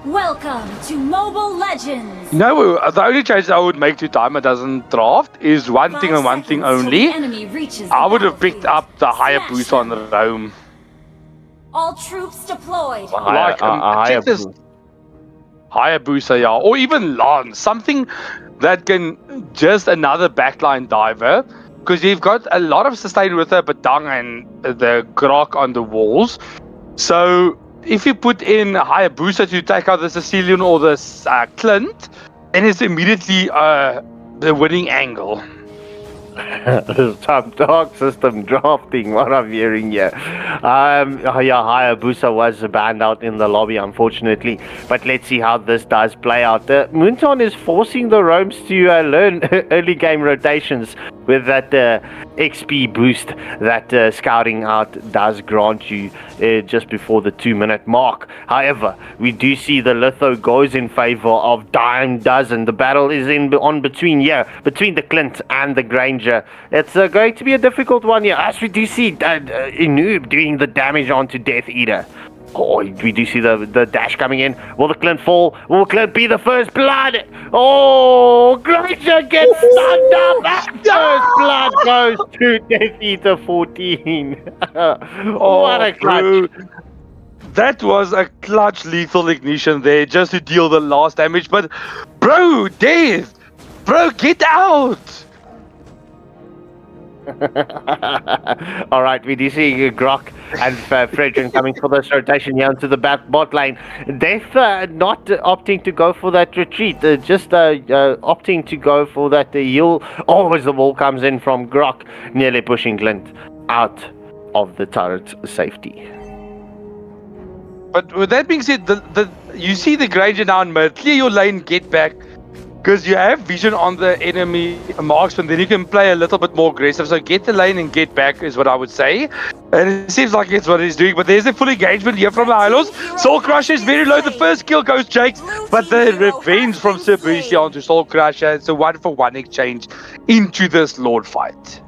Welcome to Mobile Legends. No, the only change I would make to Dime Dozen draft is one thing and one thing only. I would have picked up the Hayabusa on the Rome. All troops deployed. Hayabusa, yeah, or even Lance, something that can just another backline diver, because you've got a lot of sustain with the Badang and the Grok on the walls. So if you put in Hayabusa to take out the Sicilian or the Clint, then it's immediately the winning angle. Top dog system drafting, what I'm hearing here. Hayabusa was banned out in the lobby, unfortunately. But let's see how this does play out. Moonton is forcing the Roams to learn early game rotations with that XP boost that scouting out does grant you just before the 2-minute mark. However, we do see the Litho goes in favor of Dime Dozen. The battle is between the Clint and the Granger. It's going to be a difficult one here, as we do see Inoob doing the damage onto Death Eater. Oh, we do see the dash coming in. Will the Clint fall? Will Clint be the first blood? Oh, Granger gets stunned up. That first blood goes to Death Eater 14. What a clutch. That was a clutch lethal ignition there just to deal the last damage. But, bro, Death! Bro, get out! Alright, we do see Grok and Fredrin coming for this rotation here into the bot lane. Death not opting to go for that retreat, just opting to go for that heal. Always the wall comes in from Grok, nearly pushing Glint out of the turret safety. But with that being said, you see the Granger now in mid. Clear your lane, get back. Because you have vision on the enemy marksman, then you can play a little bit more aggressive. So get the lane and get back is what I would say. And it seems like it's what he's doing. But there's a full engagement here from the Hylos. Soul Crusher is very low. The first kill goes Jakes. But the revenge from Sir Beastly onto Soul Crusher. It's a 1-for-1 exchange into this Lord fight.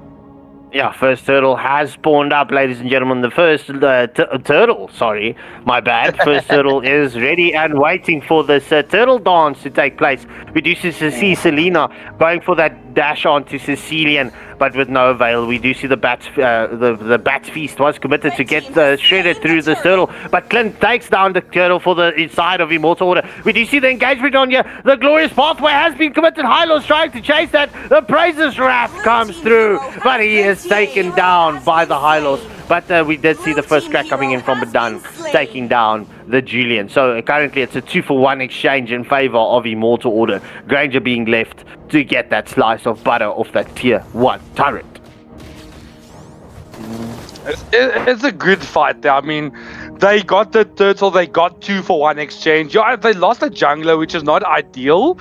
Yeah, first turtle has spawned up, ladies and gentlemen. The first turtle, sorry, my bad. First turtle is ready and waiting for this turtle dance to take place. We do see Selena going for that dash onto Sicilian, but with no avail. We do see the bats. The bats feast was committed to get shredded through this turtle, but Clint takes down the turtle for the inside of Immortal Order. We do see the engagement on here. The glorious pathway has been committed. Hylos trying to chase that. The Praises Wrath comes through, but he is taken down by the Hylos. But we did see the first crack coming in from Badang, taking down the Julian. So currently it's a 2-for-1 exchange in favor of Immortal Order. Granger being left to get that slice of butter off that tier 1 turret. It's a good fight there. I mean, they got the turtle, they got 2-for-1 exchange. Yeah, they lost a jungler, which is not ideal.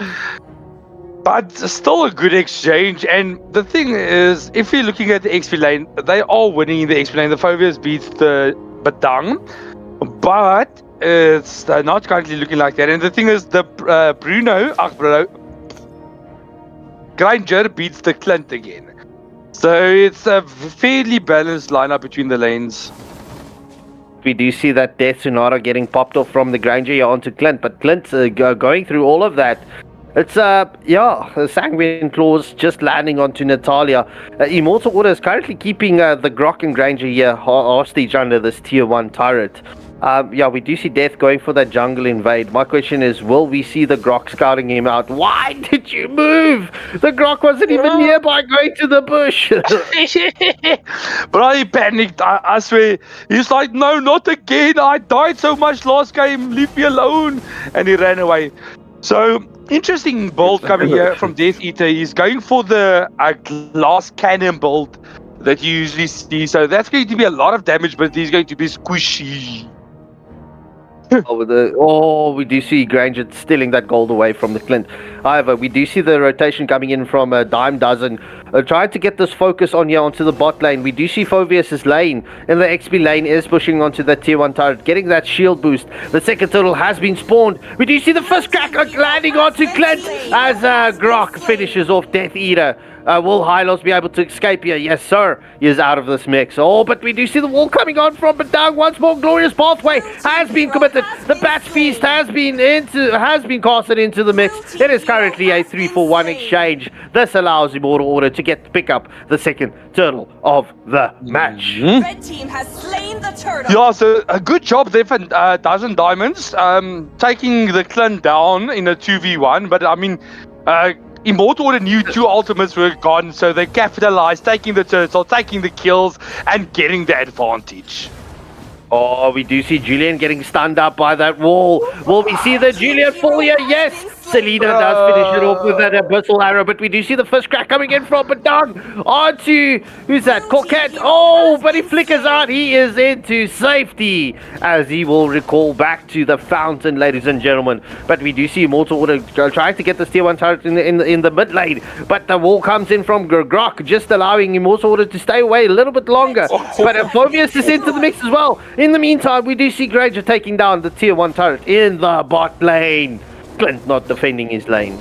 But still a good exchange. And the thing is, if you're looking at the XP lane, they are winning in the XP lane. The Phobias beats the Badang. But it's not currently looking like that. And the thing is, the Granger beats the Clint again. So it's a fairly balanced lineup between the lanes. We do see that Death Sonata getting popped off from the Granger here onto Clint. But Clint's going through all of that. It's, the Sanguine Claws just landing onto Natalia. Immortal Order is currently keeping the Grok and Granger here hostage under this tier 1 turret. We do see Death going for that jungle invade. My question is, will we see the Grok scouting him out? Why did you move? The Grok wasn't even nearby going to the bush. Bro, he panicked. I swear. He's like, no, not again. I died so much last game. Leave me alone. And he ran away. So, interesting build coming here from Death Eater. He's going for the glass cannon build that you usually see. So that's going to be a lot of damage, but he's going to be squishy. We do see Granger stealing that gold away from the Clint. However, we do see the rotation coming in from Dime Dozen, trying to get this focus on here onto the bot lane. We do see Phobius' lane, and the XP lane is pushing onto that tier 1 turret, getting that shield boost. The second turtle has been spawned. We do see the first crack landing onto Clint as Grok finishes off Death Eater. Will Hylos be able to escape here? Yes, sir. He is out of this mix. Oh, but we do see the wall coming on from Badang. Once more, glorious pathway has been committed. The Batch Feast has been casted into the mix. It is currently a 3-for-1 exchange. This allows Immortal Order to pick up the second turtle of the match. Red team has slain the turtle. Yeah, so a good job there for Dozen Diamonds, taking the Clint down in a 2v1. But I mean, Immortal Order knew 2 ultimates were gone, so they capitalized, taking the turtle, taking the kills, and getting the advantage. Oh, we do see Julian getting stunned up by that wall. Will we see the Julian fall here? Yes! Selena does finish it off with that abyssal arrow, but we do see the first crack coming in from Badang onto, who's that? Coquette. Oh, but he flickers out. He is into safety as he will recall back to the fountain, ladies and gentlemen. But we do see Immortal Order trying to get the tier 1 turret in the mid lane, but the wall comes in from Grok, just allowing Immortal Order to stay away a little bit longer. But Phobius is into the mix as well. In the meantime, we do see Granger taking down the tier 1 turret in the bot lane. Clint not defending his lane.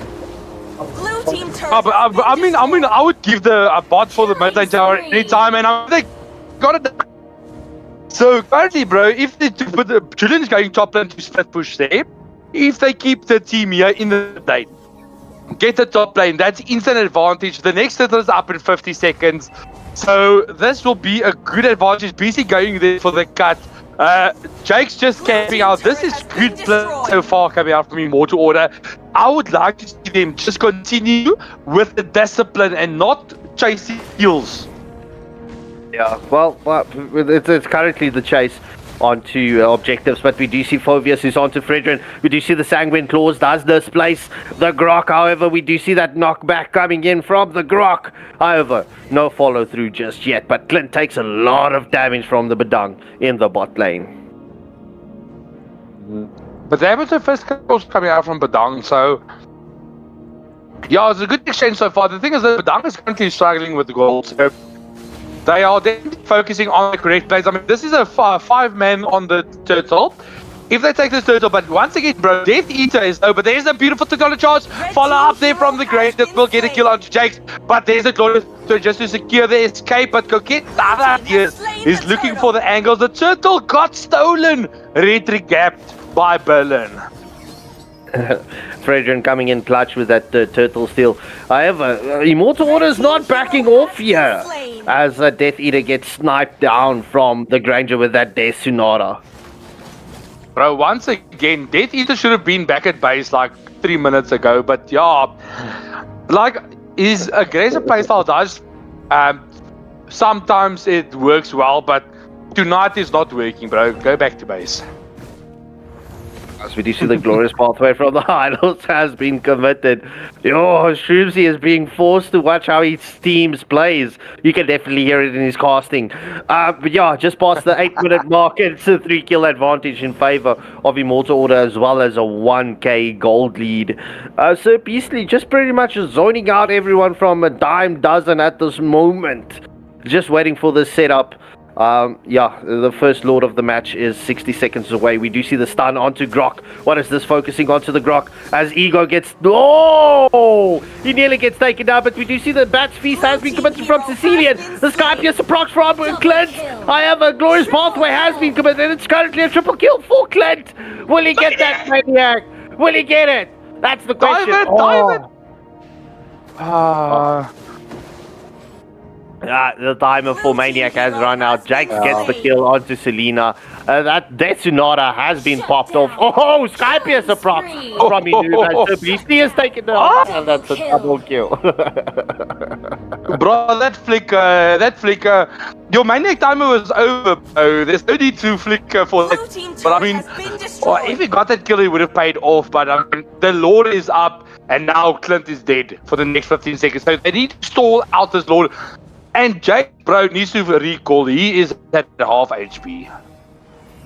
Blue team turret. I mean, I would give the bot for the mid lane tower anytime, and they got it. So currently, bro, if they put the Julian is going top lane to split push there, if they keep the team here in the lane, get the top lane, that's instant advantage. The next turtle is up in 50 seconds. So this will be a good advantage. BC going there for the cut. Jake's just camping out. This is good play so far coming out from Immortal Order. I would like to see them just continue with the discipline and not chasing heals. Yeah, well, it's currently the chase onto objectives, but we do see Phobius is onto Fredrin. We do see the Sanguine Claws does displace the Grok. However, we do see that knockback coming in from the Grok. However, no follow through just yet, but Clint takes a lot of damage from the Badang in the bot lane. But there was the first kills coming out from Badang, so yeah, it's a good exchange so far. The thing is that Badang is currently struggling with the gold, so they are definitely focusing on the correct plays. I mean, this is a 5-man on the turtle. if they take this turtle. But once again, bro, Death Eater is low. But there's a beautiful technology charge. Follow up there from the Grange that will get a kill onto Jakes. But there's a glorious so just to secure the escape. But Coquette is looking for the angles. The turtle got stolen. Retry-gapped by Berlin. Fredrin coming in clutch with that turtle steal. However, Immortal Order is not backing off here as Death Eater gets sniped down from the Granger with that Death Sonata. Bro, once again, Death Eater should have been back at base like 3 minutes ago. But yeah, like his aggressive playstyle does. Sometimes it works well, but tonight is not working, bro. Go back to base. As we do see the glorious pathway from the idols has been committed. Yo, Shroomsy is being forced to watch how he steams plays. You can definitely hear it in his casting. But yeah, just past the 8-minute mark, it's a 3-kill advantage in favor of Immortal Order as well as a 1k gold lead. So Beastly just pretty much zoning out everyone from a dime dozen at this moment. Just waiting for the setup. Yeah, the first Lord of the match is 60 seconds away. We do see the stun onto Grok. What is this focusing onto the Grok as Ego gets... Oh! He nearly gets taken down, but we do see the Bat's Feast has been committed from Sicilian. The Skypius approx from Clint. However, Glorious Pathway has been committed. It's currently a triple kill for Clint. Will he get that maniac? Will he get it? That's the question. Diamond! The timer for Maniac has run out. Jakes gets the kill onto Selena. That Death Sonata has been popped off. Oh, Skypius approx from Mlbb. So Beastly is taken down. And that's a double kill. Bro, that flicker. Your Maniac timer was over, bro. There's no need to flicker for that. But I mean, if he got that kill, he would have paid off. But I mean, the Lord is up, and now Clint is dead for the next 15 seconds. So they need to stall out this Lord. And Jake, bro, needs to recall. He is at half HP.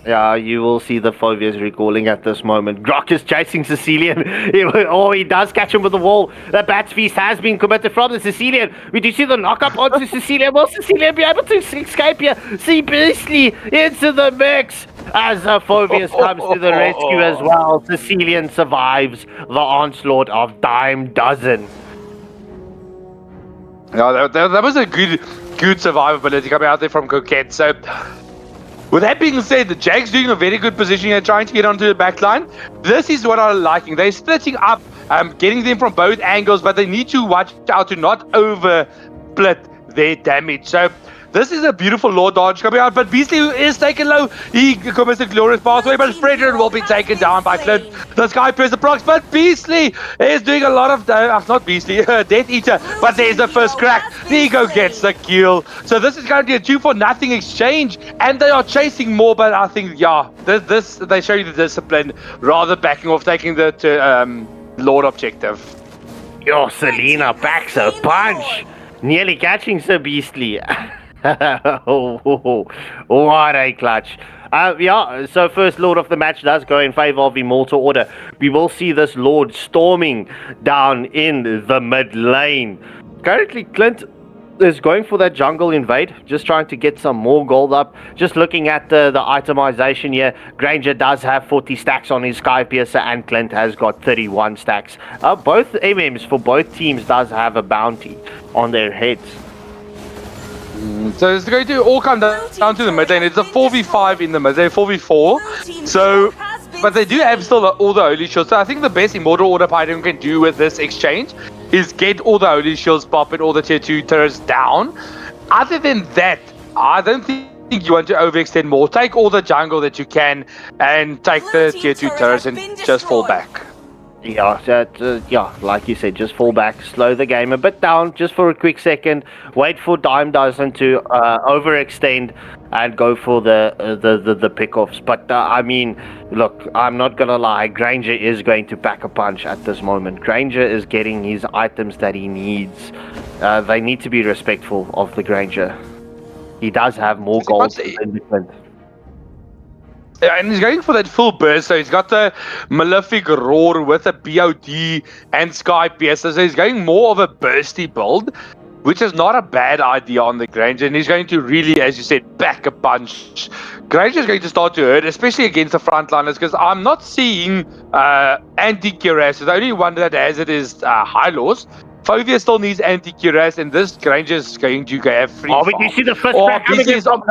Yeah, you will see the Phobias recalling at this moment. Grok is chasing Sicilian. He does catch him with the wall. The Bat's Feast has been committed from the Sicilian. We do see the knock-up onto Sicilian. Will Sicilian be able to escape here? See Beastly into the mix as Phobias comes to the rescue as well. Sicilian survives the onslaught of Dime Dozen. Yeah, that was a good survivability coming out there from Coquette. So, with that being said, Jake's doing a very good position here, trying to get onto the back line. This is what I'm liking. They're splitting up, getting them from both angles, but they need to watch out to not over-split their damage. So, this is a beautiful Lord dodge coming out, but Beastly is taken low. He commits a glorious pathway, but Fredrin will be taken down by Clint. The Skypius approx, but Beastly is doing a lot of... not Beastly, Death Eater, but there's the first crack. Ego gets the kill. So this is going to be a 2-for-nothing exchange, and they are chasing more, but I think, yeah, this they show you the discipline, rather backing off, taking the Lord objective. Yo, Selena backs a punch. Nearly catching Sir Beastly. What a clutch. Yeah, so first Lord of the match does go in favor of Immortal Order. We will see this Lord storming down in the mid lane. Currently, Clint is going for that jungle invade, just trying to get some more gold up. Just looking at the itemization here, Granger does have 40 stacks on his Skypiercer, and Clint has got 31 stacks. Both MMs for both teams does have a bounty on their heads. So it's going to all come down to the mid lane. It's a 4v5 in the mid lane, 4v4. So, but they do have still all the holy shields. So I think the best Immortal Order Python can do with this exchange is get all the holy shields popping, all the tier 2 turrets down. Other than that, I don't think you want to overextend more. Take all the jungle that you can and take the tier 2 turrets and just fall back. Yeah, like you said, just fall back, slow the game a bit down just for a quick second, wait for Dime Dozen to overextend and go for the pickoffs. But I mean, look, I'm not gonna lie, Granger is going to pack a punch at this moment. Granger is getting his items that he needs. They need to be respectful of the Granger. He does have more gold than the Clint. Yeah, and he's going for that full burst, so he's got the Malefic Roar with a BOD and Skypius, so he's going more of a bursty build, which is not a bad idea on the Granger, and he's going to really, as you said, back a punch. Granger is going to start to hurt, especially against the frontliners, because I'm not seeing anti-cuirass. The only one that has it is Hylos. Fovia still needs anti-cuirass, and this Granger is going to have free. Oh, we do see the first crack coming in from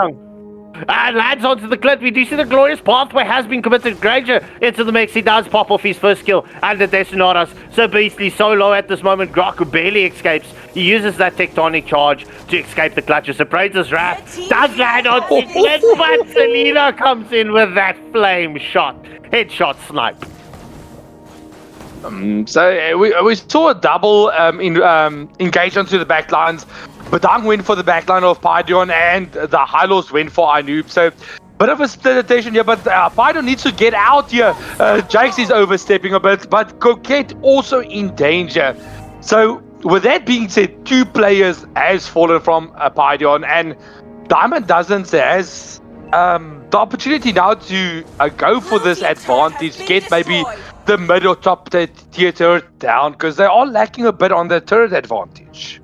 and lands onto the cliff. We do see the glorious pathway has been committed. Granger into the mix. He does pop off his first kill and the Detonatas. So Beastly so low at this moment. Grok barely escapes. He uses that tectonic charge to escape the clutches. The Praetor's Wrath does land on the cliff, but Selena comes in with that flame shot. Headshot snipe. So we saw a double engagement to the backlines. Badang went for the backline of Pydion, and the Hylos went for Anoop. So bit of a splittation here, but Pydion needs to get out here. Jakes is overstepping a bit, but Coquette also in danger. So with that being said, 2 players has fallen from Pydion, and Diamond Dozens has the opportunity now to go for this advantage, get maybe the mid or top tier turret down, because they are lacking a bit on the turret advantage.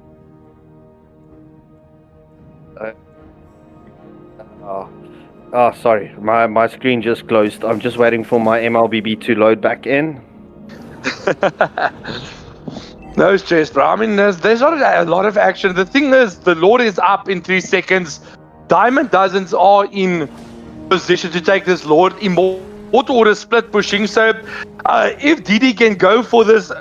Sorry, my screen just closed. I'm just waiting for my Mlbb to load back in. No stress, bro. I mean, there's not a lot of action. The thing is, the Lord is up in 3 seconds. Diamond Dozens are in position to take this Lord. Immortal Order split pushing. So if DD can go for this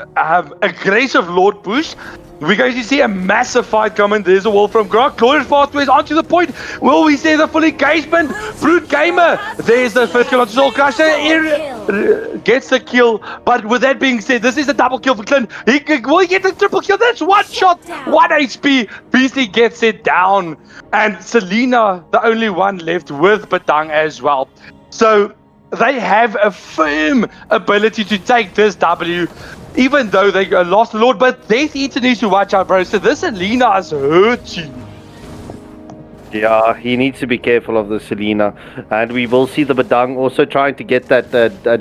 aggressive Lord push, we're going to see a massive fight coming. There's a wall from Grok. Glorious pathways onto the point. Will we see the full engagement? Brute Gamer. There's the first kill on Soul Crusher. Gets the kill. But with that being said, this is a double kill for Clint. Will he get the triple kill? That's one shot. 1 HP. Beastly gets it down. And Selena, the only one left with Batang as well. So they have a firm ability to take this W. Even though they lost the Lord, but Death Eater needs to watch out, bro. So this Selena is hurting. Yeah, he needs to be careful of the Selena. And we will see the Badang also trying to get that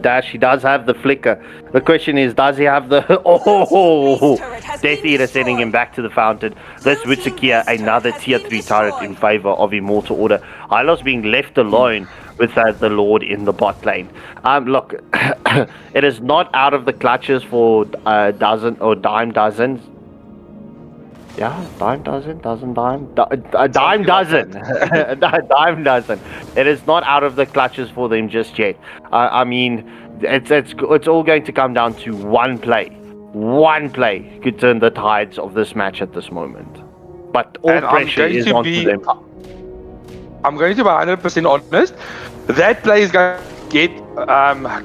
dash. He does have the flicker. The question is, does he have the... Oh! Death Eater sending him back to the fountain. This would secure another tier 3 turret in favor of Immortal Order. Hylos being left alone with the Lord in the bot lane. Look, it is not out of the clutches for Dime Dozen. Yeah, Dime Dozen, Dime Dozen. Dime Dozen. It is not out of the clutches for them just yet. I mean, it's all going to come down to one play. One play could turn the tides of this match at this moment. But all pressure is onto them. I'm going to be 100% honest. That play is going to get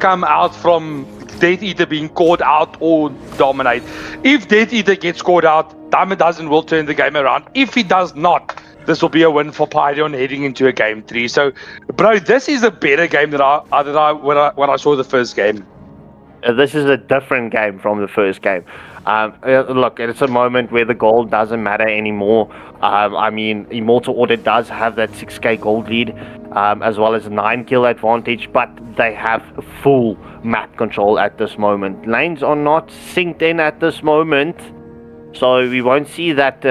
come out from Death Eater being caught out or dominate. If Death Eater gets caught out, Diamond Dozen will turn the game around. If he does not, this will be a win for Pydion heading into a game 3. So, bro, this is a better game than when I saw the first game. This is a different game from the first game. Look, it's a moment where the gold doesn't matter anymore. I mean, Immortal Order does have that 6k gold lead, as well as a 9 kill advantage, but they have full map control at this moment. Lanes are not synced in at this moment, so we won't see that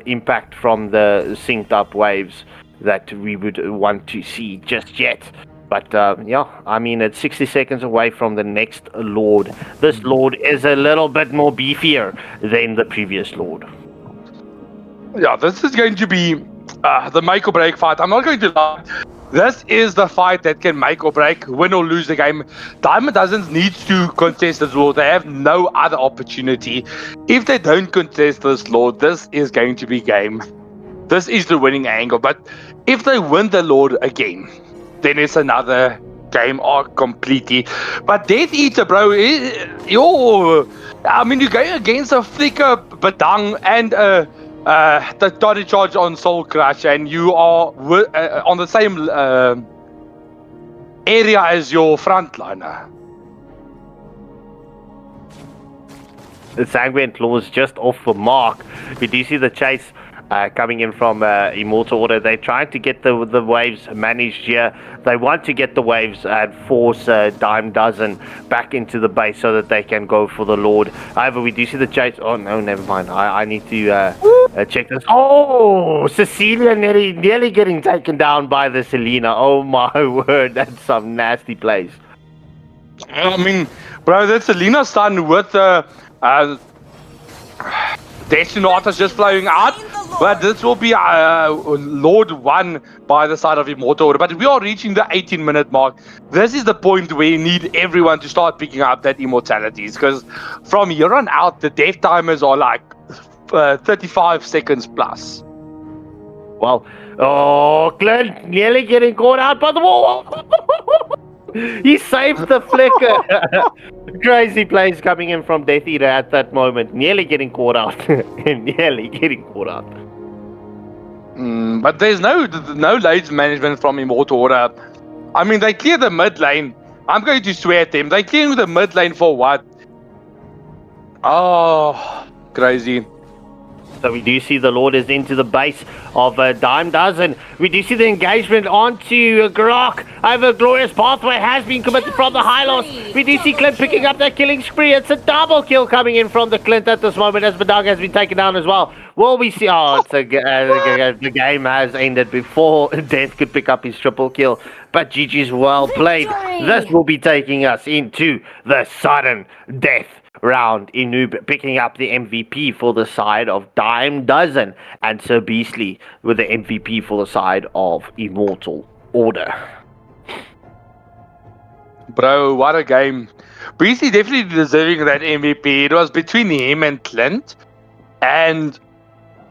impact from the synced up waves that we would want to see just yet. But yeah, I mean, it's 60 seconds away from the next Lord. This Lord is a little bit more beefier than the previous Lord. Yeah, this is going to be the make or break fight. I'm not going to lie. This is the fight that can make or break, win or lose the game. Diamond Dozens needs to contest this Lord. They have no other opportunity. If they don't contest this Lord, this is going to be game. This is the winning angle. But if they win the Lord again, then it's another game arc completely. But Death Eater, bro, I mean, you're going against a flicker Badang and the Toddy charge on Soul Crush, and you are on the same area as your frontliner. The Sanguine Claws just off the mark. We do see the chase coming in from Immortal Order. They're trying to get the waves managed here. They want to get the waves and force Dime Dozen back into the base so that they can go for the Lord. However, we do see the chase. Oh no, never mind. I need to Check this. Oh, Cecilia nearly getting taken down by the Selena. Oh my word, that's some nasty plays. I mean, bro, that Selena stun with the Destinatas just flowing out. But this will be Lord 1 by the side of Immortal Order. But we are reaching the 18-minute mark. This is the point where you need everyone to start picking up that immortalities. Because from here on out, the death timers are like 35 seconds plus. Well, oh, Clint nearly getting caught out by the wall. He saved the flicker. Crazy plays coming in from Death Eater at that moment. Nearly getting caught out. Nearly getting caught out. But there's no lane management from Immortal Order. I mean, they clear the mid lane. I'm going to swear at them. They clearing the mid lane for what? Oh, crazy. So we do see the Lord is into the base of Dime Dozen. We do see the engagement onto Grok. Over Glorious Pathway has been committed from the high loss. We do see Clint picking up that killing spree. It's a double kill coming in from the Clint at this moment as Badag has been taken down as well. Will we see? Oh, it's the game has ended before Death could pick up his triple kill. But GG's well played. This will be taking us into the sudden death round. Inoob picking up the MVP for the side of Dime Dozen, and Sir Beastly with the MVP for the side of Immortal Order. Bro, what a game. Beastly definitely deserving that MVP. It was between him and Clint. And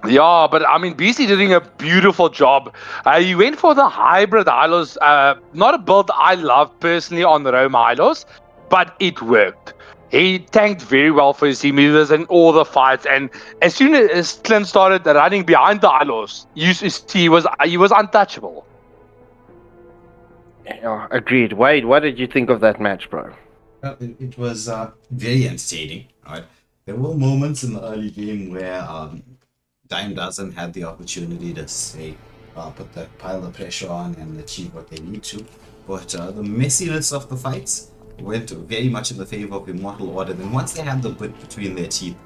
yeah, but I mean, Beastly doing a beautiful job. He went for the hybrid Hylos. Not a build I love personally on the Rome Hylos, but it worked. He tanked very well for his team leaders in all the fights, and as soon as Clint started running behind the Hylos, he was untouchable. Yeah, agreed. Wade, what did you think of that match, bro? It was very entertaining. Right? There were moments in the early game where Dime Dozen had the opportunity to say, pile the pressure on and achieve what they need to, but the messiness of the fights went very much in the favor of Immortal Order. Then once they had the bit between their teeth,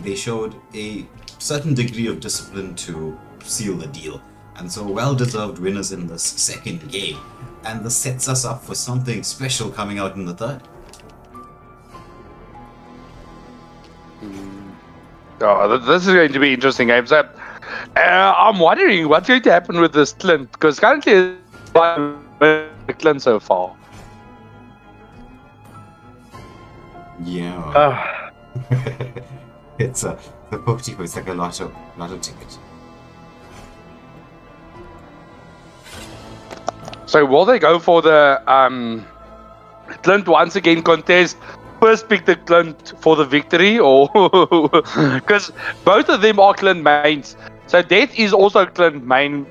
they showed a certain degree of discipline to seal the deal. And so well-deserved winners in this second game. And this sets us up for something special coming out in the third. Oh, this is going to be interesting games. I'm wondering what's going to happen with this Clint, because currently it's Clint so far. Yeah. It's the Poketico is like a lotto ticket. So will they go for the Clint once again contest? First pick the Clint for the victory, or because both of them are Clint mains. So Death is also Clint main.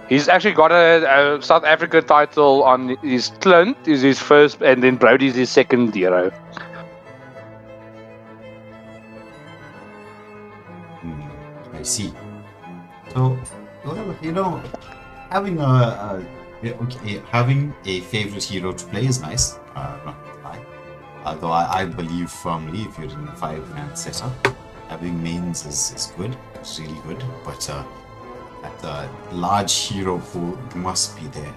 He's actually got a South Africa title on his Clint is his first, and then Brody's his second hero. I see. So, well, having having a favorite hero to play is nice. Not gonna lie. Although I believe firmly, if you're in a 5-man setup, having mains is good. It's really good. But that large hero pool must be there.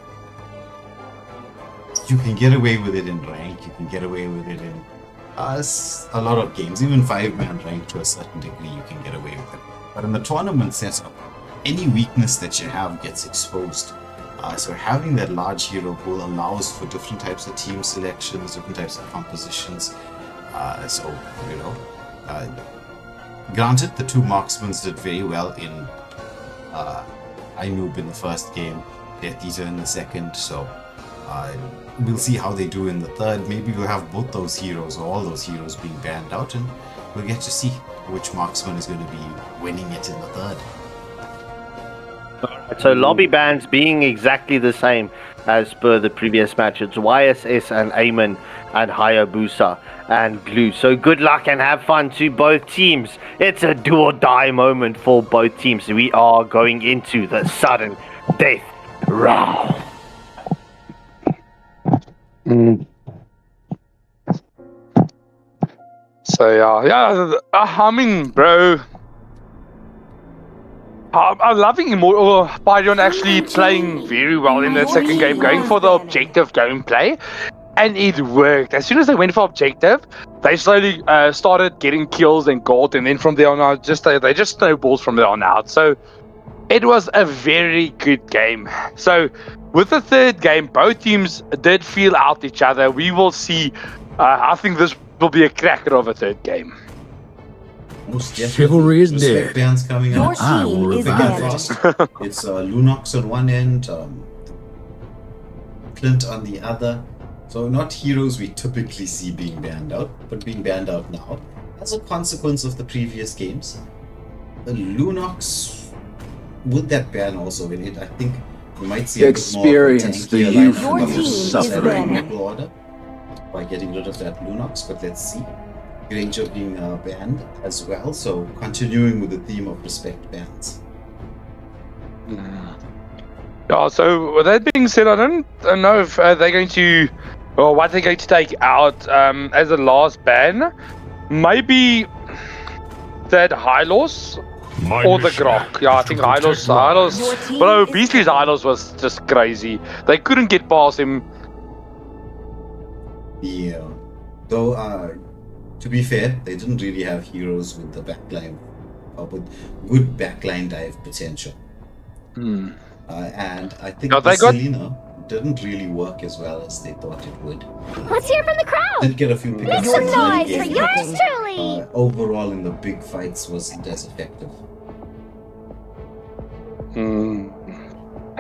You can get away with it in rank. You can get away with it in a lot of games. Even 5-man rank to a certain degree, you can get away with it. But in the tournament setup, any weakness that you have gets exposed. So having that large hero pool allows for different types of team selections, different types of compositions. Granted, the two marksmen did very well in Inoob in the first game, Death Eater in the second, so we'll see how they do in the third. Maybe we'll have both those heroes or all those heroes being banned out, and we'll get to see which marksman is going to be winning it in the third. Alright, so lobby bans being exactly the same as per the previous match. It's YSS and Eamon and Hayabusa and Glue. So good luck and have fun to both teams. It's a do or die moment for both teams. We are going into the sudden death round. So yeah, I mean, bro, I'm loving Immortal Pyrion actually playing very well in that second game, going for the objective gameplay, and it worked. As soon as they went for objective, they slowly started getting kills and gold, and then from there on out, they just snowballed from there on out. So it was a very good game. So with the third game, both teams did feel out each other. We will see. I think this will be a cracker of a third game. Most Chivalry is Respect dead. bands coming Your out. team is Very banning. fast. It's Lunox on one end, Clint on the other. So not heroes we typically see being banned out, but being banned out now as a consequence of the previous games. Lunox, with that ban also in it, I think we might see a bit more of a Experience the tankier youth lineup of of suffering. Rebel Order by getting rid of that Lunox, but let's see. Granger being banned as well, so continuing with the theme of respect bans. Yeah, so with that being said, I don't know if they're going to, or what they're going to take out as a last ban. Maybe that Hylos or the Grok. Yeah, I think Hylos, bro, Beastly's Hylos was just crazy. They couldn't get past him. Yeah. Though, to be fair, they didn't really have heroes with the backline, with good backline dive potential. And I think Selena didn't really work as well as they thought it would. Let's hear from the crowd. Did get a few Make pickups some in the early noise for game, yours but, truly. overall in the big fights wasn't as effective.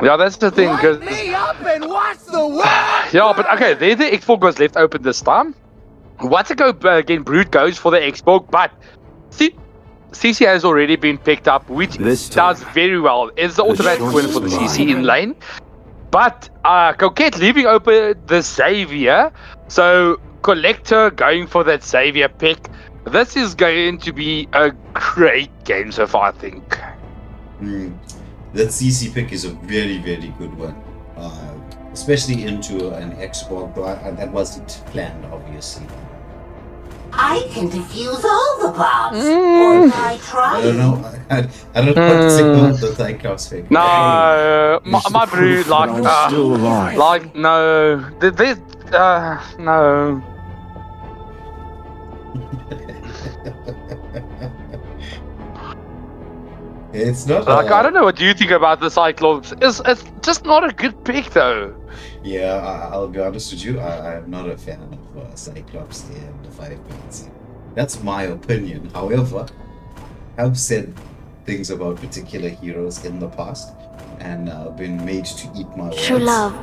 Yeah, that's the thing. Light me up and watch the world. Yeah, but okay, there the Xbox was left open this time. What's go again? Brute goes for the Xbox, but CC has already been picked up, which does very well. It's the automatic win for the CC in lane. But Coquette leaving open the Xavier, so Collector going for that Xavier pick. This is going to be a great game so far, I think. That CC pick is a very, very good one. Especially into an Xbox, but that wasn't planned, obviously. I can defuse all the bombs. Or I try. I don't know. I don't know what to say about the Cyclops pick. No, my brood, like, still alive. like, no, no. It's not like, I don't know what you think about the Cyclops. It's just not a good pick, though. Yeah, I'll be honest with you. I'm not a fan of Cyclops and the 5 minutes. That's my opinion. However, I've said things about particular heroes in the past and been made to eat my words. True love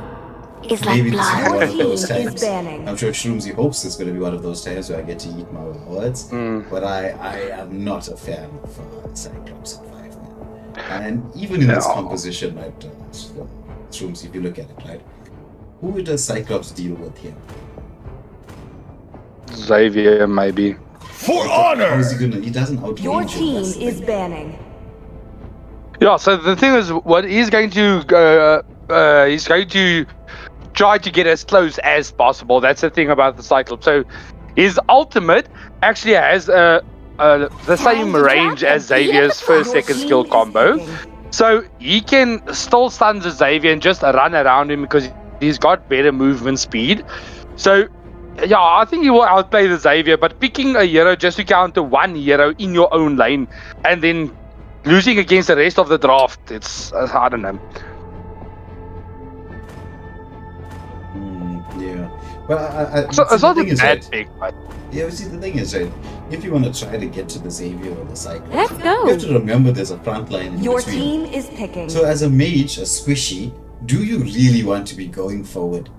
is like Maybe this is blood. one of those Is times. banning. I'm sure Shroomsy hopes it's going to be one of those times where I get to eat my words. But I am not a fan of Cyclops and 5 minutes. And even in this composition, right, Shroomsy, if you look at it, right, who does Cyclops deal with here? Xavier, maybe. For How honor! is he gonna? He doesn't outrange Your him, team that's the is thing. banning. Yeah, so the thing is, what he's going to try to get as close as possible. That's the thing about the Cyclops. So his ultimate actually has the same range as Xavier's first, second skill combo. So he can still stun the Xavier and just run around him because he's got better movement speed. So yeah, I think he will outplay the Xavier, but picking a hero just to counter one hero in your own lane and then losing against the rest of the draft, it's, I don't know. Yeah. Well, So, it's not a bad right? pick, but Yeah, see, the thing is, right, if you want to try to get to the Xavier or the Cyclops, Let's go. you have to remember there's a front line in Your between. team is picking. So as a mage, a squishy, do you really want to be going forward?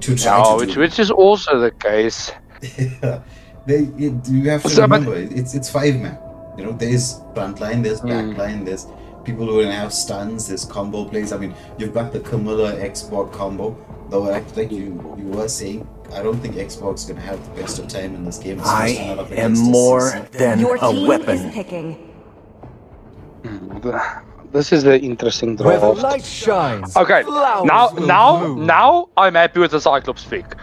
To try no, to do which is also the case. you have to So, but- remember, it's 5-man. You know, there's front line, there's back line, there's people who are gonna have stuns, there's combo plays. I mean, you've got the Camilla Xbox combo, though like you were saying, I don't think Xbox is gonna have the best of time in this game. I especially not up am against a more CC. than Your a team is weapon. picking. This is the interesting Where the draft. light shines. Okay, flowers will bloom. now I'm happy with the Cyclops pick.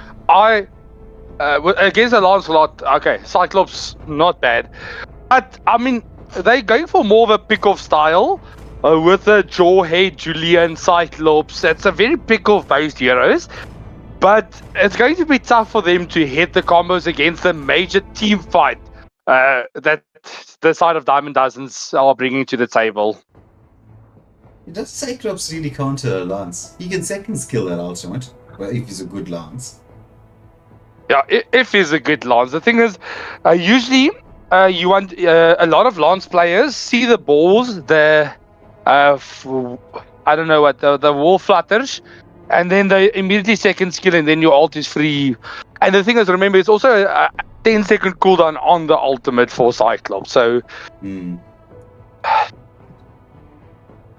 Against the Lancelot, okay, Cyclops not bad. But I mean, they're going for more of a pick-off style with the Jawhead, Julian, Cyclops. It's a very pick-off based heroes. But it's going to be tough for them to hit the combos against the major team fight that the side of Diamond Dozens are bringing to the table. Does Cyclops really counter Lance? He can second skill that ultimate, well, if he's a good Lance. Yeah, if he's a good Lance. The thing is, usually you want a lot of Lance players see the balls, I don't know what, the wall flutters, and then they immediately second skill, and then your ult is free. And the thing is, remember, it's also a 10-second cooldown on the ultimate for Cyclops. So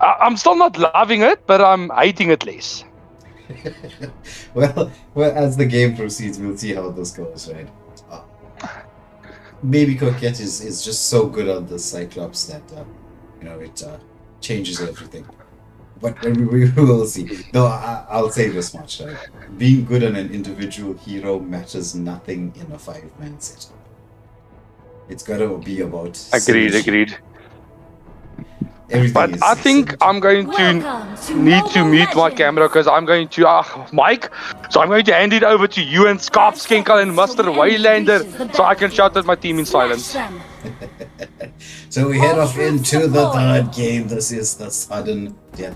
I'm still not loving it, but I'm hating it less. well, as the game proceeds, we'll see how this goes, right? Maybe Coquette is just so good on the Cyclops that it changes everything. But we will see. No, I'll say this much, right? Being good on an individual hero matters nothing in a 5-man set. It's gotta be about Agreed. Everything but I think I'm going to need to mute my camera because I'm going to Mike. So I'm going to hand it over to you and Scarf Skinkel and Mr. Waylander so I can shout at my team in silence. So we head off into the third game. This is the sudden death.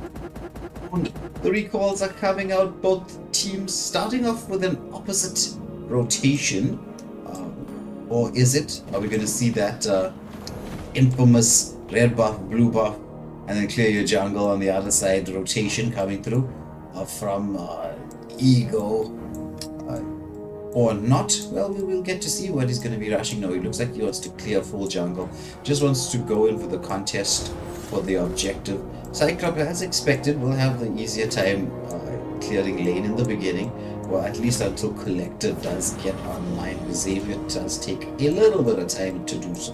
The recalls are coming out, both teams starting off with an opposite rotation. Or is it? Are we going to see that infamous red buff, blue buff, and then clear your jungle on the other side rotation coming through from Ego? Or not? Well, we will get to see what he's going to be rushing now. He looks like he wants to clear full jungle. Just wants to go in for the contest for the objective. Cyclops, as expected, will have the easier time clearing lane in the beginning. Well, at least until Collector does get online. Xavier does take a little bit of time to do so.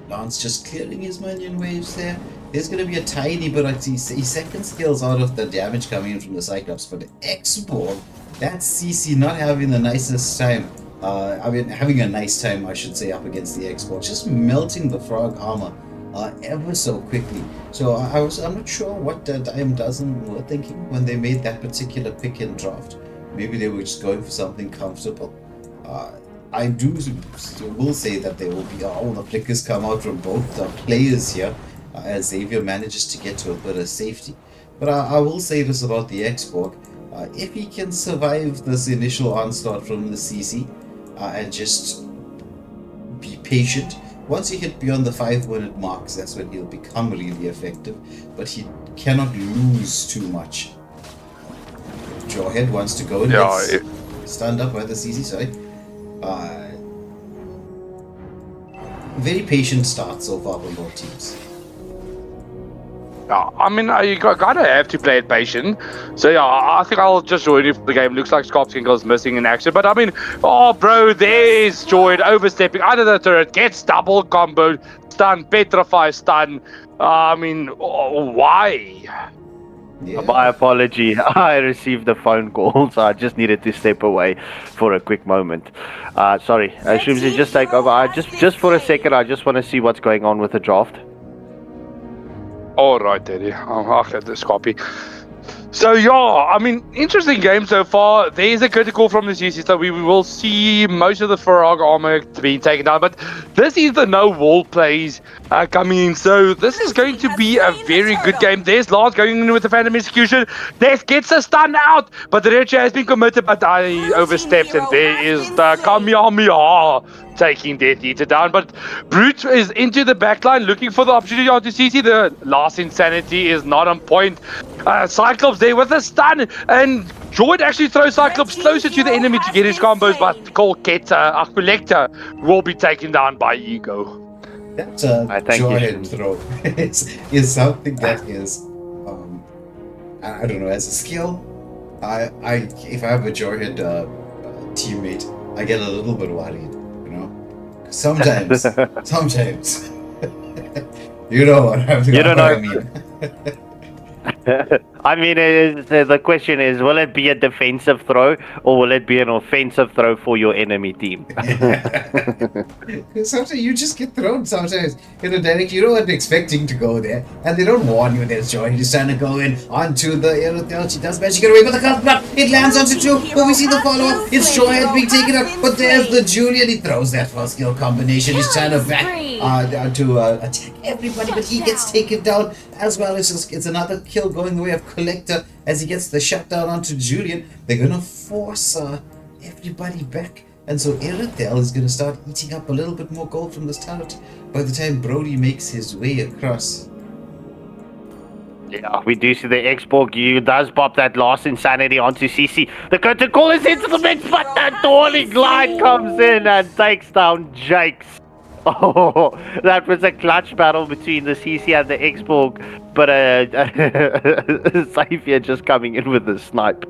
Lance just clearing his minion waves there. There's going to be a tiny bit of his second skills out of the damage coming in from the Cyclops. For the X-Borg, that's CC not having the nicest time. Having a nice time, I should say, up against the X-Borg. Just melting the frog armor ever so quickly. So I'm not sure what Diamond Dozen were thinking when they made that particular pick and draft. Maybe they were just going for something comfortable. I will say that there will be all the flickers come out from both the players here as Xavier manages to get to a bit of safety. But I will say this about the X-Borg. If he can survive this initial onslaught from the CC and just be patient, once you hit beyond the 5-minute marks, that's when he'll become really effective. But he cannot lose too much. Jawhead wants to go and gets stunned up by the CC side. Very patient start so far from both teams. I mean, you gotta have to play it patient. So yeah, I think I'll just join you for the game. Looks like Scorpskinkel's missing in action, but I mean, oh bro, there's Joyd overstepping under the turret, gets double comboed, stun, petrify, stun. I mean, why? Yeah. My apology. I received a phone call, so I just needed to step away for a quick moment. Sorry, Shumzi, just take over. Just for a second, I just want to see what's going on with the draft. All right, Daddy. I'll get this copy. So yeah, I mean, interesting game so far. There is a critical from the CC, so we will see most of the Farag armor being taken down. But this is the no wall plays coming in, so this is going to be a very good game. There's Lars going in with the Phantom Execution. Death gets a stun out, but the Retro has been committed, but I overstepped, and there is the Kamehameha taking Death Eater down. But Brute is into the backline looking for the opportunity onto CC. The last Insanity is not on point. Cyclops there with a stun, and Joyd actually throws Cyclops closer to the enemy to get his combos, but Collector will be taken down by Ego. That Joyd throw is something that is, I don't know, as a skill, if I have a Joyd teammate, I get a little bit worried, you know? Sometimes. You know what I mean. I mean, the question is, will it be a defensive throw or will it be an offensive throw for your enemy team? Sometimes you just get thrown sometimes in a direction you weren't expecting to go there, and they don't warn you there's Joy. He's trying to go in onto the Aerodel. She does manage to get away with the curse, but it lands onto 2. But we see the follow-up. It's Joy being taken out, but there's the Julian. He throws that first skill combination. He's trying to attack everybody, but he gets taken down as well. It's another kill going the way of Collector as he gets the shutdown onto Julian. They're gonna force everybody back, and so Iridel is gonna start eating up a little bit more gold from this turret by the time Brody makes his way across. Yeah, we do see the X-Borg. You does pop that last insanity onto CC. The curtain call is into the mix, but that Dawning Light comes in and takes down Jakes. Oh, that was a clutch battle between the CC and the X-Borg, but Xavier just coming in with the snipe.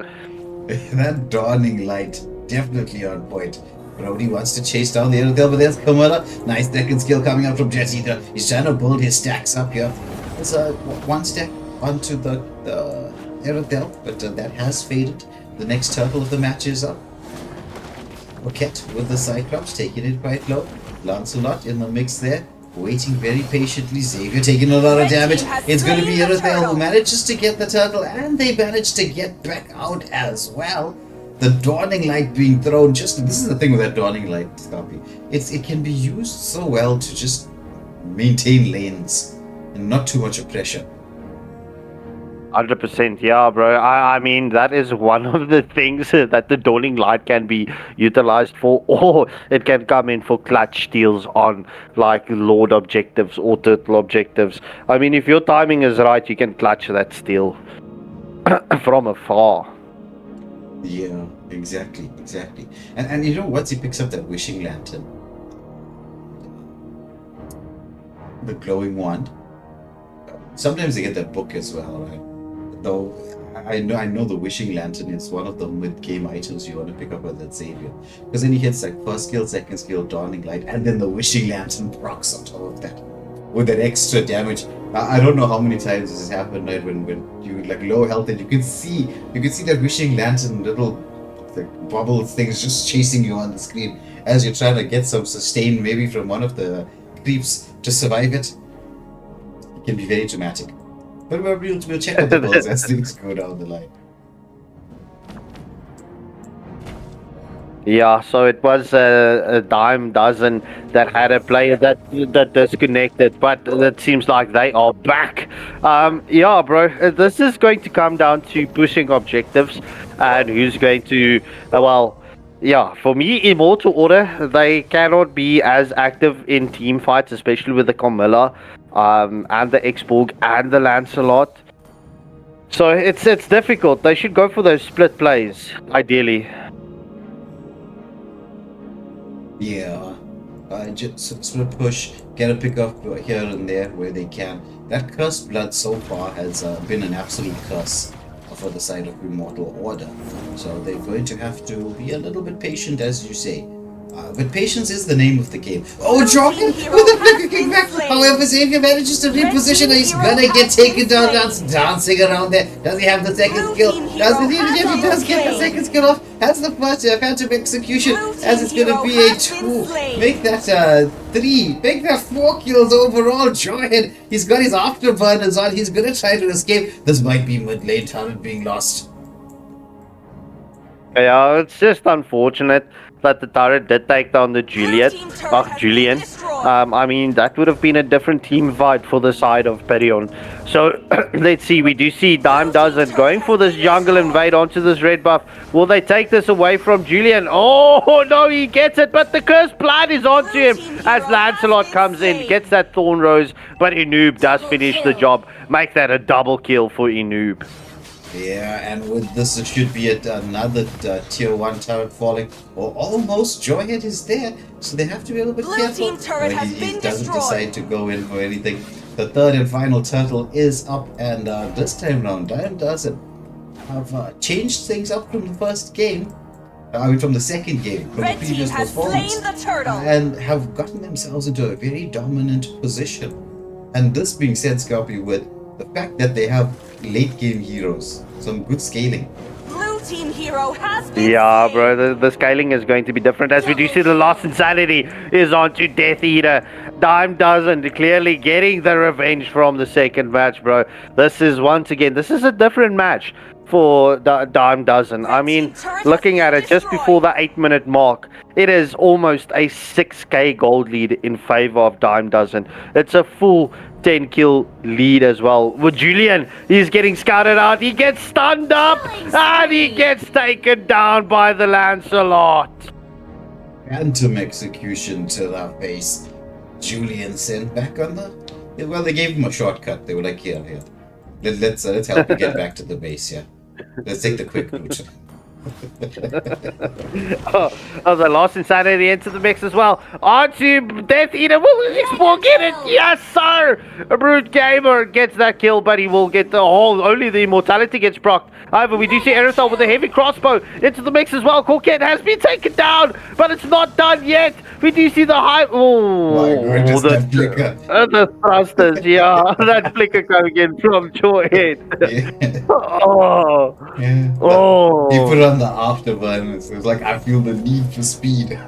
That Dawning Light, definitely on point. Brody wants to chase down the Aerodel, but there's Camilla. Nice second skill coming out from Jesse. He's trying to build his stacks up here. There's one stack onto the Aerodel, but that has faded. The next turtle of the match is up. Roquette with the Cyclops, taking it quite low. Lancelot in the mix there, waiting very patiently. Xavier taking a lot of damage. It's going to be Aerodel who manages to get the turtle, and they manage to get back out as well. The Dawning Light being thrown, this is the thing with that Dawning Light copy. It can be used so well to just maintain lanes and not too much of pressure. 100%, yeah, bro. I mean, that is one of the things that the Dawning Light can be utilized for, or it can come in for clutch steals on, like, Lord objectives or Turtle objectives. I mean, if your timing is right, you can clutch that steal from afar. Yeah, exactly. And you know, once he picks up that Wishing Lantern, the glowing wand, sometimes they get that book as well, right? Though I know the Wishing Lantern is one of the mid-game items you want to pick up with that Xavier, because then he hits like first skill, second skill, Dawning Light, and then the Wishing Lantern procs on top of that with that extra damage. I don't know how many times this has happened, right? When you like low health and you can see that Wishing Lantern little like bubble things just chasing you on the screen as you're trying to get some sustain maybe from one of the creeps to survive it. It can be very dramatic. But we'll check out the balls as things go down the line. Yeah, so it was a dime dozen that had a player that disconnected, but it seems like they are back. Yeah, bro, this is going to come down to pushing objectives and who's going to, well, yeah, for me, Immortal Order, they cannot be as active in team fights, especially with the Camilla, and the X-Borg and the Lancelot. So it's difficult. They should go for those split plays, ideally. Yeah, just split push, get a pick up here and there where they can. That Cursed Blood so far has been an absolute curse for the side of Immortal Order. So they're going to have to be a little bit patient, as you say. But patience is the name of the game. Oh, Jordan with a flicker kickback. However, Xavier manages to reposition. He's gonna get taken down, dancing around there. Does he have the second skill? He does get the second skill off. Has the first Phantom Execution, as it's gonna be a 2. Make that 3. Make that 4 kills overall. Jordan, he's got his afterburners on. He's gonna try to escape. This might be mid lane talent being lost. Yeah, it's just unfortunate that the turret did take down the Julian. I mean, that would have been a different team fight for the side of Perion. So, let's see. We do see Dime does it, going for this jungle invade onto this red buff. Will they take this away from Julian? Oh, no, he gets it, but the Cursed Blood is onto him as Lancelot comes in, gets that Thorn Rose, but Inoob does finish the job. Make that a double kill for Inoob. Yeah, and with this, it should be another tier 1 turret falling, or almost. Joyhead is there, so they have to be a little bit careful. Team turret has he been doesn't destroyed. decide to go in for anything. The third and final turtle is up, and this time round, Diane doesn't have changed things up from the first game. I mean, from the second game, from Red the previous team has performance, slain the turtle. and have gotten themselves into a very dominant position. And this being said, Scorpio, with the fact that they have late game heroes. Some good scaling. Blue team hero has been Yeah, slain. bro, the scaling is going to be different. As we do see, the last Insanity is on to Death Eater. Dime Dozen clearly getting the revenge from the second match, bro. This is, once again, this is a different match for Dime Dozen. I mean, looking at it, just before the 8-minute mark, it is almost a 6k gold lead in favor of Dime Dozen. It's a full 10 kill lead as well. With Julian, he's getting scouted out. He gets stunned up and he gets taken down by the Lancelot. Phantom execution to the face. Julian sent back on the. Well, they gave him a shortcut. They were like, here. Let's help you get back to the base. Yeah, let's take the quick route. The Lost Insanity into the mix as well. On to Death Eater. Will Explore get it? Yes, sir! A Brute Gamer gets that kill, but he will get the whole. Only the Immortality gets procced. However, we do see Aerosol with a heavy crossbow into the mix as well. Corket has been taken down, but it's not done yet. We do see the high. Oh, the thrusters. Yeah, that flicker coming in from Joyhead. Yeah. Oh. Yeah. Oh. He put on the afterburners. It was like, I feel the need for speed.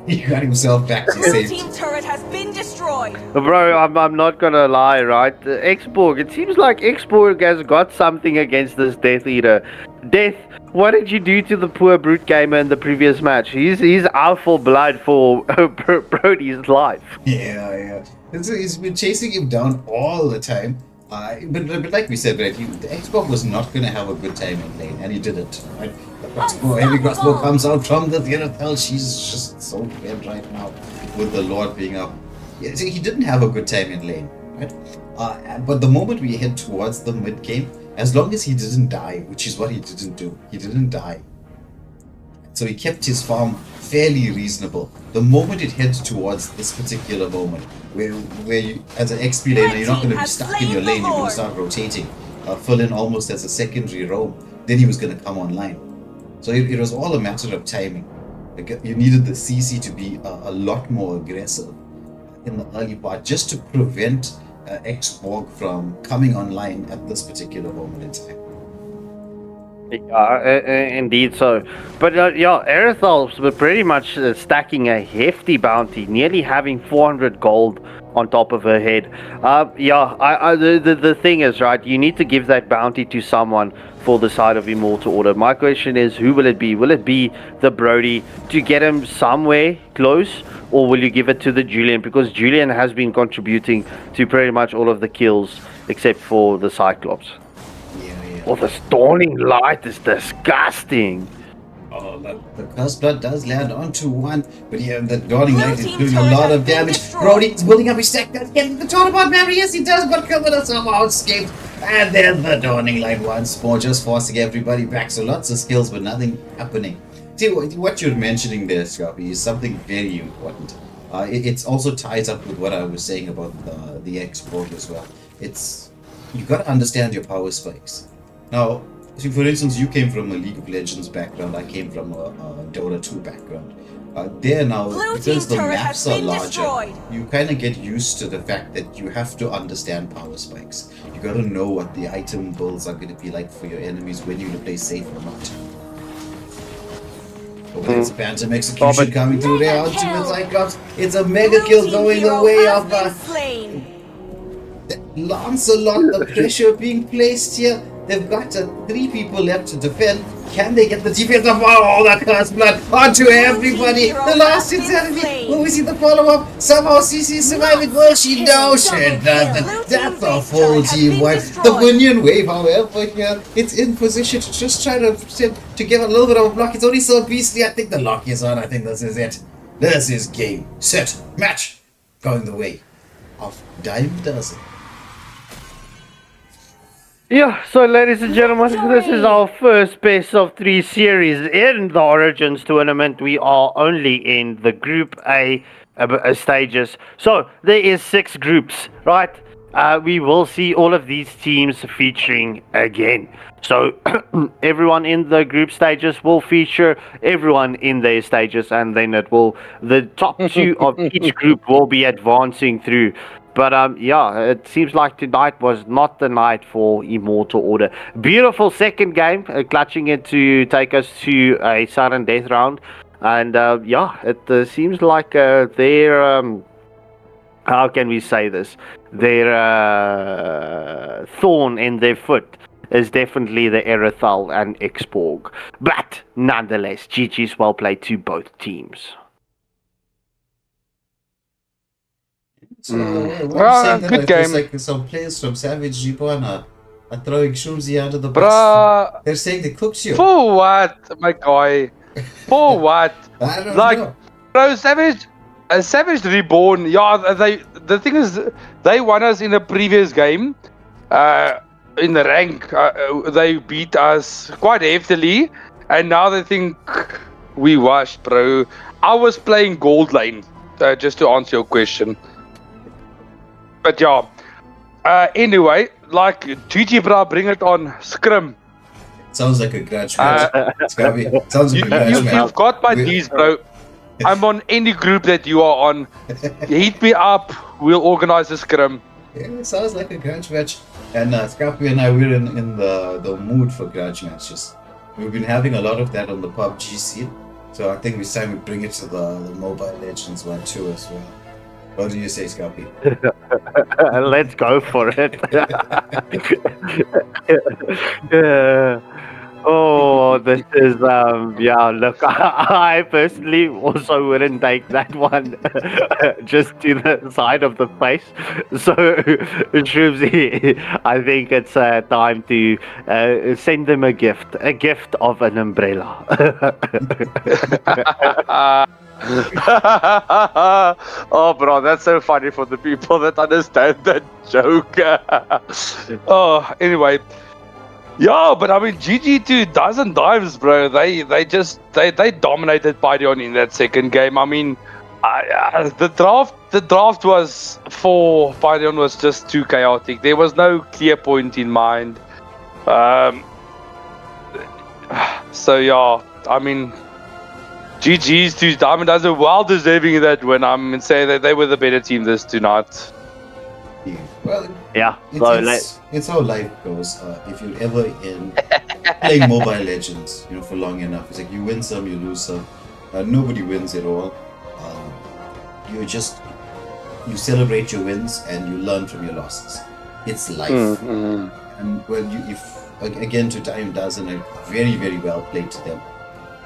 He got himself back to Blue safety. team turret has been destroyed. Bro, I'm not gonna lie, right? Xborg, it seems like Xborg has got something against this Death Eater. Death, what did you do to the poor Brute Gamer in the previous match? He's out for blood for Brody's life. Yeah. He's been chasing him down all the time. But like we said, right, the Xbox was not going to have a good time in lane, and he didn't. Right? The crossbow, heavy crossbow comes out from the hell. She's just so bad right now with the Lord being up. Yeah, so he didn't have a good time in lane, right? But the moment we head towards the mid game, as long as he didn't die, which is what he didn't do, he didn't die. So he kept his farm fairly reasonable. The moment it heads towards this particular moment, where you, as an XP laner, you're not going to be stuck in your lane, you're going to start rotating, fill in almost as a secondary roam, then he was going to come online. So it was all a matter of timing. Like, you needed the CC to be a lot more aggressive in the early part, just to prevent Xborg from coming online at this particular moment in time. Indeed so. But yeah, Aerothal's were pretty much stacking a hefty bounty, nearly having 400 gold on top of her head. The thing is, right, you need to give that bounty to someone for the side of Immortal Order. My question is, who will it be? Will it be the Brody to get him somewhere close, or will you give it to the Julian? Because Julian has been contributing to pretty much all of the kills except for the Cyclops. Oh, the Dawning Light is disgusting. Oh, the Curse Blood does land onto one, but yeah, the Dawning Light is doing a lot of damage. Brody is building up his stack, does get the Tournament memory. Yes, he does, but Killmonger somehow escaped. And then the Dawning Light once more, just forcing everybody back. So lots of skills, but nothing happening. See, what you're mentioning there, Scrappy, is something very important. It also ties up with what I was saying about the Xborg as well. You got to understand your power spikes. Now, see, for instance, you came from a League of Legends background, I came from a Dota 2 background. There now, because the maps are larger, you kind of get used to the fact that you have to understand power spikes. You gotta know what the item builds are going to be like for your enemies, when you play safe or not. Oh, there's Phantom Execution coming through there, Ultimate Cyclops. It's a mega kill going the way of Lancelot, the pressure being placed here. They've got 3 people left to defend. Can they get the defense of all the Curse Blood onto everybody? The last Insanity. Will we see the follow-up? Somehow CC surviving. Well, she knows she doesn't. That's a full team wipe. The Bunyan Wave, however, here, it's in position to just try to give a little bit of a block. It's only so beastly. I think the lock is on. I think this is it. This is game, set, match. Going the way of Dime Dozen. Yeah, so ladies and gentlemen, this is our first best of 3 series in the Origins tournament. We are only in the Group A stages. So there is 6 groups, right? We will see all of these teams featuring again. So everyone in the group stages will feature everyone in their stages, and then the top 2 of each group will be advancing through But yeah, it seems like tonight was not the night for Immortal Order. Beautiful second game, clutching it to take us to a sudden death round. And yeah, it seems like their how can we say this? Their thorn in their foot is definitely the Erethal and Xborg. But nonetheless, GG's well played to both teams. So, what Well, saying that good it feels game. like some players from Savage Japan are throwing Shroomsy under the bus. Bruh, They're saying they cooked you. for what, my guy? For what? I don't Like, know. bro, Savage Reborn. Yeah, the thing is, they won us in a previous game. In the rank, they beat us quite heftily, and now they think we washed, bro. I was playing gold lane, just to answer your question. But yeah, anyway, like GG, bro, bring it on. Scrim. Sounds like a grudge match. Sounds like a grudge match. You've got my D's, bro. I'm on any group that you are on. Hit me up. We'll organize a scrim. Yeah, it sounds like a grudge match. And Scarpy and I, we're in the mood for grudge matches. We've been having a lot of that on the PUBG scene. So I think it's time we bring it to the Mobile Legends one too as well. What do you say, Scarpy? Let's go for it. Oh, this is yeah. Look, I personally also wouldn't take that one just to the side of the face. So, Shroomsy, I think it's time to send them a gift of an umbrella. Oh, bro, that's so funny for the people that understand that joke. Oh, anyway. Yeah, but I mean, GG to dozen dimes, bro. They dominated Pydion in that second game. I mean, the draft was for Pydion was just too chaotic. There was no clear point in mind. So yeah, I mean, GG's to Diamond as a well deserving of that win. I'm say that they were the better team this tonight. Yeah. Well, yeah. It's how life goes. If you're ever in playing Mobile Legends, for long enough, it's like you win some, you lose some. Nobody wins at all. You celebrate your wins and you learn from your losses. It's life. Mm-hmm. And well, again to Time Dozen, very very well played to them.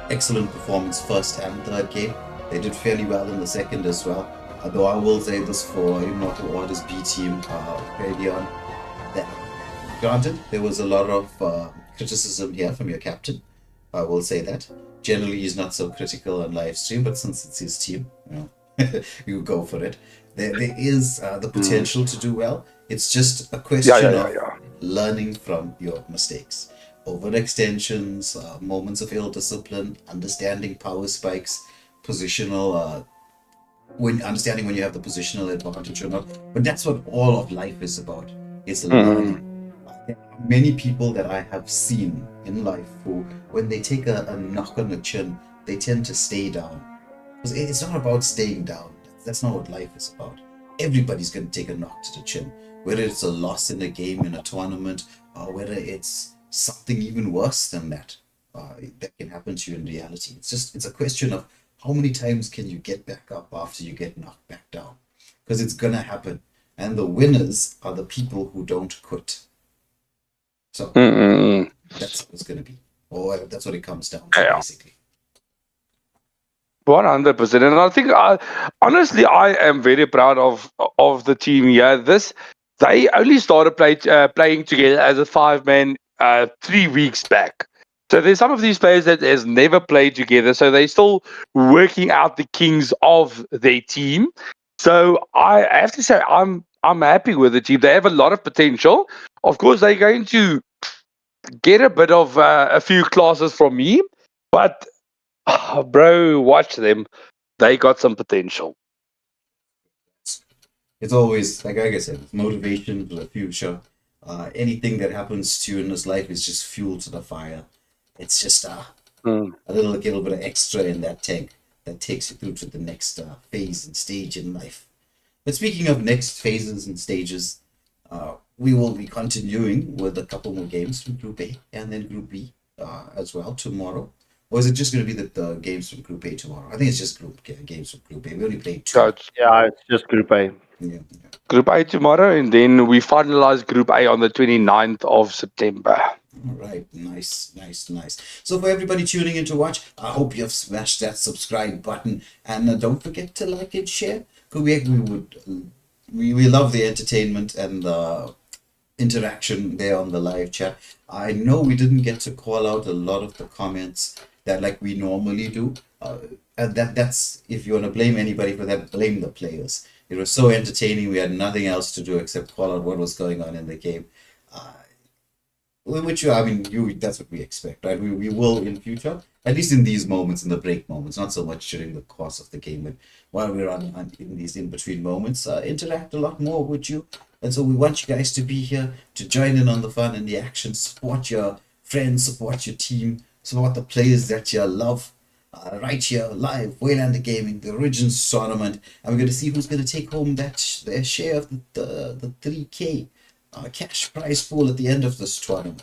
Excellent performance first and third game. They did fairly well in the second as well. Though I will say this for Immortal Order's B team early on, that granted there was a lot of criticism here from your captain. I will say that. Generally he's not so critical on live stream, but since it's his team, you go for it. There is the potential to do well. It's just a question of learning from your mistakes. Overextensions, moments of ill discipline, understanding power spikes, positional understanding when you have the positional advantage or not. But that's what all of life is about. It's learning. There are many people that I have seen in life who, when they take a knock on the chin, they tend to stay down. Because it's not about staying down. That's not what life is about. Everybody's going to take a knock to the chin. Whether it's a loss in a game, in a tournament, or whether it's something even worse than that that can happen to you in reality. It's a question of how many times can you get back up after you get knocked back down? Because it's gonna happen. And the winners are the people who don't quit. So that's what it's gonna be. Or that's what it comes down to, basically. 100%. And I think, honestly, I am very proud of the team here. They only started playing together as a 5-man 3 weeks back. So there's some of these players that has never played together, so they're still working out the kinks of their team. So I have to say I'm happy with the team. They have a lot of potential. Of course, they're going to get a bit of a few classes from me, but bro, watch them. They got some potential. It's always, like I said, motivation for the future. Anything that happens to you in this life is just fuel to the fire. It's just a little bit of extra in that tank that takes you through to the next phase and stage in life. But speaking of next phases and stages, we will be continuing with a couple more games from Group A and then Group B as well tomorrow. Or is it just going to be the games from Group A tomorrow? I think it's just games from Group A. We only played 2. So it's It's just Group A. Yeah. Group A tomorrow, and then we finalize Group A on the 29th of September. All right, nice. So for everybody tuning in to watch, I hope you have smashed that subscribe button, and don't forget to like and share. Because we love the entertainment and the interaction there on the live chat. I know we didn't get to call out a lot of the comments that like we normally do, and that's, if you want to blame anybody for that, blame the players. It was so entertaining. We had nothing else to do except call out what was going on in the game. Which, I mean, that's what we expect, right? We will in future, at least in these moments, in the break moments, not so much during the course of the game, but while we're on in these in-between moments, interact a lot more with you. And so we want you guys to be here, to join in on the fun and the action, support your friends, support your team, support the players that you love. Right here, live, Waylander Gaming, the Origins tournament, and we're going to see who's going to take home their share of the 3K cash prize pool at the end of this tournament.